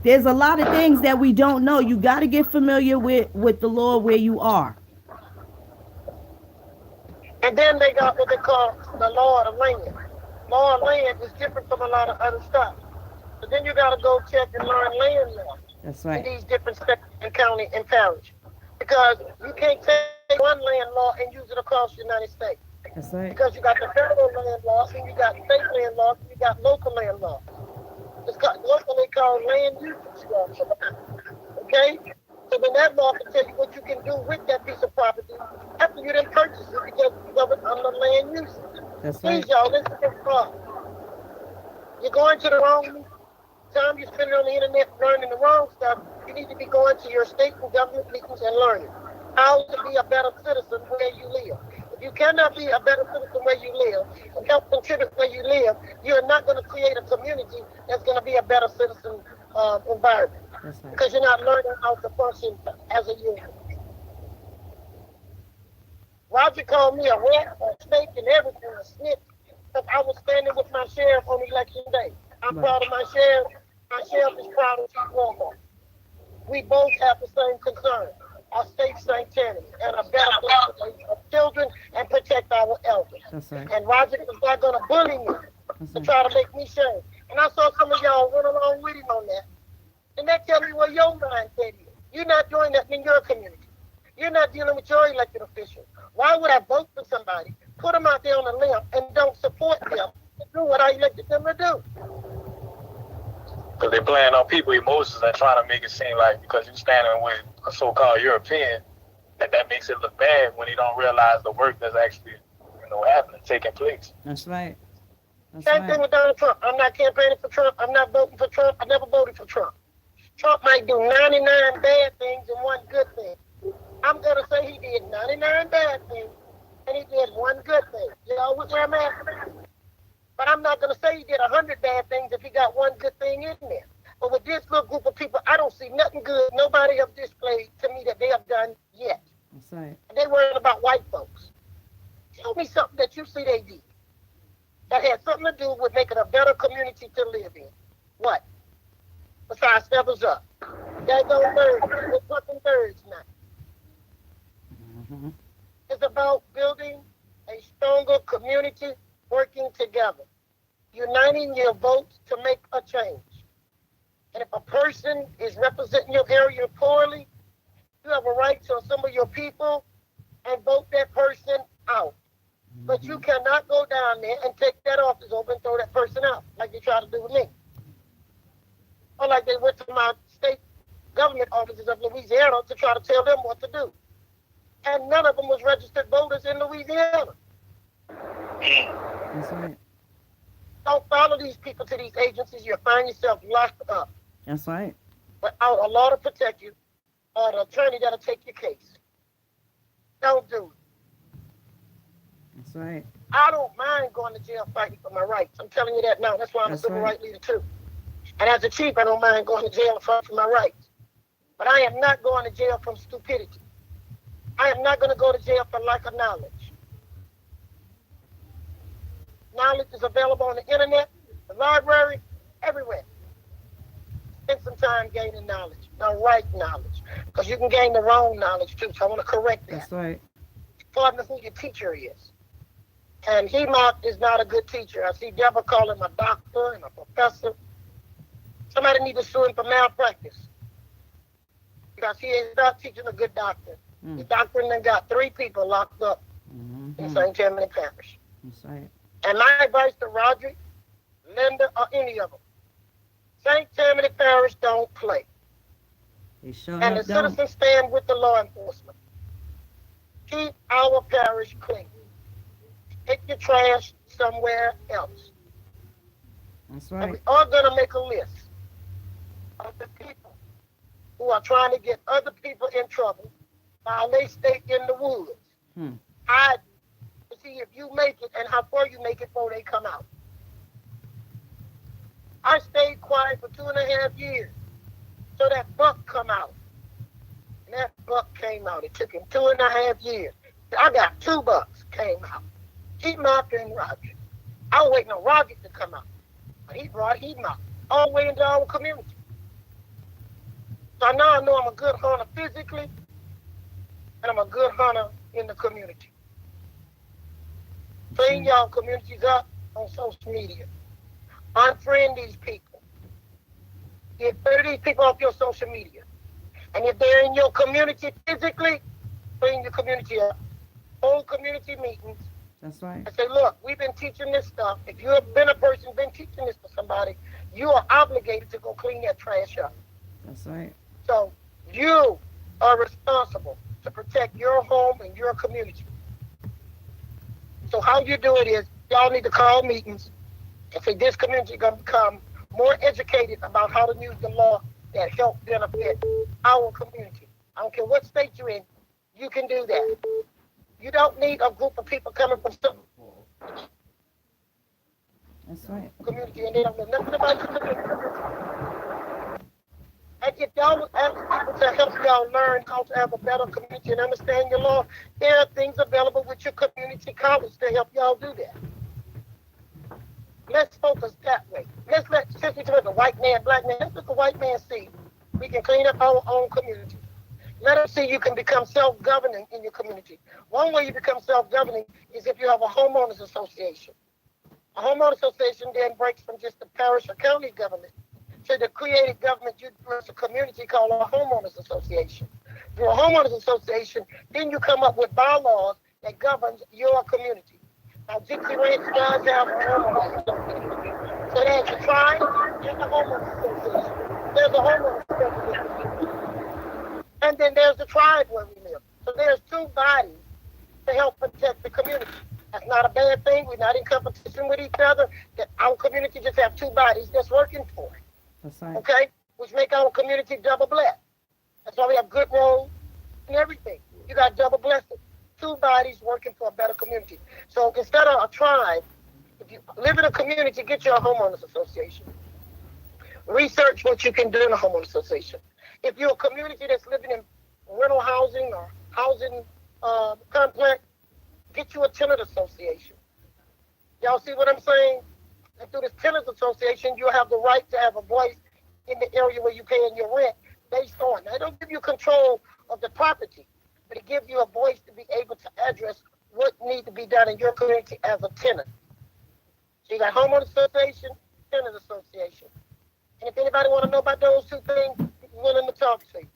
There's a lot of things that we don't know. You got to get familiar with the law where you are. And then they got what they call the law of the land. Law of land is different from a lot of other stuff. So then you got to go check and learn land law That's in right. these different states and county and parish. Because you can't take one land law and use it across the United States. That's right. Because you got the federal land laws, and you got state land laws, and you got local land laws. It's locally called land use law. Okay? So then that law can tell you what you can do with that piece of property after you didn't purchase it because you covered under land use. That's Please, right. y'all, listen to this law. You're going to the wrong time you spend on the internet learning the wrong stuff. You need to be going to your state and government meetings and learning how to be a better citizen where you live. If you cannot be a better citizen where you live and help contribute where you live, you're not going to create a community that's going to be a better citizen environment. That's right. Because you're not learning how to function as a unit. Roger called me a rat, a snake, and everything, a snitch, because I was standing with my sheriff on election day. I'm Right. proud of my sheriff. My sheriff is proud of Chief Warhorse. We both have the same concern. Our state St. Tammany and a better place to raise our children and protect our elders. That's right. And Roger is not going to bully me That's to right. try to make me shame. And I saw some of y'all run along with him on that. And that tell me where your mindset is. You're not doing that in your community. You're not dealing with your elected officials. Why would I vote for somebody, put them out there on a limb, and don't support them to do what I elected them to do? Because they're playing on people's emotions and trying to make it seem like because you're standing with a so-called European, that makes it look bad when you don't realize the work that's actually, happening, taking place. That's right. That's Same thing right. with Donald Trump. I'm not campaigning for Trump. I'm not voting for Trump. I never voted for Trump. Trump might do 99 bad things and one good thing. I'm going to say he did 99 bad things and he did one good thing. You know where I'm at? But I'm not going to say he did 100 bad things if he got one good thing in there. But with this little group of people, I don't see nothing good nobody have displayed to me that they have done yet. That's right. And they worrying about white folks. Tell me something that you see they did that had something to do with making a better community to live in. What? Besides feathers up. There's no birds. There's fucking birds now. Mm-hmm. It's about building a stronger community working together, uniting your votes to make a change. And if a person is representing your area poorly, you have a right to assemble your people and vote that person out. But you cannot go down there and take that office over and throw that person out like they tried to do with me. Or like they went to my state government offices of Louisiana to try to tell them what to do. And none of them was registered voters in Louisiana. That's right. Don't follow these people to these agencies. You'll find yourself locked up That's right. without a law to protect you or an attorney that'll take your case. Don't do it. That's right. I don't mind going to jail fighting for my rights. I'm telling you that now. That's why I'm That's a civil right. rights leader too. And as a chief, I don't mind going to jail and fighting for my rights. But I am not going to jail from stupidity. I am not going to go to jail for lack of knowledge. Knowledge is available on the internet, the library, everywhere. Spend some time gaining knowledge, the right knowledge. Because you can gain the wrong knowledge too, so I want to correct that. That's right. According to who your teacher is. And Hemok is not a good teacher. I see Deborah call him a doctor and a professor. Somebody needs to sue him for malpractice because he is not teaching a good doctrine. The doctrine then got 3 people locked up in St. Tammany Parish. That's right. And my advice to Roderick, Linda, or any of them, St. Tammany Parish don't play. They sure And the don't. citizens stand with the law enforcement. Keep our parish clean. Take your trash somewhere else. That's And right. we are going to make a list of the people who are trying to get other people in trouble while they stay in the woods. Hide to see if you make it and how far you make it before they come out. I stayed quiet for 2.5 years so that buck come out. And that buck came out. It took him 2.5 years. I got 2 bucks came out. He mocked and Roger. I was waiting on Roger to come out. But he brought him out all the way into our community. So now I know I'm a good hunter physically, and I'm a good hunter in the community. Clean y'all communities up on social media. Unfriend these people. Get rid of these people off your social media. And if they're in your community physically, clean your community up. Hold community meetings. That's right. And say, look, we've been teaching this stuff. If you have been a person been teaching this to somebody, you are obligated to go clean that trash up. That's right. So you are responsible to protect your home and your community. So how you do it is y'all need to call meetings and say this community is going to become more educated about how to use the law that help benefit our community. I don't care what state you're in, you can do that. You don't need a group of people coming from some That's right. community and they don't know nothing about your community. And if y'all would ask people to help y'all learn how to have a better community and understand your law, there are things available with your community college to help y'all do that. Let's focus that way. Let's let, since we talk about the white man, black man, let's let the white man see we can clean up our own community. Let them see you can become self-governing in your community. One way you become self-governing is if you have a homeowners association. A homeowners association then breaks from just the parish or county government to the created government you as a community called a homeowners association. Through a homeowners association, then you come up with bylaws that governs your community. Now, Dixie Ranch does have a homeowners association. So there's a tribe and a homeowners association. There's a homeowners association. And then there's the tribe where we live. So there's 2 bodies to help protect the community. That's not a bad thing. We're not in competition with each other. That our community just have 2 bodies that's working for it. That's right. Okay? Which make our community double blessed. That's why we have good roads and everything. You got double blessing. 2 bodies working for a better community. So instead of a tribe, if you live in a community, get your homeowners association. Research what you can do in a homeowners association. If you're a community that's living in rental housing or housing complex, get you a tenant association. Y'all see what I'm saying? And through this tenant association, you'll have the right to have a voice in the area where you're paying your rent based on. Now, it don't give you control of the property, but it gives you a voice to be able to address what needs to be done in your community as a tenant. So you got homeowners association, tenant association. And if anybody want to know about those 2 things, I'm willing to talk to you.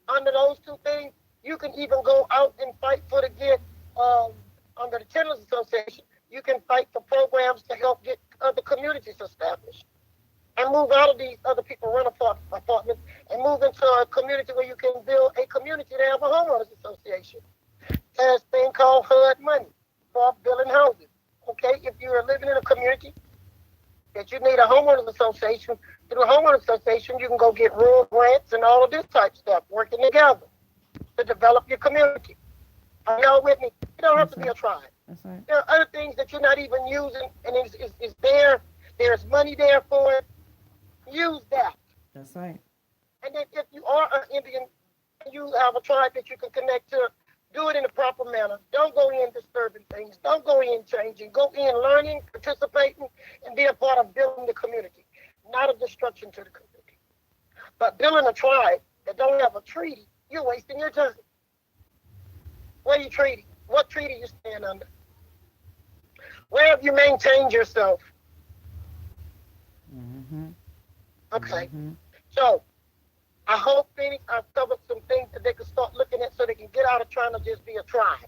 Under those 2 things, you can even go out and fight for to get, under the Tenants Association, you can fight for programs to help get other communities established. And move out of these other people rent apartments and move into a community where you can build a community to have a homeowners association. There's a thing called HUD money for building houses. Okay, if you're living in a community that you need a homeowners association, through a homeowners association, you can go get rural grants and all of this type stuff, working together to develop your community. Are y'all with me? You don't have to be a tribe. That's right. There are other things that you're not even using, and it's there. There's money there for it. Use that. That's right. And then if you are an Indian, you have a tribe that you can connect to, do it in a proper manner. Don't go in disturbing things. Don't go in changing. Go in learning, participating, and be a part of building the community. Not a destruction to the community. But building a tribe that don't have a treaty, you're wasting your time. Where you treaty? What treaty you stand under? Where have you maintained yourself? Okay. Mm-hmm. So I hope Phoenix, I've covered some things that they can start looking at so they can get out of trying to just be a tribe,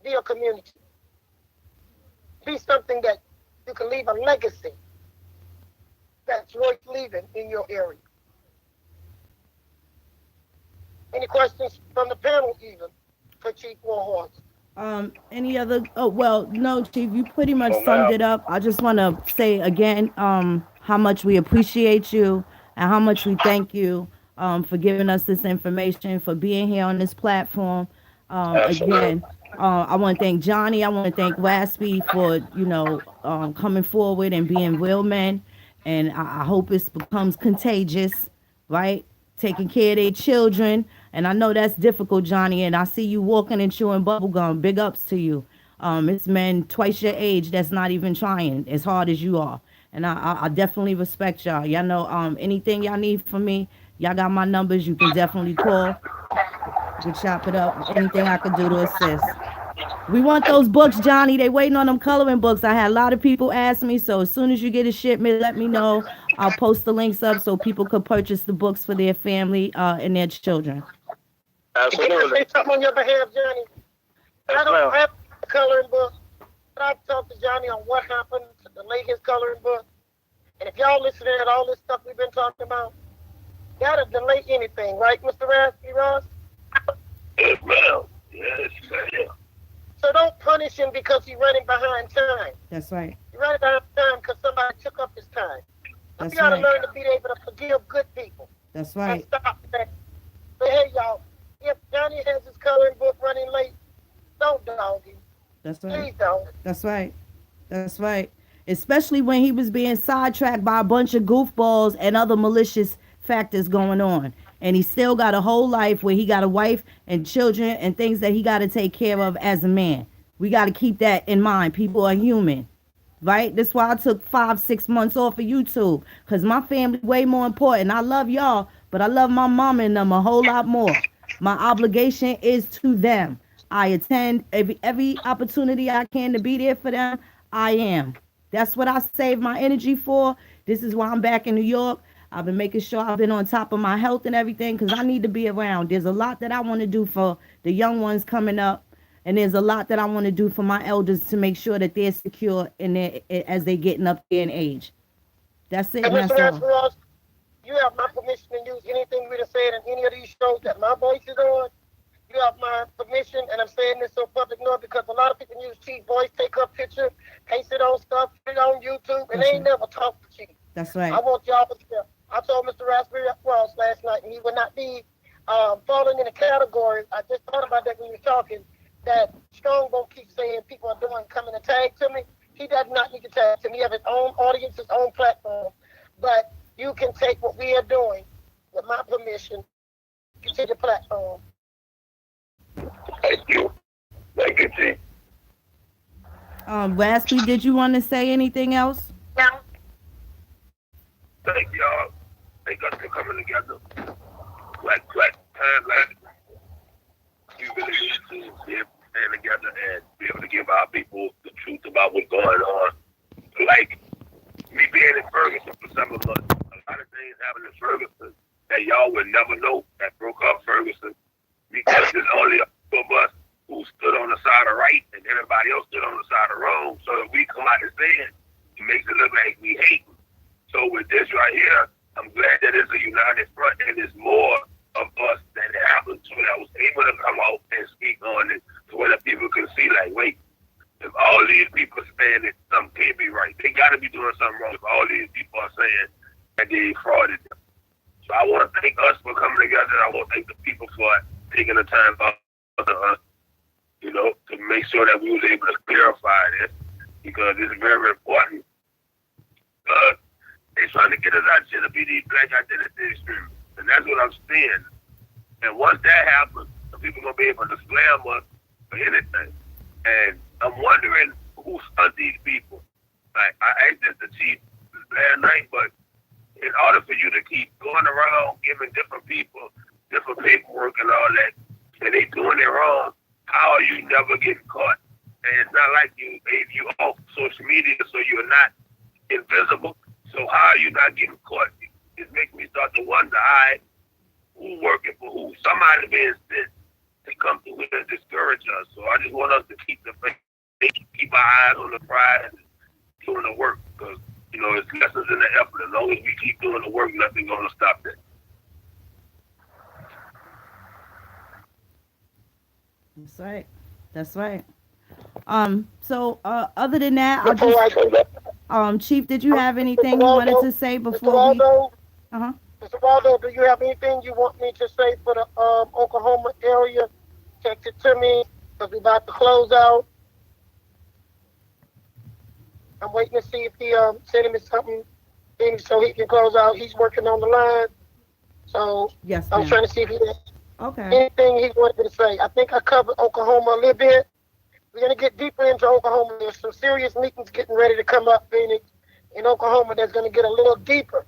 be a community, be something that you can leave a legacy that's worth leaving in your area. Any questions from the panel even for Chief Warhorse? Any other? Oh, well, no, Chief, you pretty much Oh, summed man. it up. I just want to say again, how much we appreciate you and how much we thank you, for giving us this information, for being here on this platform. Absolutely. Again, I want to thank Johnny. I want to thank Raspy for, coming forward and being real men. And I hope it becomes contagious, right? Taking care of their children. And I know that's difficult, Johnny. And I see you walking and chewing bubble gum. Big ups to you. It's men twice your age that's not even trying as hard as you are. And I definitely respect y'all. Y'all know, anything y'all need from me, y'all got my numbers. You can definitely call. We can chop it up. Anything I could do to assist. We want those books, Johnny. They waiting on them coloring books. I had a lot of people ask me, so as soon as you get a shipment, let me know. I'll post the links up so people could purchase the books for their family and their children. Can I Absolutely. say something on your behalf, Johnny? I don't have a coloring book, but I've talked to Johnny on what happened to delay his coloring book. And if y'all listening to all this stuff we've been talking about, gotta delay anything, right, Mr. Raspy Ross? Yes, ma'am. Yes, ma'am. So don't punish him because he's running behind time. That's right. He's running behind time because somebody took up his time. That's You gotta right. learn to be able to forgive good people. That's And right. stop that. But hey, y'all, if Johnny has his coloring book running late, don't dog him. That's Please right. don't. That's right. That's right. Especially when he was being sidetracked by a bunch of goofballs and other malicious factors going on. And he still got a whole life where he got a wife and children and things that he got to take care of as a man. We got to keep that in mind. People are human, right? That's why I took 5-6 months off of YouTube, because my family way more important. I love y'all, but I love my mom and them a whole lot more. My obligation is to them. I attend every opportunity I can to be there for them. I am. That's what I save my energy for. This is why I'm back in New York. I've been making sure I've been on top of my health and everything, because I need to be around. There's a lot that I want to do for the young ones coming up, and there's a lot that I want to do for my elders to make sure that they're secure in their, as they getting up there in age. That's it. And And Mr. that's Raspy all. Ross, you have my permission to use anything we've said in any of these shows that my voice is on. You have my permission, and I'm saying this so public know because a lot of people use Chief voice, take up picture, paste it on stuff, put it on YouTube, and That's they ain't right. never talked to Chief. That's I right. want y'all to hear. I told Mr. Raspberry Ross last night, and he would not be falling in the category. I just thought about that when you were talking, that Strongbow keeps saying people are doing coming to tag to me. He does not need to tag to me. He has his own audience, his own platform. But you can take what we are doing with my permission to the platform. Thank you. Thank you, Chief. Raspy, did you want to say anything else? Thank y'all. Thank us for coming together. Time like you really need to be able to stand together and be able to give our people the truth about what's going on. Like me being in Ferguson for 7 months, a lot of things happened in Ferguson that y'all would never know that broke up Ferguson, because there's only a few of us who stood on the side of right and everybody else stood on the side of wrong. So if we come out and say it, it makes it look like we hate them. So with this right here, I'm glad that it's a united front and there's more of us that it happened to that was able to come out and speak on it, so where the people can see, like, wait, if all these people saying it, something can't be right. They got to be doing something wrong if all these people are saying that they frauded them. So I want to thank us for coming together. I want to thank the people for taking the time out to us, to make sure that we was able to clarify this, because it's very important. They're trying to get us out here to be these black identity extremists. And that's what I'm seeing. And once that happens, the people are going to be able to slam us for anything. And I'm wondering who stunned these people. Like, I asked this to Chief last night, but in order for you to keep going around giving different people different paperwork and all that, and they doing it wrong, how are you never getting caught? And it's not like you off social media, so you're not invisible. So So how are you not getting caught? It makes me start to wonder, who's working for who? Somebody being sent to come through here and discourage us. So I just want us to keep the faith, keep our eyes on the prize, and doing the work, because it's lessons in the effort. As long as we keep doing the work, nothing's gonna stop that. That's right. That's right. So other than that, Chief, did you have anything you wanted to say before we? Uh-huh. Mr. Waldo, do you have anything you want me to say for the Oklahoma area? Text it to me, because we're about to close out. I'm waiting to see if he sending me something so he can close out. He's working on the line. So yes, I was trying to see if he had anything he wanted me to say. I think I covered Oklahoma a little bit. We're going to get deeper into Oklahoma. There's some serious meetings getting ready to come up, Phoenix, in Oklahoma, that's going to get a little deeper.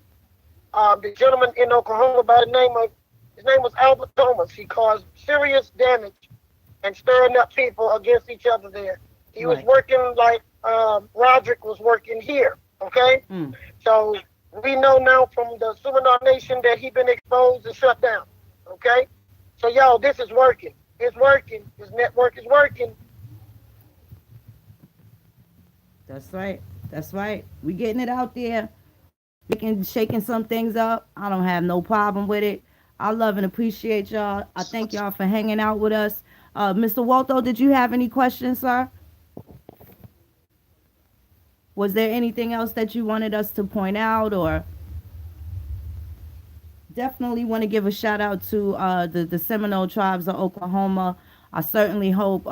The gentleman in Oklahoma by the his name was Albert Thomas. He caused serious damage and stirring up people against each other there. He was working like Roderick was working here, okay? So we know now from the Seminar Nation that he's been exposed and shut down, okay? So, y'all, this is working. It's working. This network is working. That's right. That's right. We getting it out there. Shaking some things up. I don't have no problem with it. I love and appreciate y'all. I thank y'all for hanging out with us. Mr. Waldo, did you have any questions, sir? Was there anything else that you wanted us to point out, or? Definitely want to give a shout out to the Seminole tribes of Oklahoma. I certainly hope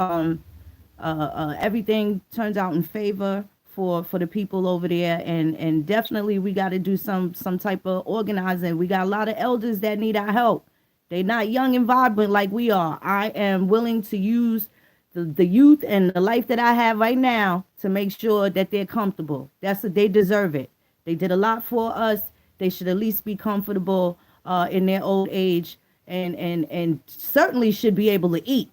everything turns out in favor for the people over there, and definitely we got to do some type of organizing. We got a lot of elders that need our help. They're not young and vibrant like we are. I am willing to use the youth and the life that I have right now to make sure that they're comfortable. That's what they deserve it. They did a lot for us. They should at least be comfortable in their old age, and certainly should be able to eat,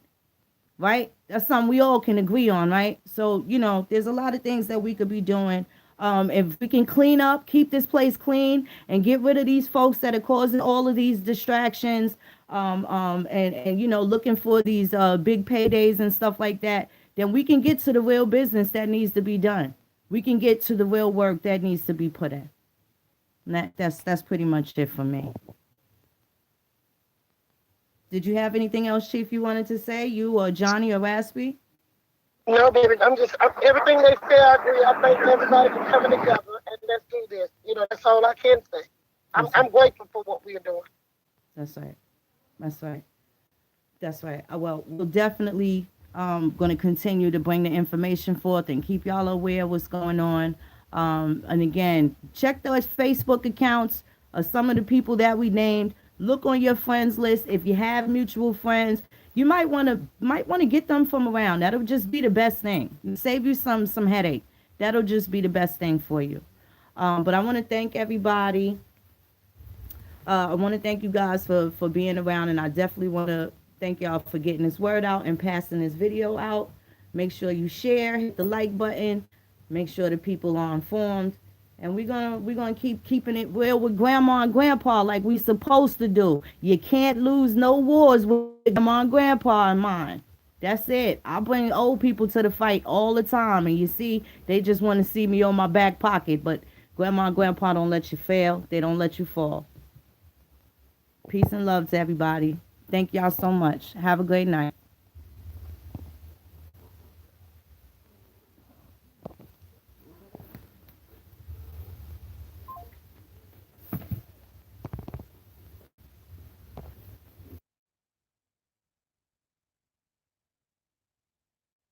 right? That's something we all can agree on, right? So, there's a lot of things that we could be doing. If we can clean up, keep this place clean, and get rid of these folks that are causing all of these distractions, and looking for these big paydays and stuff like that, then we can get to the real business that needs to be done. We can get to the real work that needs to be put in. And that's pretty much it for me. Did you have anything else, Chief, you wanted to say? You or Johnny or Raspy? No, baby. Everything they say, I agree. I think everybody can come together and let's do this. That's all I can say. I'm grateful for what we are doing. That's right. That's right. That's right. Well, we'll definitely going to continue to bring the information forth and keep y'all aware of what's going on. And again, check those Facebook accounts of some of the people that we named. Look on your friends list. If you have mutual friends, you might want to get them from around. That'll just be the best thing. Save you some headache. That'll just be the best thing for you. But I want to thank everybody. I want to thank you guys for being around, and I definitely want to thank y'all for getting this word out and passing this video out. Make sure you share, hit the like button, make sure the people are informed. And we're gonna keep keeping it real with grandma and grandpa like we supposed to do. You can't lose no wars with grandma and grandpa in mind. That's it. I bring old people to the fight all the time, and you see, they just want to see me on my back pocket. But grandma and grandpa don't let you fail. They don't let you fall. Peace and love to everybody. Thank y'all so much. Have a great night.